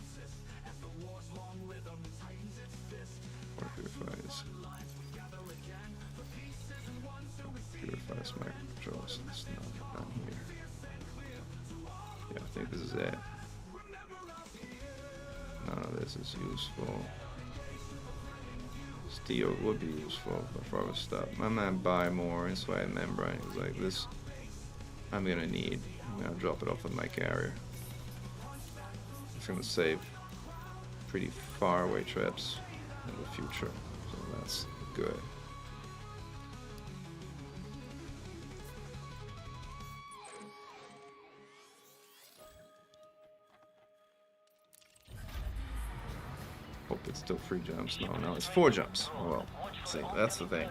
S2: Water purifies. Purifies microcontrollers. It's not here. Yeah, I think this is it. None of this is useful. Steel would be useful for other stuff. I'm gonna buy more insulated membranes like this. I'm gonna need. I'm gonna drop it off with my carrier. It's gonna save pretty far away trips in the future, so that's good. Hope it's still 3 jumps. No, it's 4 jumps. Oh well, see, that's the thing.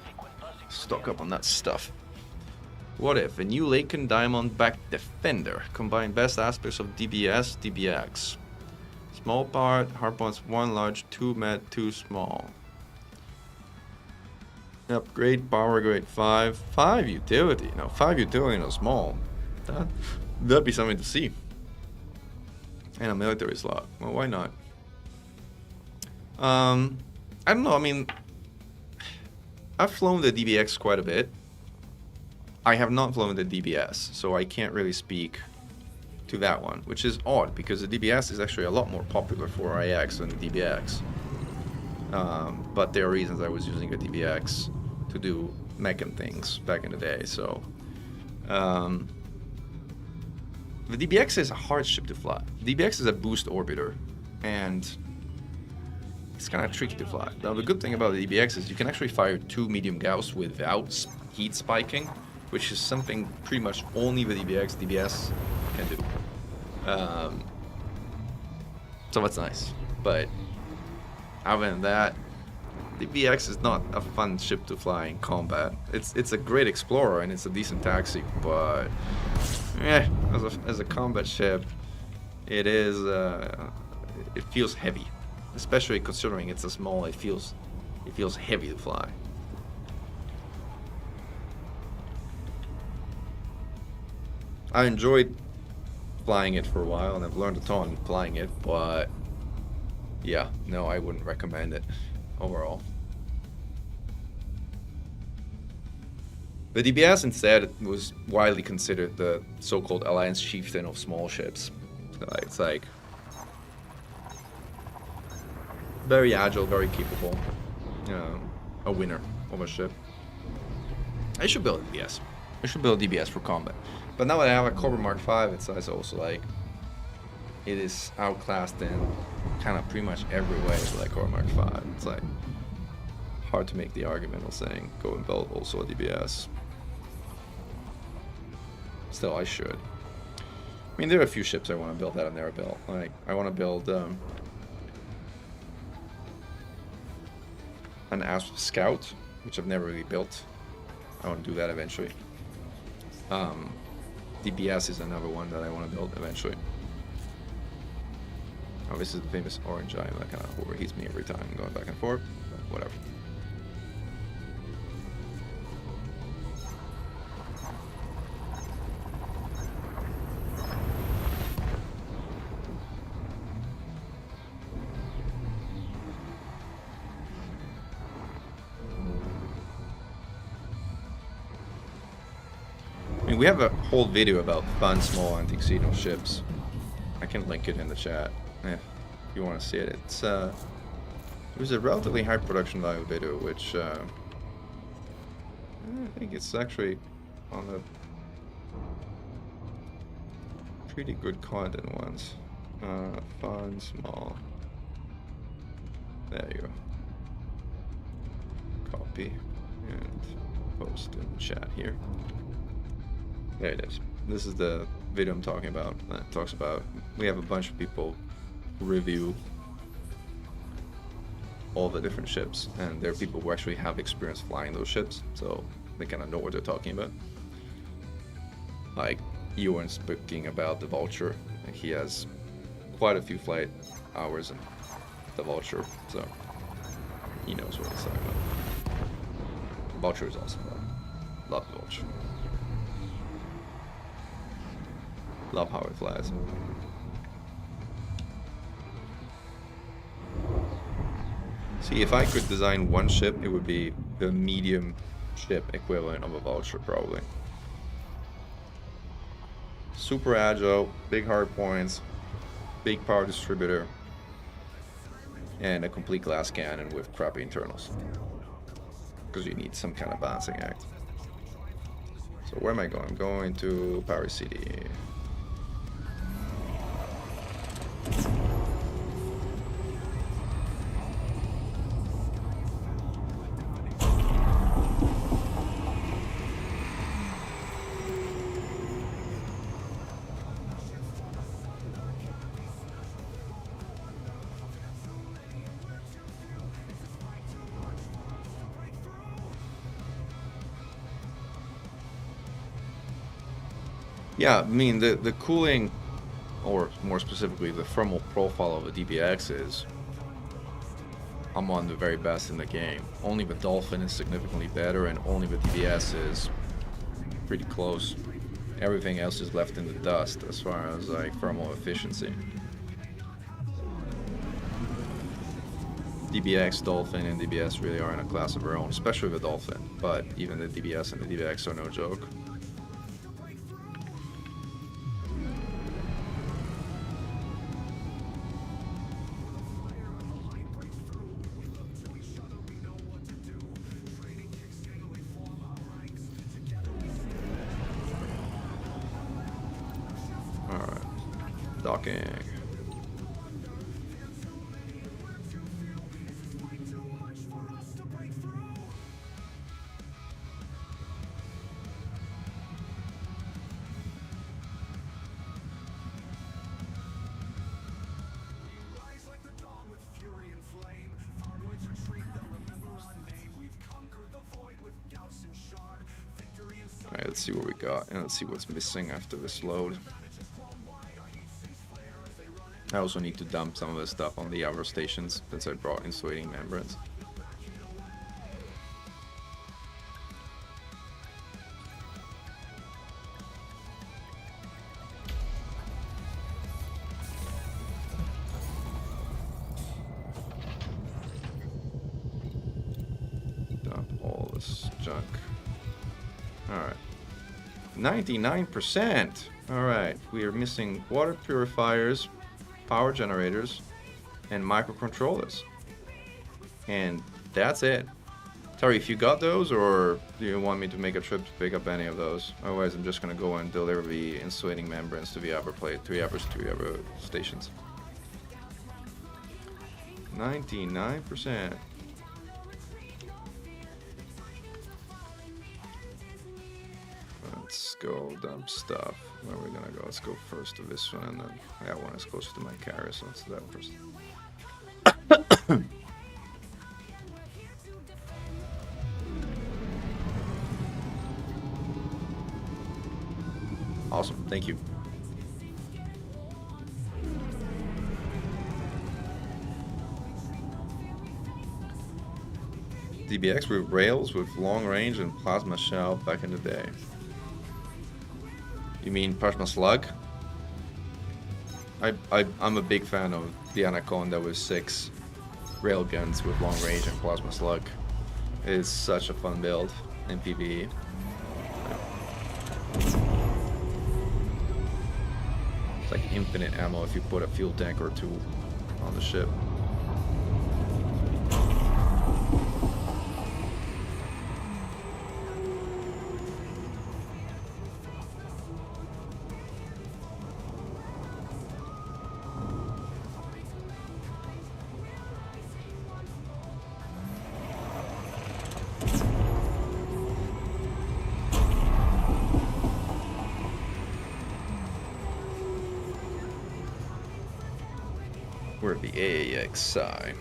S2: Stock up on that stuff. What if a new Laken Diamond backed Defender combined best aspects of DBS, DBX? Small part, hard points 1 large, 2 med, 2 small. Upgrade, power grade 5, 5 utility. No, 5 utility, no small. That'd be something to see. And a military slot. Well, why not? I don't know, I mean, I've flown the DBX quite a bit. I have not flown the DBS, so I can't really speak to that one, which is odd, because the DBS is actually a lot more popular for IX than the DBX. But there are reasons I was using a DBX to do Mechan things back in the day, so... the DBX is a hard ship to fly. The DBX is a boost orbiter, and it's kind of tricky to fly. Now, the good thing about the DBX is you can actually fire 2 medium Gauss without heat spiking, which is something pretty much only the DBS can do. So that's nice. But other than that, the DBX is not a fun ship to fly in combat. It's a great explorer and it's a decent taxi, but as a combat ship, it is it feels heavy. Especially considering it's a small, it feels heavy to fly. I enjoyed flying it for a while, and I've learned a ton flying it, but yeah, no, I wouldn't recommend it overall. The DBS instead was widely considered the so-called alliance chieftain of small ships. It's like very agile, very capable, a winner of a ship. I should build a DBS. I should build a DBS for combat. But now that I have a Cobra Mark V, it's also like it is outclassed in kind of pretty much every way with like Cobra Mark V. It's like hard to make the argument of saying go and build also a DBS. Still, I should. I mean, there are a few ships I want to build that I've never built. Like, I want to build an Asp Scout, which I've never really built. I want to do that eventually. DBS is another one that I want to build eventually. Oh, this is the famous orange eye that kind of overheats me every time going back and forth, but whatever. I mean, we have a whole video about fun small anti-xenon ships. I can link it in the chat if you want to see it. It's it was a relatively high production value video, which I think it's actually on the pretty good content ones. Fun small. There you go. Copy and post in the chat here. There it is. This is the video I'm talking about. That talks about, we have a bunch of people review all the different ships, and there are people who actually have experience flying those ships, so they kind of know what they're talking about. Like Ewan's speaking about the Vulture, and he has quite a few flight hours in the Vulture, so he knows what he's talking about. Vulture is awesome though. Love the Vulture. Love how it flies. See, if I could design one ship, it would be the medium ship equivalent of a Vulture, probably. Super agile, big hard points, big power distributor, and a complete glass cannon with crappy internals. Because you need some kind of balancing act. So where am I going? I'm going to Paris City. Yeah, I mean, the cooling, or more specifically, the thermal profile of a DBX is among the very best in the game. Only the Dolphin is significantly better, and only the DBS is pretty close. Everything else is left in the dust as far as like thermal efficiency. DBX, Dolphin, and DBS really are in a class of their own, especially the Dolphin, but even the DBS and the DBX are no joke. Docking. Alright, let's see what we got, and let's see what's missing after this load. I also need to dump some of the stuff on the other stations since I brought insulating membranes. Dump all this junk. 99%. All right, we are missing water purifiers, power generators, and microcontrollers. And that's it. Sorry, if you got those, or do you want me to make a trip to pick up any of those? Otherwise, I'm just gonna go and deliver the insulating membranes to the upper plate, to the upper stations. 99%. Let's go dump stuff. Where are we gonna go? Let's go first to this one, and then that one is closer to my carrier, so let's do that first. Awesome, thank you. DBX with rails with long range and plasma shell back in the day. You mean plasma slug? I'm a big fan of the Anaconda with 6 railguns with long range and plasma slug. It's such a fun build in PvE. It's like infinite ammo if you put a fuel tank or 2 on the ship. We're at the AAXI.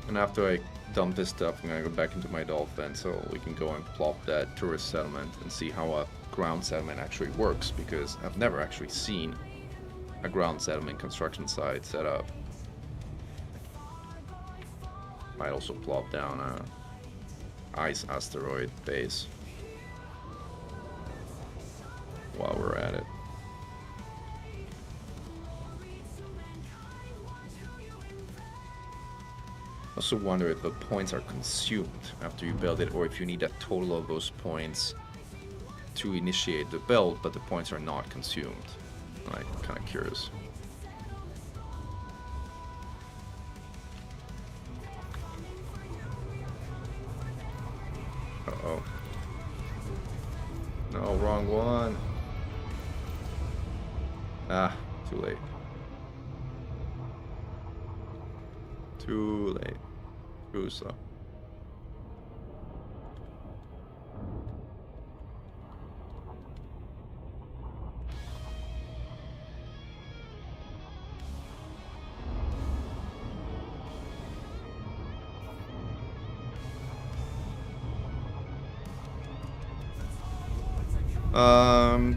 S2: And after I dump this stuff, I'm gonna go back into my Dolphin so we can go and plop that tourist settlement and see how a ground settlement actually works, because I've never actually seen a ground settlement construction site set up. Might also plop down a ice asteroid base while we're at it. I also wonder if the points are consumed after you build it, or if you need a total of those points to initiate the build, but the points are not consumed. I'm kind of curious. Uh-oh. No, wrong one. Ah, too late. Too late. Too slow.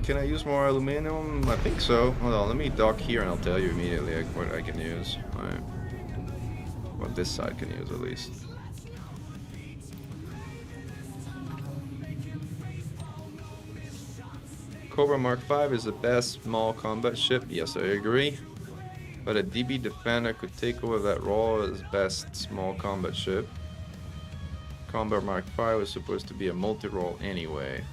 S2: Can I use more aluminum? I think so. Hold on, let me dock here and I'll tell you immediately what I can use. Alright. What this side can use at least. Cobra Mark V is the best small combat ship. Yes, I agree. But a DB Defender could take over that role as best small combat ship. Cobra Mark V was supposed to be a multi-role anyway.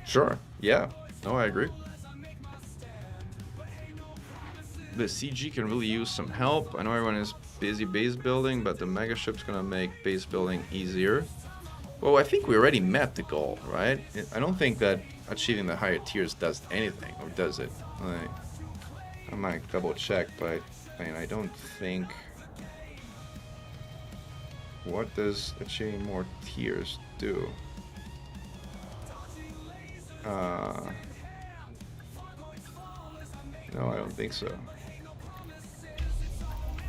S2: Sure, yeah, no, I agree. The CG can really use some help. I know everyone is busy base building, but the mega ship's gonna make base building easier. Well, I think we already met the goal, right? I don't think that achieving the higher tiers does anything, or does it? I might double check, but I don't think. What does achieving more tiers do? No, I don't think so.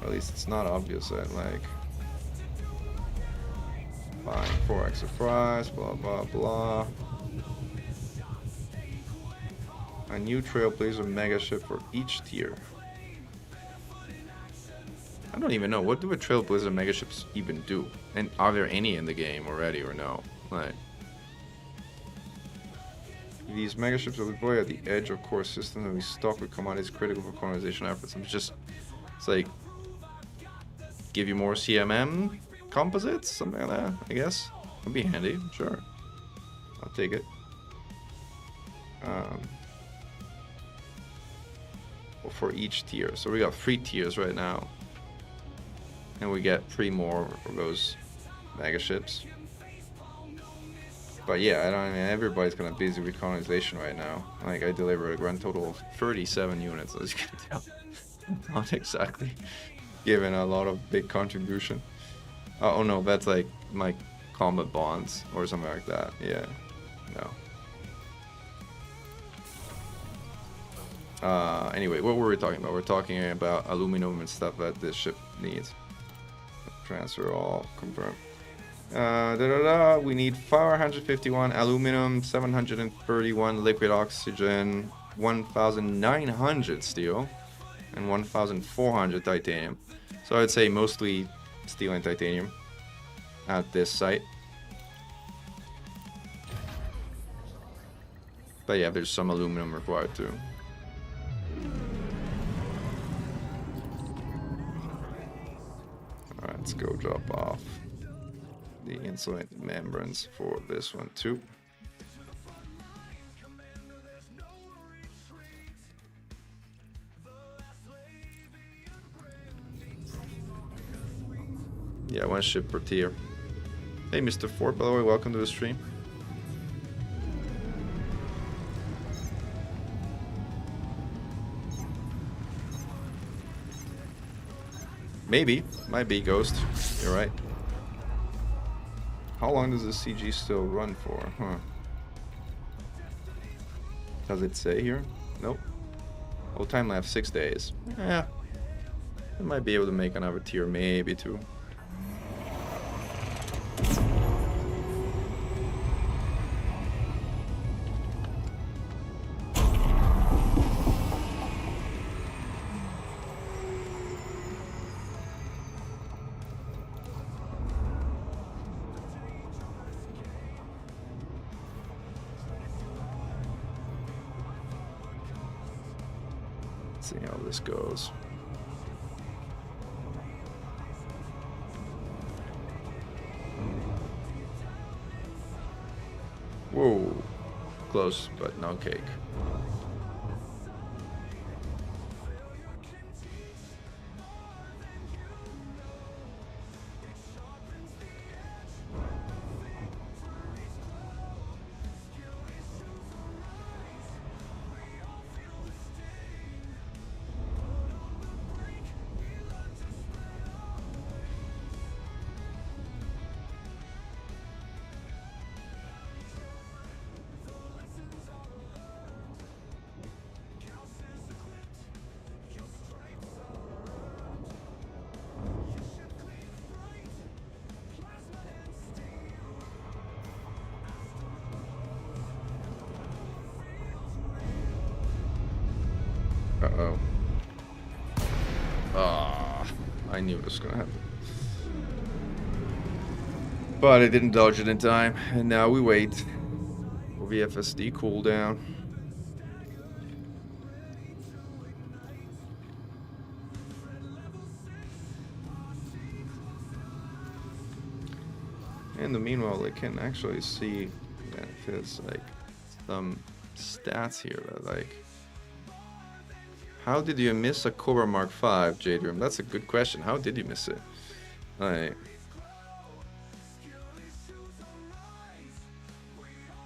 S2: At least it's not obvious that, like, buying 4 extra fries, blah blah blah. A new Trailblazer mega ship for each tier. I don't even know, what do a Trailblazer mega ships even do? And are there any in the game already or no? Like, these mega ships are deployed at the edge of core systems and we stock with commodities critical for colonization efforts. It's like, give you more CMM composites, something like that, I guess. Would be handy, sure. I'll take it. For each tier. So we got 3 tiers right now. And we get 3 more of those mega ships. But yeah, I mean, everybody's kind of busy with colonization right now. Like, I delivered a grand total of 37 units, as you can tell. Not exactly given a lot of big contribution. Oh no, that's like my combat bonds or something like that. Yeah, no. Anyway, what were we talking about? We're talking about aluminum and stuff that this ship needs. Transfer all, confirm. We need 451 aluminum, 731 liquid oxygen, 1,900 steel, and 1,400 titanium. So I'd say mostly steel and titanium at this site. But yeah, there's some aluminum required too. Alright, let's go drop off the insulated membranes for this one too. Yeah, 1 ship per tier. Hey, Mr. Ford, by the way, welcome to the stream. Maybe. Might be Ghost. You're right. How long does the CG still run for? Huh. Does it say here? Nope. Oh, time left 6 days. Yeah. I might be able to make another tier, maybe 2. See how this goes. Whoa, close, but no cake. Uh-oh. Ah, I knew it was gonna happen. But I didn't dodge it in time, and now we wait for VFSD cooldown. In the meanwhile, I can actually see that there's like some stats here that like. How did you miss a Cobra Mark V, Jadrim? That's a good question. How did you miss it?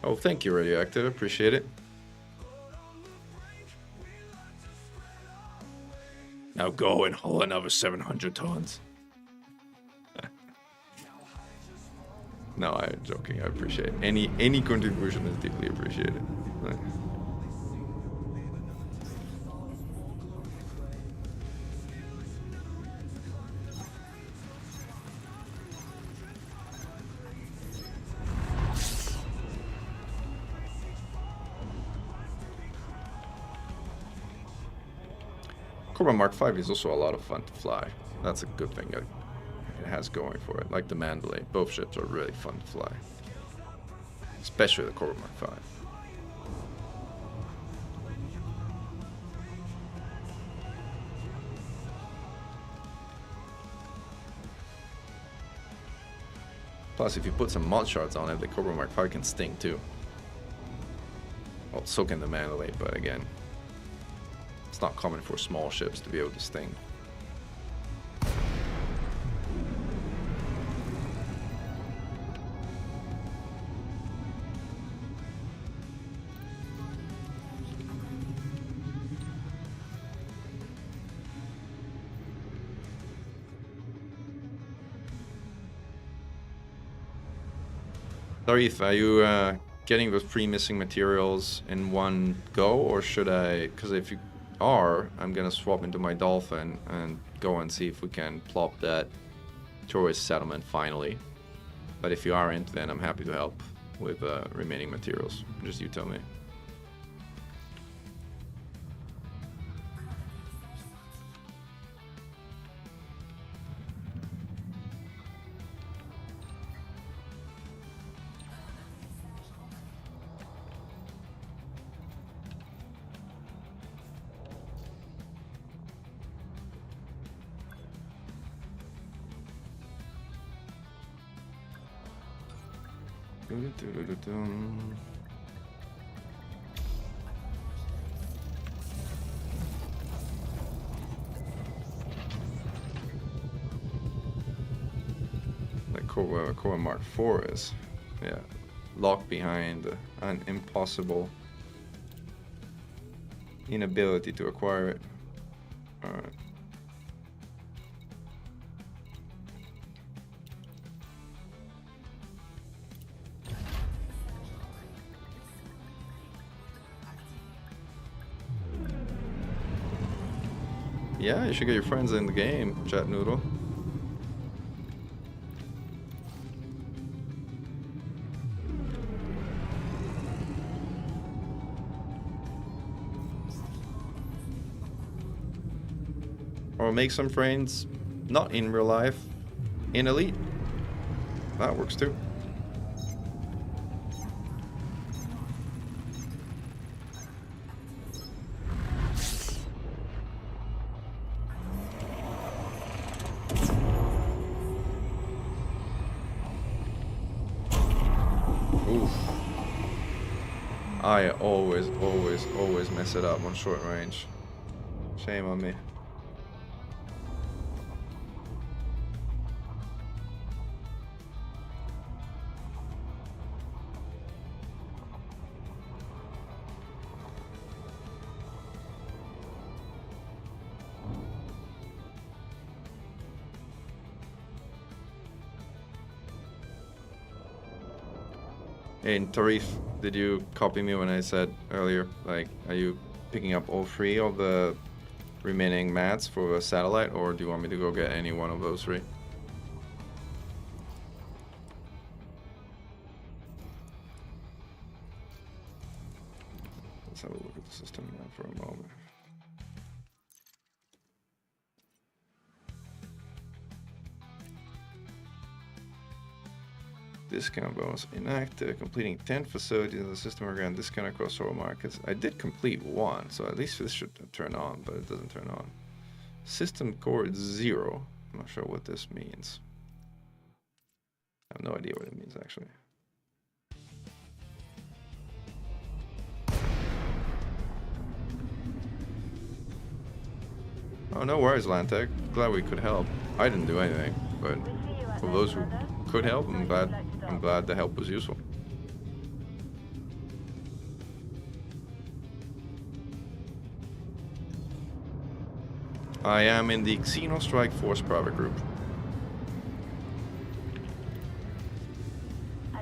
S2: Oh, thank you, Radioactive. Appreciate it. Now go and haul another 700 tons. No, I'm joking. I appreciate it. Any contribution is deeply appreciated. Cobra Mark V is also a lot of fun to fly. That's a good thing it has going for it. Like the Mandalay, both ships are really fun to fly. Especially the Cobra Mark V. Plus, if you put some mod shards on it, the Cobra Mark 5 can sting too. Well, so can the Mandalay, but again, it's not common for small ships to be able to sting. Tarif, are you getting those pre-missing materials in one go, or should I? Because if you are, I'm gonna swap into my Dolphin and go and see if we can plop that tourist settlement finally. But if you aren't, then I'm happy to help with remaining materials. Just you tell me. Like Core Mark 4 is, yeah, locked behind an impossible inability to acquire it. Alright. Yeah, you should get your friends in the game, Chat Noodle. Or make some friends, not in real life, in Elite. That works too. Oof. I always mess it up on short range. Shame on me. And Tarif, did you copy me when I said earlier, like, are you picking up all three of the remaining mats for a satellite, or do you want me to go get any one of those three? Let's have a look at the system now for a moment. Discount bonus inactive. Completing 10 facilities in the system are granted discount across all markets. I did complete one, so at least this should turn on, but it doesn't turn on. System core is 0. I'm not sure what this means. I have no idea what it means actually. Oh, no worries, Lantec. Glad we could help. I didn't do anything, but for those who could help, I'm glad the help was useful. I am in the Xeno Strike Force private group.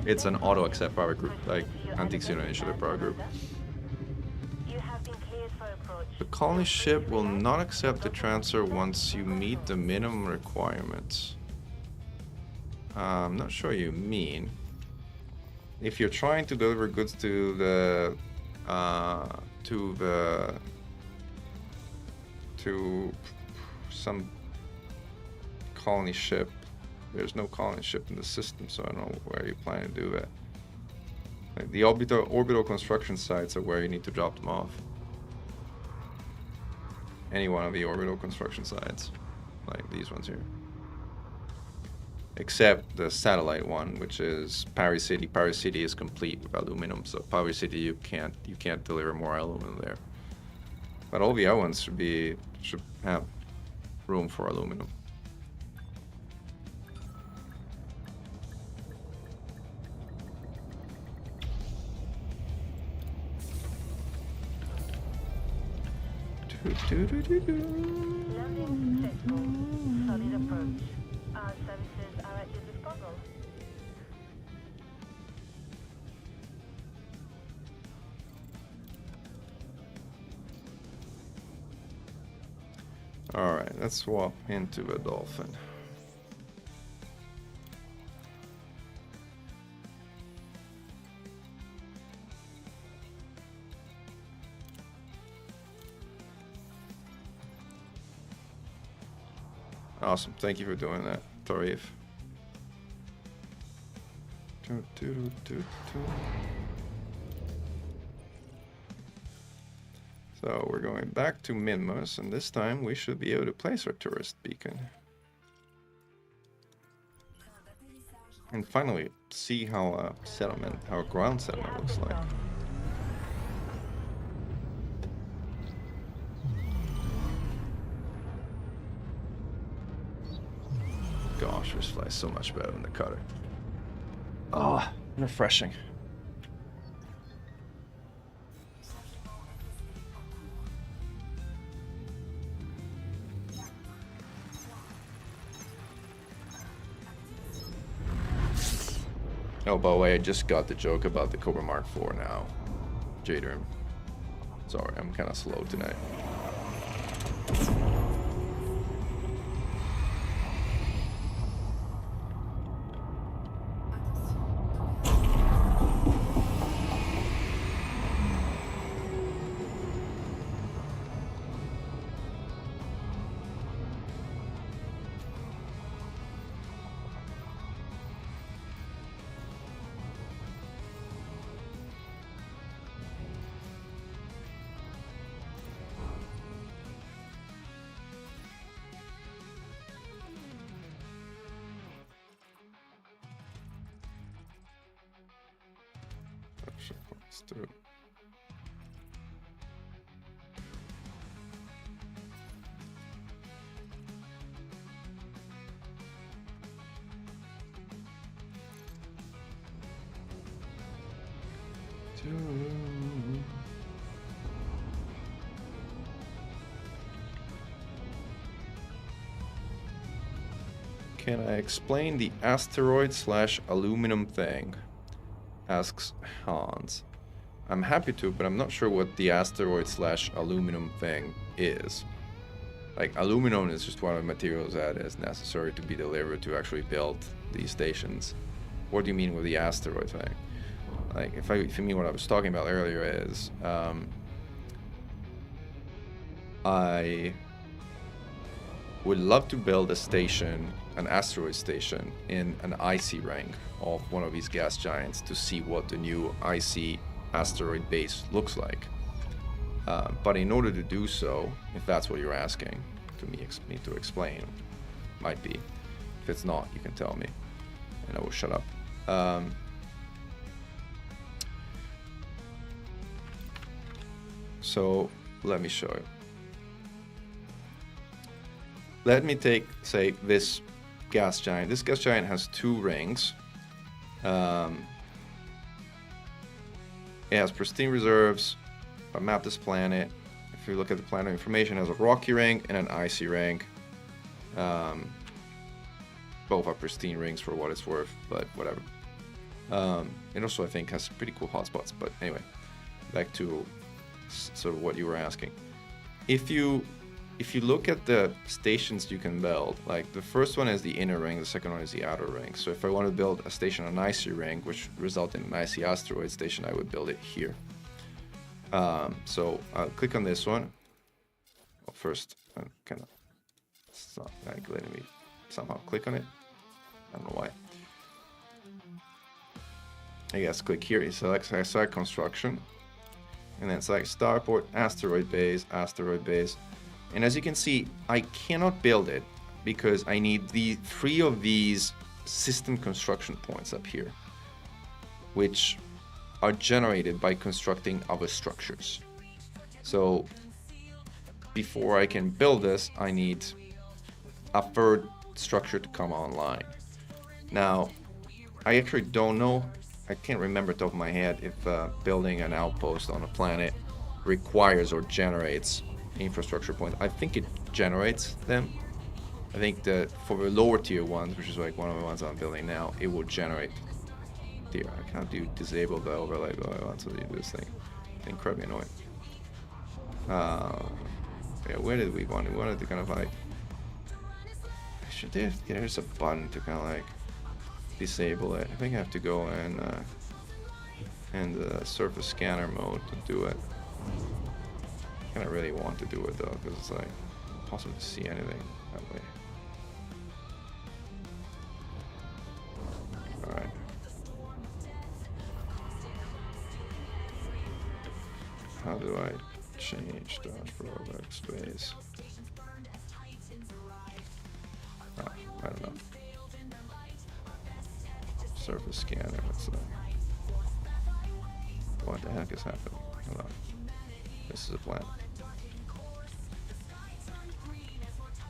S2: It's an auto-accept private group, like Anti-Xeno Initiative private group. The colony ship will not accept the transfer once you meet the minimum requirements. I'm not sure you mean. If you're trying to deliver goods to some colony ship, there's no colony ship in the system, so I don't know where you plan to do that. Like the orbital construction sites are where you need to drop them off. Any one of the orbital construction sites, like these ones here. except the satellite one, which is Paris City. Paris City is complete with aluminum, so Paris City you can't deliver more aluminum there. But all the other ones should have room for aluminum.
S3: Landing successful. Solid approach. Our services are at your disposal.
S2: Alright, let's swap into the Dolphin. Awesome, thank you for doing that, Tarif. So we're going back to Minmus, and this time we should be able to place our tourist beacon. And finally, see how a ground settlement looks like. Gosh, this flies so much better than the cutter. Ah, refreshing. Oh, by the way, I just got the joke about the Cobra Mark IV now. Jader. Sorry, I'm kind of slow tonight. Let's do it. Can I explain the asteroid/aluminum thing? Asks Hans. I'm happy to, but I'm not sure what the asteroid/aluminum thing is. Like, aluminum is just one of the materials that is necessary to be delivered to actually build these stations. What do you mean with the asteroid thing? Like, if you mean what I was talking about earlier is, I would love to build a station, an asteroid station, in an icy ring of one of these gas giants to see what the new icy asteroid base looks like. But in order to do so, if that's what you're asking me to explain, might be. If it's not, you can tell me, and I will shut up. So let me show you. Let me take, say, this gas giant. This gas giant has 2 rings. It has pristine reserves. If I map this planet, if you look at the planet information, it has a rocky ring and an icy ring. Both are pristine rings for what it's worth, but whatever. It also, I think, has pretty cool hotspots. But anyway, back to sort of what you were asking. If you look at the stations you can build, like the first one is the inner ring, the second one is the outer ring. So if I want to build a station on an icy ring, which result in an icy asteroid station, I would build it here. So I'll click on this one. Well, first, I'm kind of, it's not like letting me somehow click on it. I don't know why. I guess click here. It selects site construction, and then select starport, asteroid base, asteroid base. And as you can see, I cannot build it because I need the 3 of these system construction points up here, which are generated by constructing other structures. So before I can build this, I need a third structure to come online. Now, I actually don't know, I can't remember top of my head if building an outpost on a planet requires or generates infrastructure points. I think it generates them. I think that for the lower tier ones, which is like one of the ones I'm building now, it will generate tier. I can't do disable the overlay, but I want to do this thing. It's incredibly annoying. Yeah, where did we want it? We wanted to kind of like, there's a button to kind of like disable it. I think I have to go in the surface scanner mode to do it. I kind of really want to do it though, because it's like impossible to see anything that way. Alright. How do I change that for workspace? I don't know. Surface scanner, it's like, what the heck is happening? Hold on. This is a planet.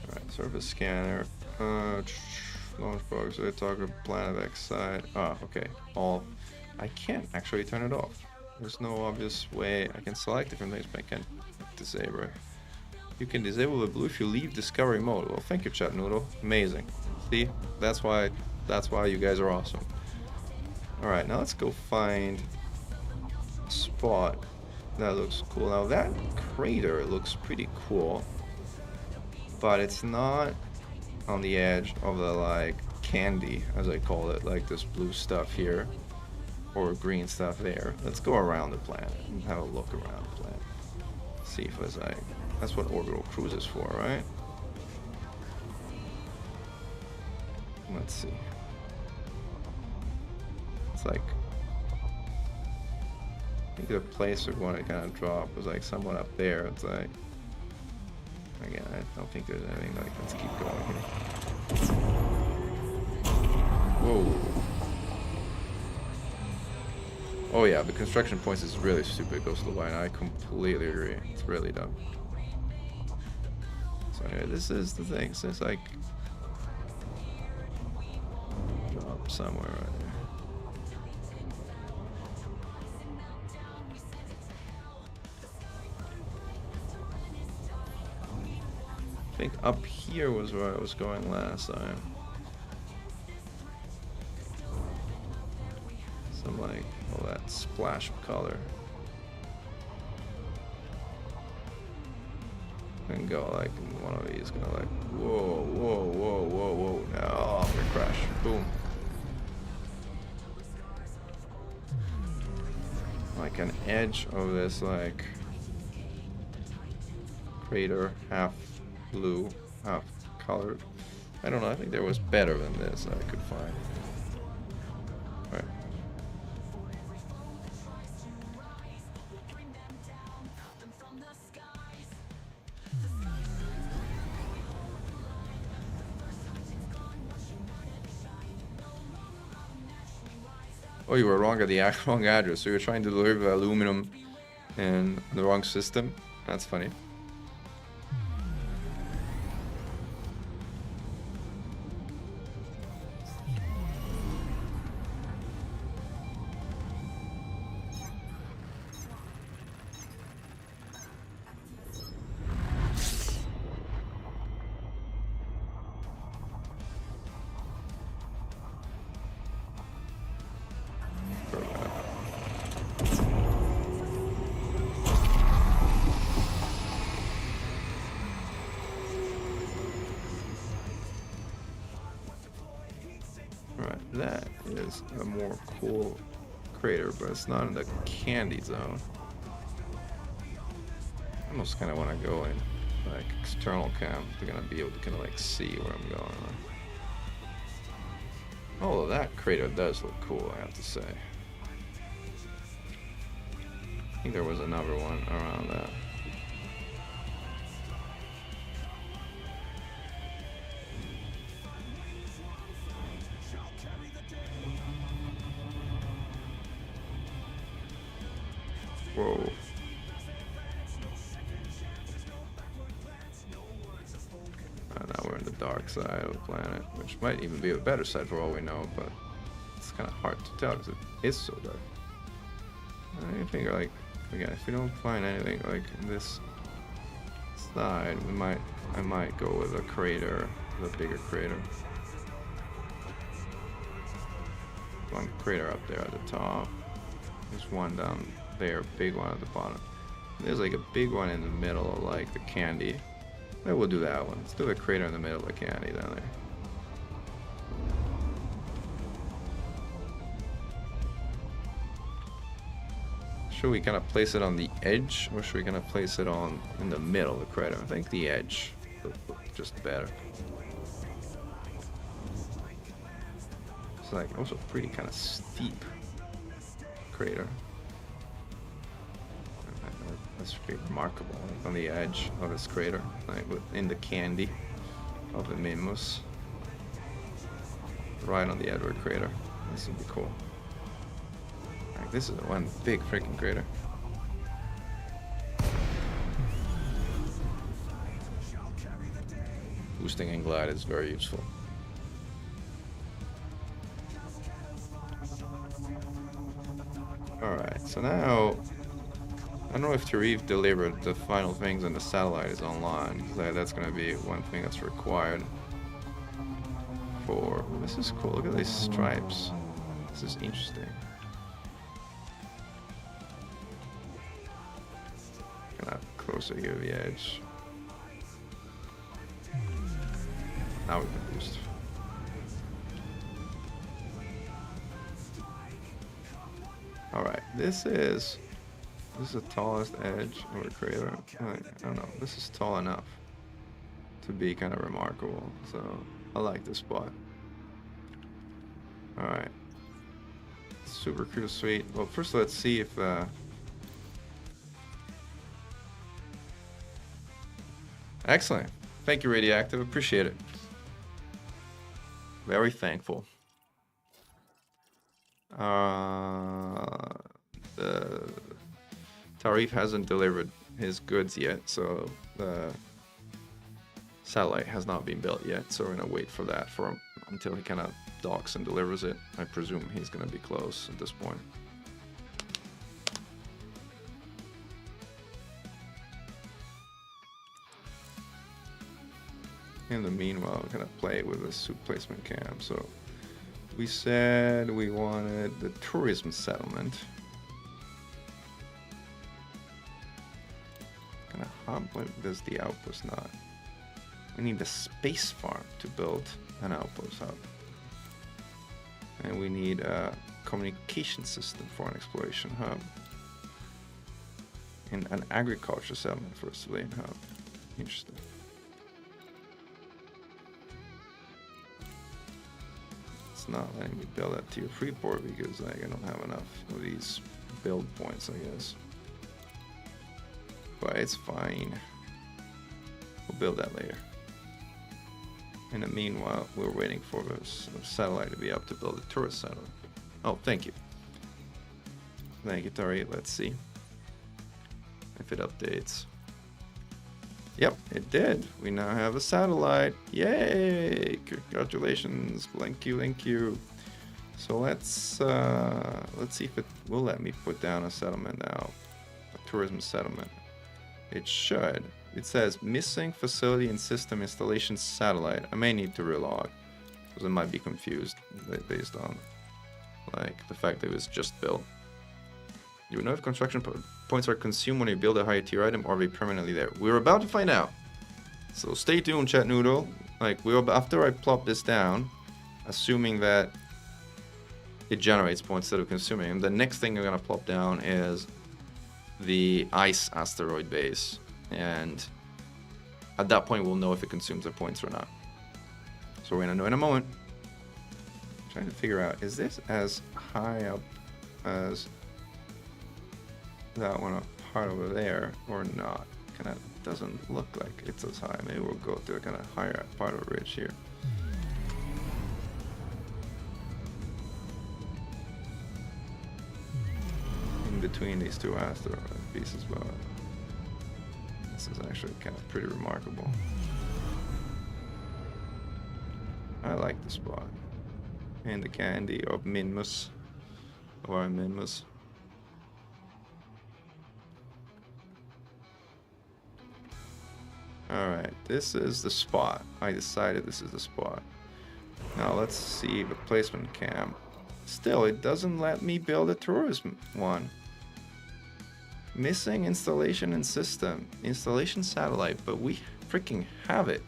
S2: Alright, surface scanner. Launch box, I talk about planet X side. Ah, okay. All. I can't actually turn it off. There's no obvious way I can select different things, but I can't disable it. You can disable the blue if you leave discovery mode. Well, thank you, Chat Noodle. Amazing. See, that's why you guys are awesome. All right, now let's go find a spot that looks cool. Now that crater looks pretty cool, but it's not on the edge of the like candy, as I call it, like this blue stuff here or green stuff there. Let's go around the planet and have a look around the planet. See if there's like, that's what orbital cruise is for, right? Let's see. It's like, I think the place we want to kind of drop was like somewhat up there. It's like, again, I don't think there's anything. Like, let's keep going here. Whoa. Oh yeah, the construction points is really stupid, Ghost of the Line. I completely agree. It's really dumb. So anyway, this is the thing. So it's like drop somewhere right there. I think up here was where I was going last time. Some like all that splash of color. And go like one of these, gonna like whoa, whoa, whoa, whoa, whoa. No, I'm gonna crash. Boom. Like an edge of this like crater, half blue, half colored. I don't know, I think there was better than this that I could find. Right. Oh, you were wrong at the wrong address, so you're trying to deliver aluminum in the wrong system? That's funny. That is a more cool crater, but it's not in the candy zone. I almost kind of want to go in like external cam to kind of be able to kind of like see where I'm going. Although that crater does look cool, I have to say. I think there was another one around that. Whoa. Now we're in the dark side of the planet, which might even be a better side for all we know, but it's kind of hard to tell because it is so dark. I think, like, again, if we don't find anything like this side, I might go with a crater, the bigger crater. One crater up there at the top. There's one down there, big one at the bottom. There's like a big one in the middle of like the candy. Maybe we'll do that one. Let's do the crater in the middle of the candy down there. Should we kind of place it on the edge, or should we kind of place it on in the middle of the crater? I think the edge would look just better. It's like also pretty kind of steep crater. That's pretty remarkable, like on the edge of this crater, like in the candy of the Mimus, right on the edge of the crater. This would be cool. Like, this is one big freaking crater. Boosting and glide is very useful. Alright, so now I don't know if Tarif delivered the final things and the satellite is online. That's going to be one thing that's required for... This is cool. Look at these stripes. This is interesting. Kind of closer here to the edge. Now we can boost. Alright, this is the tallest edge of a crater. I don't know, this is tall enough to be kind of remarkable, so I like this spot. Alright, super cool, sweet. Well, first let's see if excellent. Thank you, Radioactive, appreciate it. Very thankful. The Tarif hasn't delivered his goods yet, so the satellite has not been built yet, so we're gonna wait for that for him until he kind of docks and delivers it. I presume he's gonna be close at this point. In the meanwhile, we're gonna play with the soup placement cam. So we said we wanted the tourism settlement. What does the outpost not? We need the space farm to build an outpost hub. And we need a communication system for an exploration hub. And an agriculture settlement for a civilian hub. Interesting. It's not letting me build that tier 3 port because like, I don't have enough of these build points, I guess. But it's fine. We'll build that later. In the meanwhile, we're waiting for the satellite to be up to build a tourist settlement. Oh, thank you. Thank you, Tari. Let's see if it updates. Yep, it did. We now have a satellite. Yay! Congratulations. Thank you. So let's see if it will let me put down a settlement now. A tourism settlement. It should. It says missing facility and system installation satellite. I may need to relog because I might be confused based on like the fact that it was just built. You know if construction points are consumed when you build a higher tier item or are they permanently there? We're about to find out. So stay tuned, chat noodle. Like after I plop this down, assuming that it generates points instead of consuming them, the next thing I'm gonna plop down is the ice asteroid base, and at that point we'll know if it consumes the points or not. So we're gonna know in a moment. I'm trying to figure out, is this as high up as that one up part over there or not? Kind of doesn't look like it's as high. Maybe we'll go to a kind of higher part of the ridge here. between these two asteroid pieces, but this is actually kind of pretty remarkable. I like the spot. And the candy of Minmus. Or Minmus. Alright, this is the spot. I decided this is the spot. Now let's see the placement cam. Still, it doesn't let me build a tourism one. Missing installation and system. Installation satellite, but we freaking have it.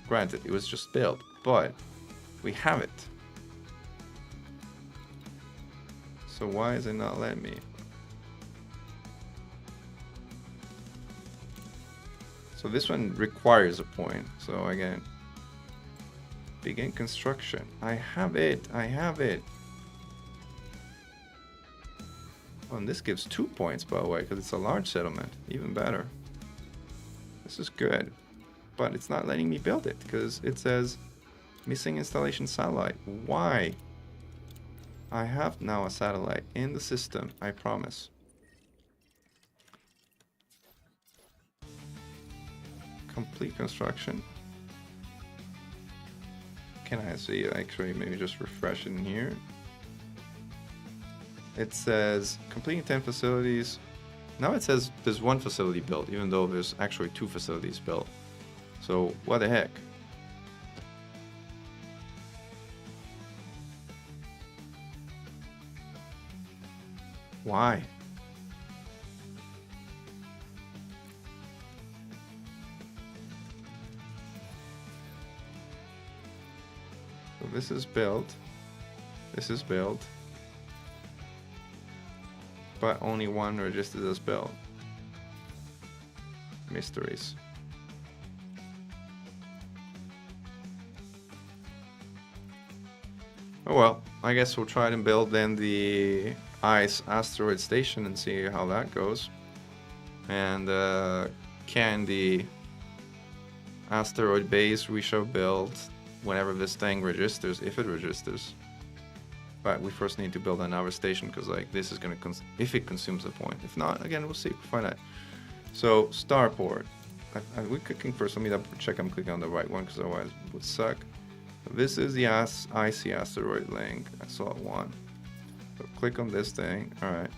S2: Granted, it was just built, but we have it. So why is it not letting me? So this one requires a point. So again, begin construction. I have it. I have it. Oh, and this gives 2 points, by the way, because it's a large settlement. Even better. This is good. But it's not letting me build it because it says missing installation satellite. Why? I have now a satellite in the system, I promise. Complete construction. Can I see actually maybe just refresh in here? It says completing 10 facilities. Now it says there's 1 facility built, even though there's actually 2 facilities built. So what the heck? Why? So this is built. This is built. But only 1 registered as built. Mysteries. Oh well, I guess we'll try to build then the ice asteroid station and see how that goes. And can the asteroid base we shall build whenever this thing registers, if it registers. But we first need to build another station because like this is gonna if it consumes a point. If not, again we'll see. We'll find out. So starport. Are we clicking first? Let me double check I'm clicking on the right one because otherwise it would suck. This is the icy asteroid link. I saw it 1. So click on this thing. Alright.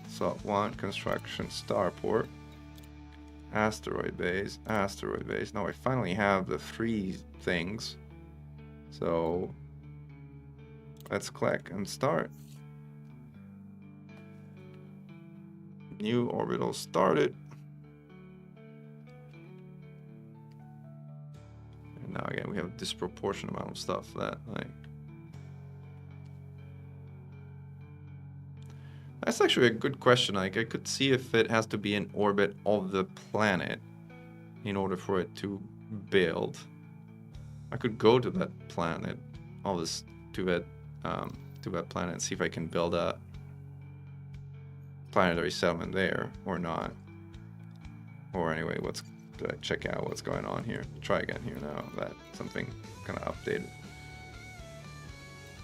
S2: Salt 1, construction, starport. Asteroid base, asteroid base. Now I finally have the 3 things. So let's click and start. New orbital started. And now again we have a disproportionate amount of stuff that like that's actually a good question. Like I could see if it has to be in orbit of the planet in order for it to build. I could go to that planet, to that planet and see if I can build a planetary settlement there or not. Or anyway, check out what's going on here. Try again here now that something kind of updated.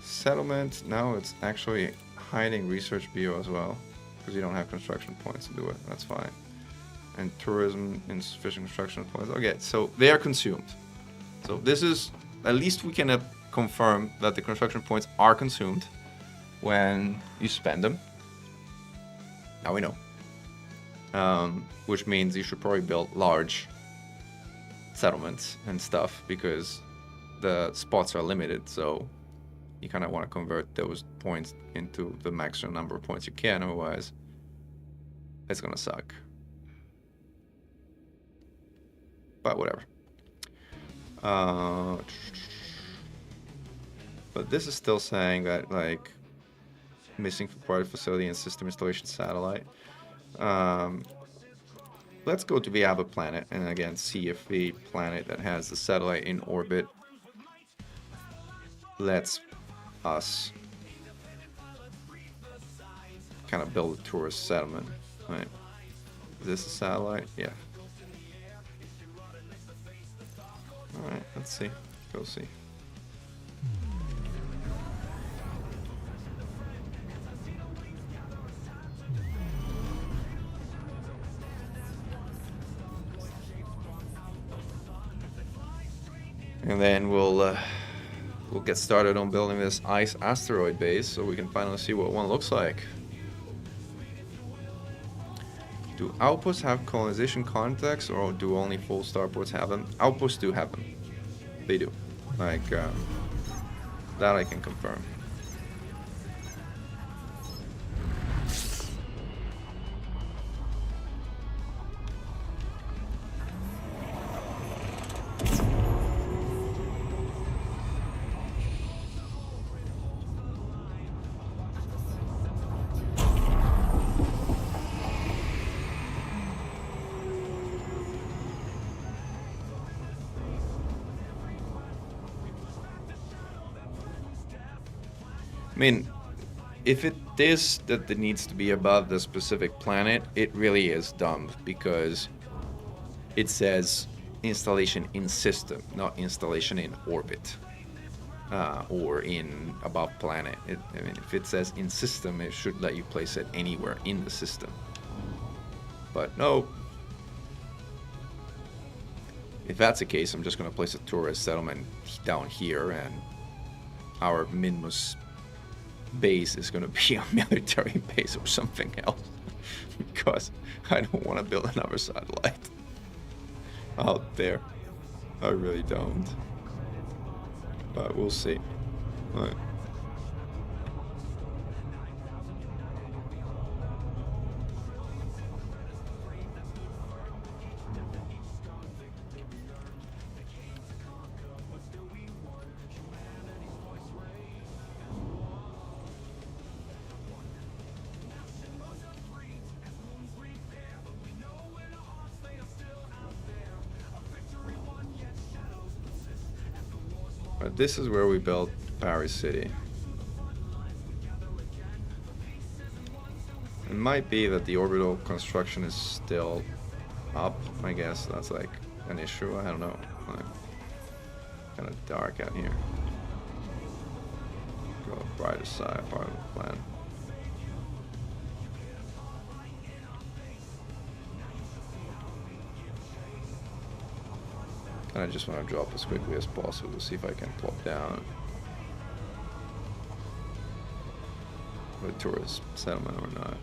S2: Settlement, now it's actually hiding research bio as well because you don't have construction points to do it. That's fine. And tourism, insufficient construction points. Okay, so they are consumed. So this is, at least we can confirm that the construction points are consumed when you spend them. Now we know. Which means you should probably build large settlements and stuff because the spots are limited, so you kind of want to convert those points into the maximum number of points you can, otherwise it's gonna suck. But whatever. But this is still saying that like missing for part of facility and system installation satellite. Let's go to the other planet and again see if the planet that has the satellite in orbit lets us kind of build a tourist settlement. Right? Is this a satellite? Yeah. Alright, let's see. Go see. And then we'll get started on building this ice asteroid base so we can finally see what one looks like. Do outposts have colonization context, or do only full starports have them? Outposts do have them. They do. Like, that I can confirm. I mean, if it is that it needs to be above the specific planet, it really is dumb because it says installation in system, not installation in orbit or in above planet. I mean, if it says in system, it should let you place it anywhere in the system. But no. If that's the case, I'm just going to place a tourist settlement down here, and our Minmus base is going to be a military base or something else because I don't want to build another satellite out there. I really don't, but we'll see. All right. This is where we built Paris City. It might be that the orbital construction is still up. I guess that's like an issue. I don't know. Like, kind of dark out here. Go brighter side part of the plan. And I just want to drop as quickly as possible to see if I can plop down a tourist settlement or not.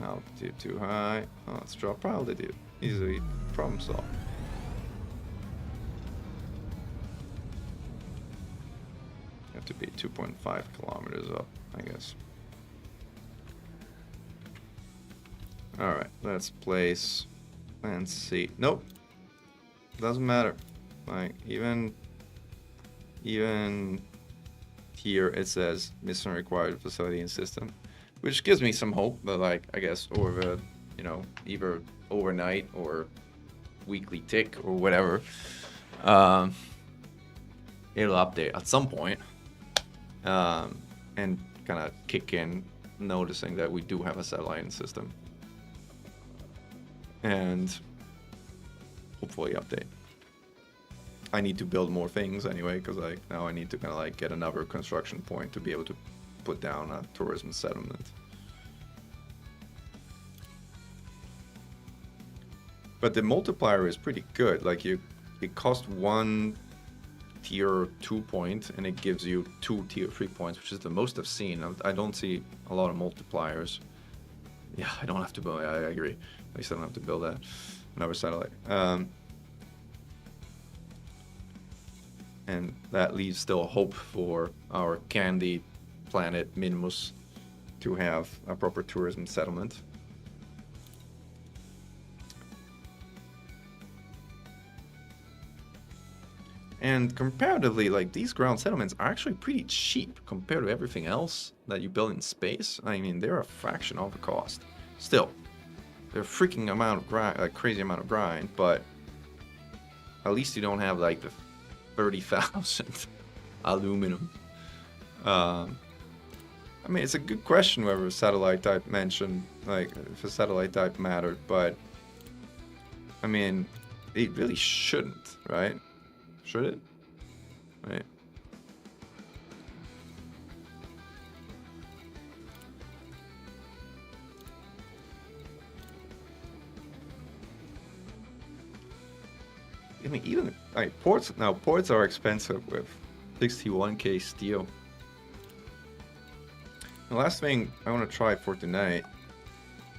S2: Altitude too high. Oh, let's drop altitude. Easily problem solved. Have to be 2.5 kilometers up, I guess. Alright, let's place and see. Nope. Doesn't matter. Like, even here it says mission required facility and system. Which gives me some hope that, like, I guess over the, you know, either overnight or weekly tick or whatever, it'll update at some point and kind of kick in, noticing that we do have a satellite in system. And hopefully update. I need to build more things anyway, because like now I need to kind of like get another construction point to be able to put down a tourism settlement. But the multiplier is pretty good. Like it costs 1 tier 2 point and it gives you 2 tier 3 points, which is the most I've seen. I don't see a lot of multipliers. Yeah, I don't have to build. I agree. At least I don't have to build that another satellite. And that leaves still hope for our candy planet Minmus to have a proper tourism settlement. And comparatively, like, these ground settlements are actually pretty cheap compared to everything else that you build in space. I mean, they're a fraction of the cost. Still, they're a freaking amount of grind, a crazy amount of grind, but at least you don't have like the 30,000 aluminum. I mean, it's a good question whether a satellite type mentioned, like, if a satellite type mattered, but I mean, it really shouldn't, right? Should it? Right. I mean, even like ports now. Ports are expensive with 61k steel. The last thing I want to try for tonight,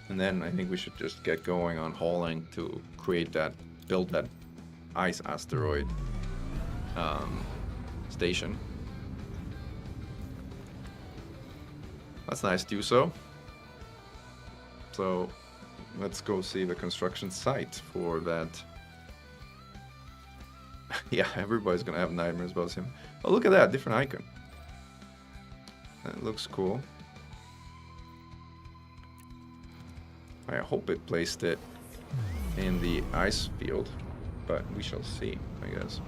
S2: and then I think we should just get going on hauling to create that, build that ice asteroid station. That's nice, do so. So let's go see the construction site for that. Yeah, everybody's gonna have nightmares about him. Oh, look at that, different icon. That looks cool. I hope it placed it in the ice field, but we shall see, I guess.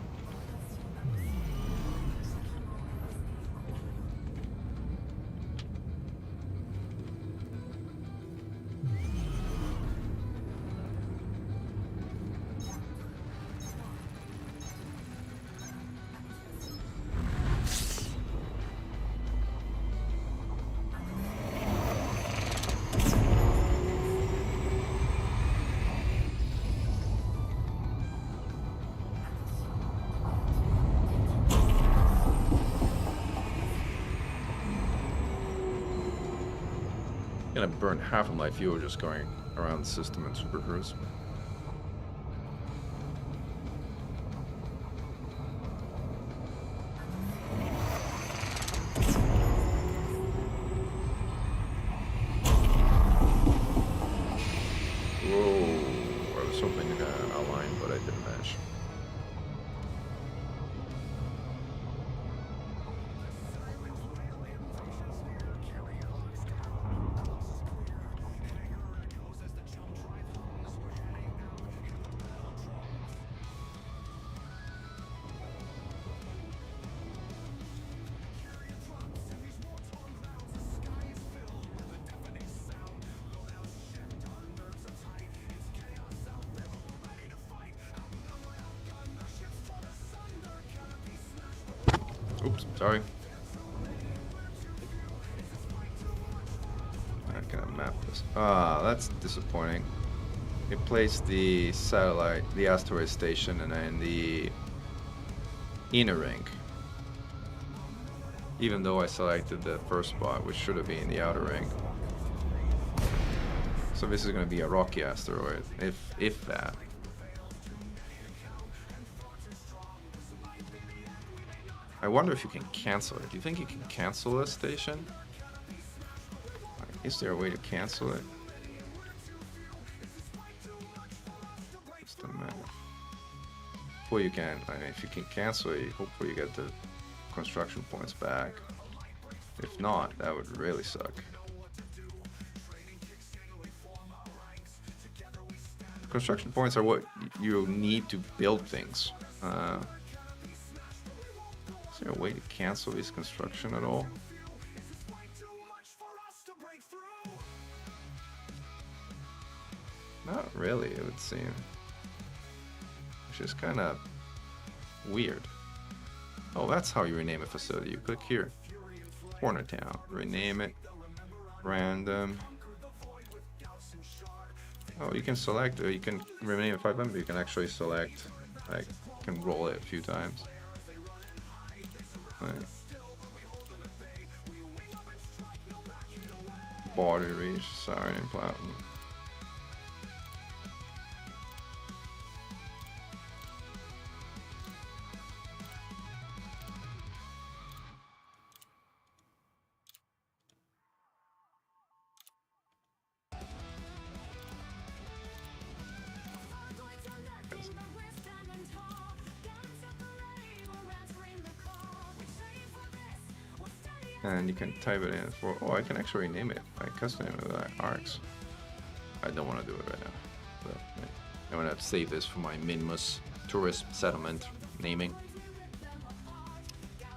S2: Gonna burn half of my fuel just going around the system in Super Cruise. Whoa, I was hoping to align, but I didn't manage. Oops, sorry. I can't map this. Ah, that's disappointing. It placed the satellite, the asteroid station, and then the inner ring. Even though I selected the first spot, which should have been the outer ring. So this is going to be a rocky asteroid, if that. I wonder if you can cancel it. Do you think you can cancel this station? Is there a way to cancel it? Just a minute. Well, you can. I mean, if you can cancel it, hopefully you get the construction points back. If not, that would really suck. Construction points are what you need to build things. Is there a way to cancel this construction at all? Not really, it would seem. Which is kind of weird. Oh, that's how you rename a facility. You click here. Corner Town. Rename it. Random. Oh, you can select, or you can rename it 500, but you can actually select, like, you can roll it a few times. Right. Body reach, siren and platinum. And you can type it in for, oh, I can actually rename it. I custom name it like arcs. I don't want to do it right now. But I want to save this for my Minmus tourist settlement naming.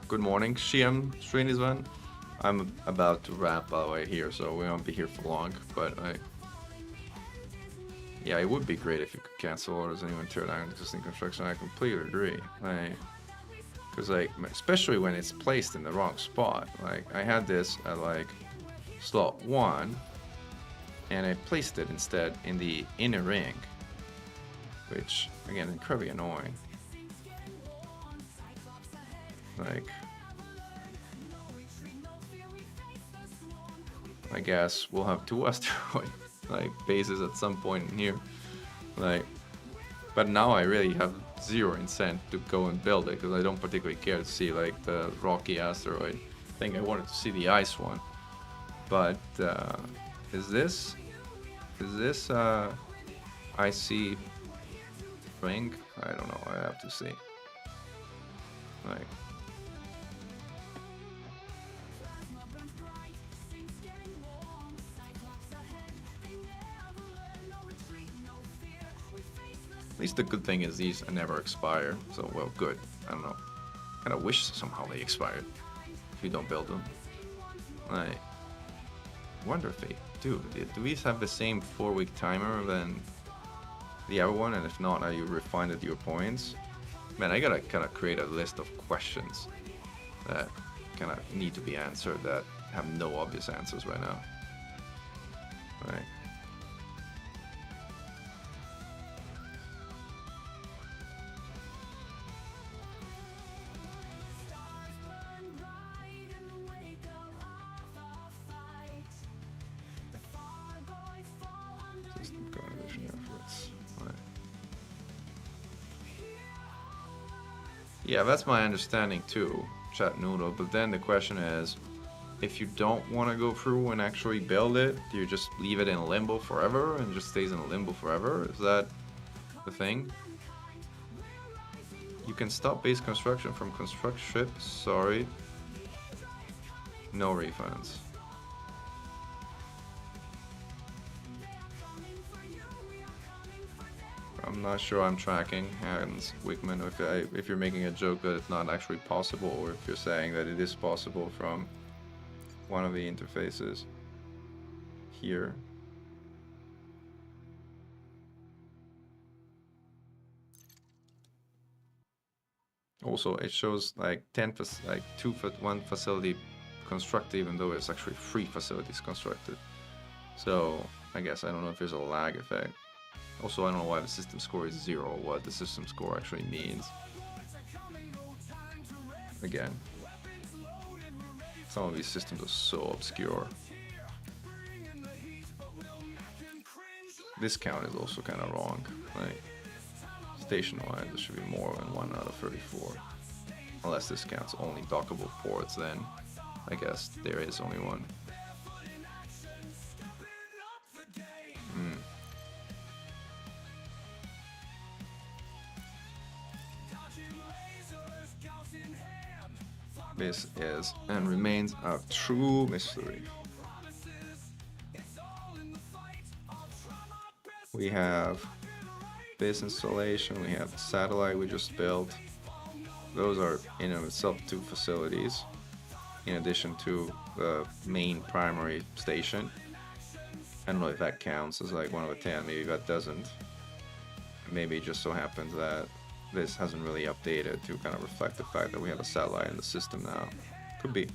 S2: good morning, Shiam Srinivas. I'm about to wrap by the way here, so we won't be here for long. But yeah, it would be great if you could cancel orders and even tear down existing construction. I completely agree. Because especially when it's placed in the wrong spot. Like I had this at like slot 1, and I placed it instead in the inner ring, which again incredibly annoying. Like, I guess we'll have 2 asteroid like bases at some point in here, like, but now I really have 0 incentive to go and build it because I don't particularly care to see like the rocky asteroid. I think I wanted to see the ice one, but is this icy ring? I don't know. I have to see. Like. At least the good thing is these never expire, so well, good. I don't know. Kind of wish somehow they expired if you don't build them. I wonder if they do. Do these have the same 4-week timer than the other one? And if not, are you refined at your points? Man, I gotta kind of create a list of questions that kind of need to be answered that have no obvious answers right now. Right. System colonization efforts. Right. Yeah, that's my understanding too, Chat Noodle. But then the question is, if you don't want to go through and actually build it, do you just leave it in limbo forever and just stays in limbo forever? Is that the thing? You can stop base construction from construct ships. Sorry. No refunds. I'm not sure I'm tracking, Hans Wickman, if you're making a joke that it's not actually possible, or if you're saying that it is possible from one of the interfaces here. Also, it shows like 1 facility constructed, even though it's actually 3 facilities constructed. So I guess I don't know if there's a lag effect. Also, I don't know why the system score is 0, what the system score actually means. Again, some of these systems are so obscure. This count is also kind of wrong. Like, station-wide, there should be more than 1 out of 34. Unless this counts only dockable ports, then I guess there is only 1. This is and remains a true mystery. We have this installation, we have the satellite we just built. Those are in and of itself 2 facilities, in addition to the main primary station. I don't know if that counts as like 1 of the 10, maybe that doesn't. Maybe it just so happens that this hasn't really updated to kind of reflect the fact that we have a satellite in the system now. Could be.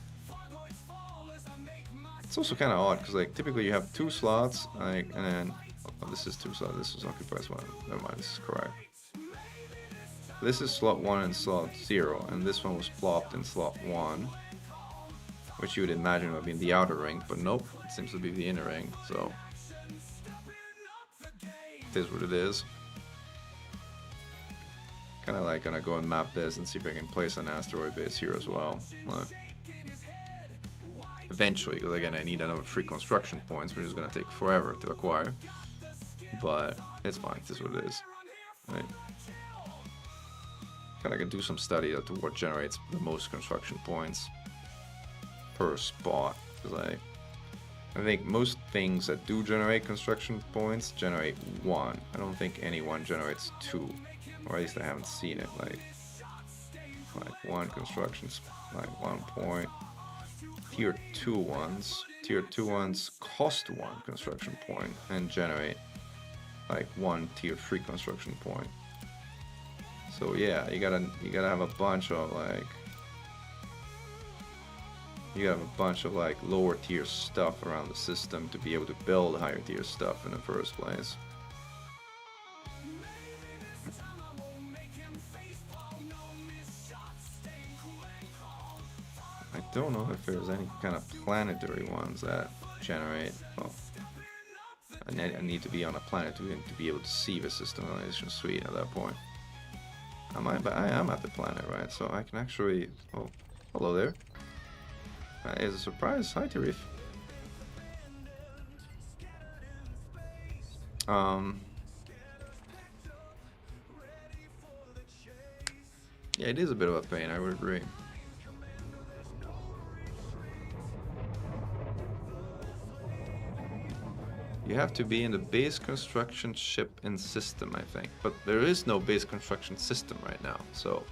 S2: It's also kind of odd because like typically you have 2 slots, like, and then this is 2 slots. This is occupied 1. Never mind, this is correct. This is slot 1 and slot 0, and this one was plopped in slot 1, which you would imagine would be in the outer ring, but nope, it seems to be the inner ring. So it is what it is. Kind of like gonna go and map this and see if I can place an asteroid base here as well. Eventually, because again I need another 3 construction points, which is gonna take forever to acquire. But it's fine, this is what it is. Right? Kind of can do some study as to what generates the most construction points per spot. Because I think most things that do generate construction points generate 1. I don't think any one generates 2. Or at least I haven't seen it. Like, like 1 construction, like 1 point. Tier 2 ones. Tier 2 ones cost 1 construction point and generate like 1 tier 3 construction point. So yeah, you gotta have a bunch of like lower tier stuff around the system to be able to build higher tier stuff in the first place. I don't know if there's any kind of planetary ones that generate. Well, I need to be on a planet to be able to see the system colonization suite at that point. But I am at the planet, right? So I can actually. Oh, hello there. That is a surprise. Hi, Tarif. Yeah, it is a bit of a pain, I would agree. You have to be in the base construction ship and system, I think. But there is no base construction system right now, so...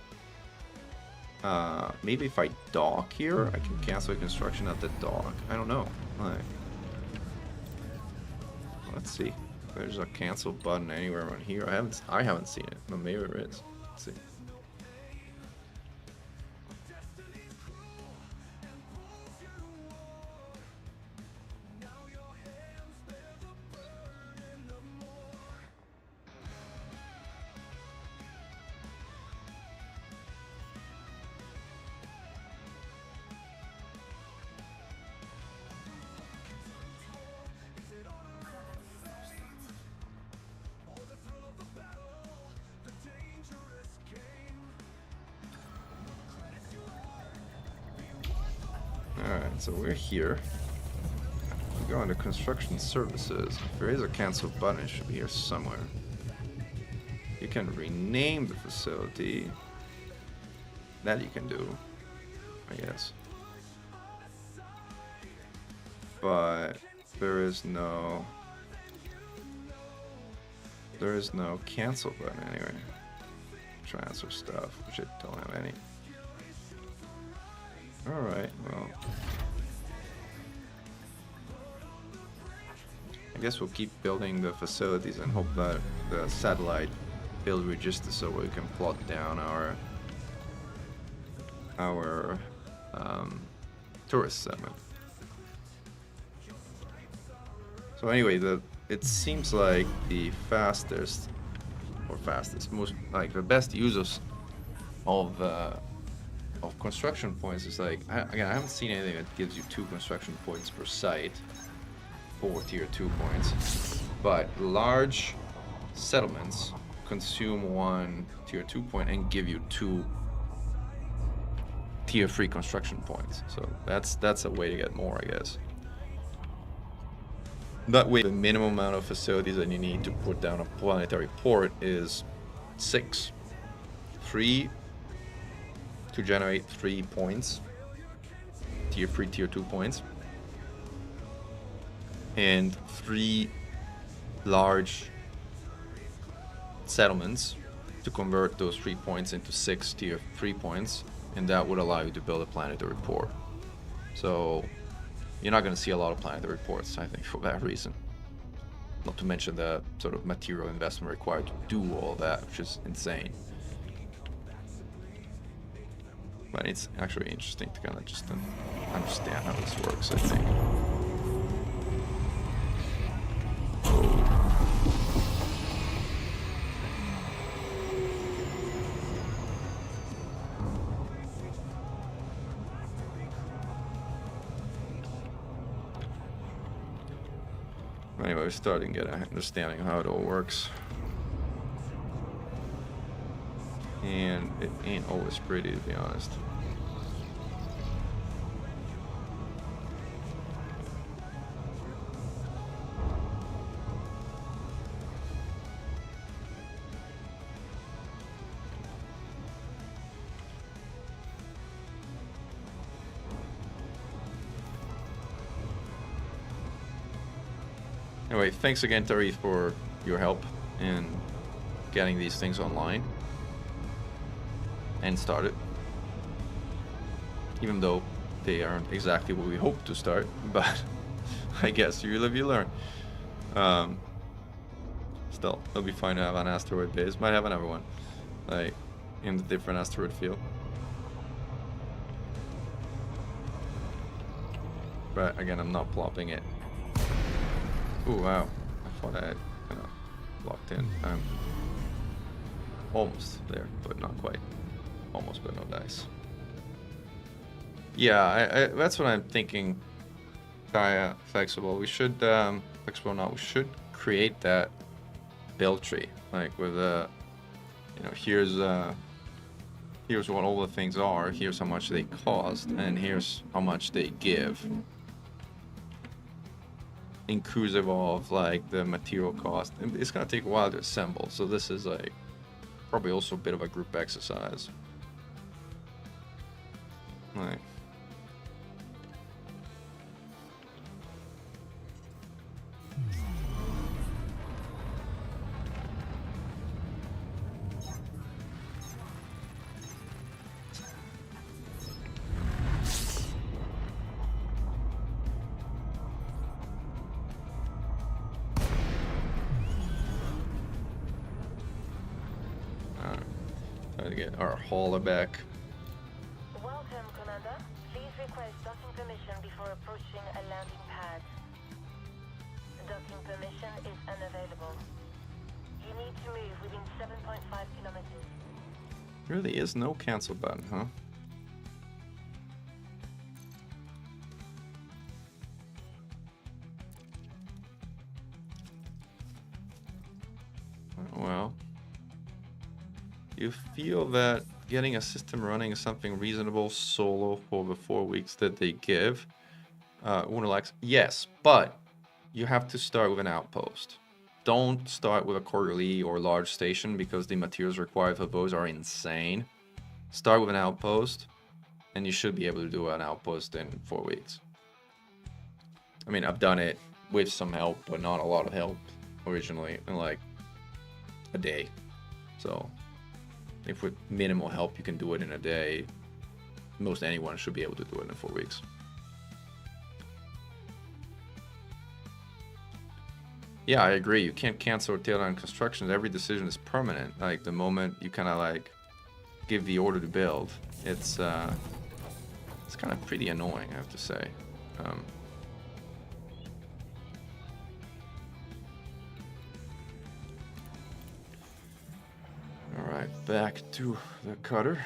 S2: maybe if I dock here, I can cancel construction at the dock. I don't know. Like, let's see. If there's a cancel button anywhere around here. I haven't seen it, but maybe there is. Let's see. Alright, so we're here. We go into construction services. If there is a cancel button, it should be here somewhere. You can rename the facility. That you can do, I guess. But there is no cancel button anyway. Transfer stuff, which I don't have any. Alright, well. I guess we'll keep building the facilities and hope that the satellite build registers so we can plot down our tourist segment. So anyway, it seems like the most like the best users of construction points is like, again, I haven't seen anything that gives you 2 construction points per site for tier 2 points, but large settlements consume 1 tier 2 point and give you 2 tier 3 construction points. So that's a way to get more, I guess. That way, the minimum amount of facilities that you need to put down a planetary port is 6. 3 to generate 3 points, tier 3, tier 2 points, and 3 large settlements to convert those 3 points into 6 tier 3 points, and that would allow you to build a planetary port. So you're not going to see a lot of planetary ports, I think, for that reason. Not to mention the sort of material investment required to do all that, which is insane. But it's actually interesting to kind of just understand how this works, I think. Anyway, we're starting to get an understanding of how it all works. And it ain't always pretty, to be honest. Anyway, thanks again, Tarif, for your help in getting these things online and started. even though they aren't exactly what we hoped to start, but I guess you live, you learn. Still, it'll be fine to have an asteroid base. Might have another one, like in the different asteroid field. But again, I'm not plopping it. Ooh, wow. I thought I had kind of locked in. I'm almost there, but not quite. Almost, but no dice. Yeah, that's what I'm thinking. Flexible. We should, flexible not, we should create that build tree. Like with you know, here's what all the things are, here's how much they cost, and here's how much they give. Inclusive of like the material cost. And it's gonna take a while to assemble, so this is like probably also a bit of a group exercise. Right. Trying to get our hauler back.
S3: Welcome, Commander. Please request docking permission before approaching a landing pad. Docking permission is unavailable. You need to move within 7.5 kilometers.
S2: Really is no cancel button, huh? Well, you feel that getting a system running is something reasonable solo for the 4 weeks that they give. Wunderlax, yes, but you have to start with an outpost. Don't start with a quarterly or large station because the materials required for those are insane. Start with an outpost, and you should be able to do an outpost in 4 weeks. I mean, I've done it with some help, but not a lot of help originally, in like a day. So if with minimal help you can do it in a day, most anyone should be able to do it in 4 weeks. Yeah, I agree. You can't cancel or tail down construction. Every decision is permanent. Like the moment you kind of like give the order to build, it's kind of pretty annoying, I have to say. All right, back to the cutter.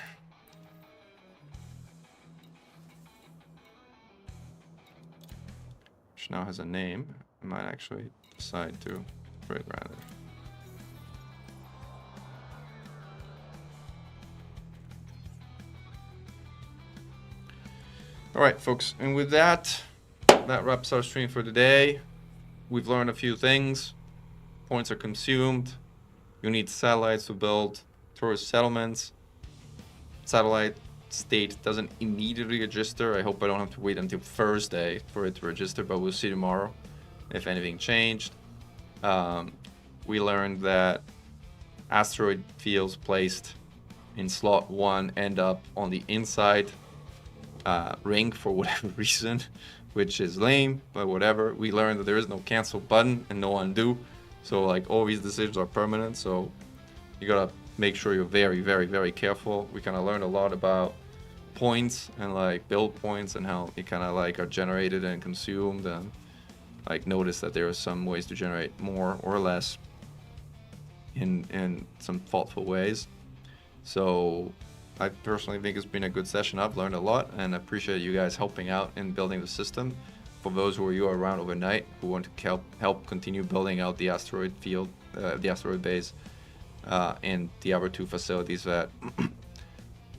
S2: Which now has a name. I might actually decide to frig rather. All right, folks, and with that, that wraps our stream for today. We've learned a few things. Points are consumed. You need satellites to build tourist settlements. Satellite state doesn't immediately register. I hope I don't have to wait until Thursday for it to register, but we'll see tomorrow if anything changed. We learned that asteroid fields placed in slot 1 end up on the inside ring for whatever reason, which is lame, but whatever. We learned that there is no cancel button and no undo. So like all these decisions are permanent, so you gotta make sure you're very, very, very careful. We kind of learned a lot about points and like build points and how they kind of like are generated and consumed, and like notice that there are some ways to generate more or less in some thoughtful ways. So I personally think it's been a good session. I've learned a lot and appreciate you guys helping out in building the system. For those who are around overnight who want to help continue building out the asteroid field, the asteroid base, and the other 2 facilities that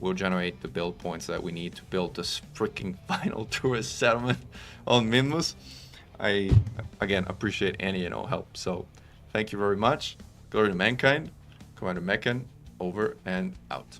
S2: will generate the build points that we need to build this freaking final tourist settlement on Minmus. I again appreciate any and all help. So thank you very much. Glory to mankind. Commander Mechan, over and out.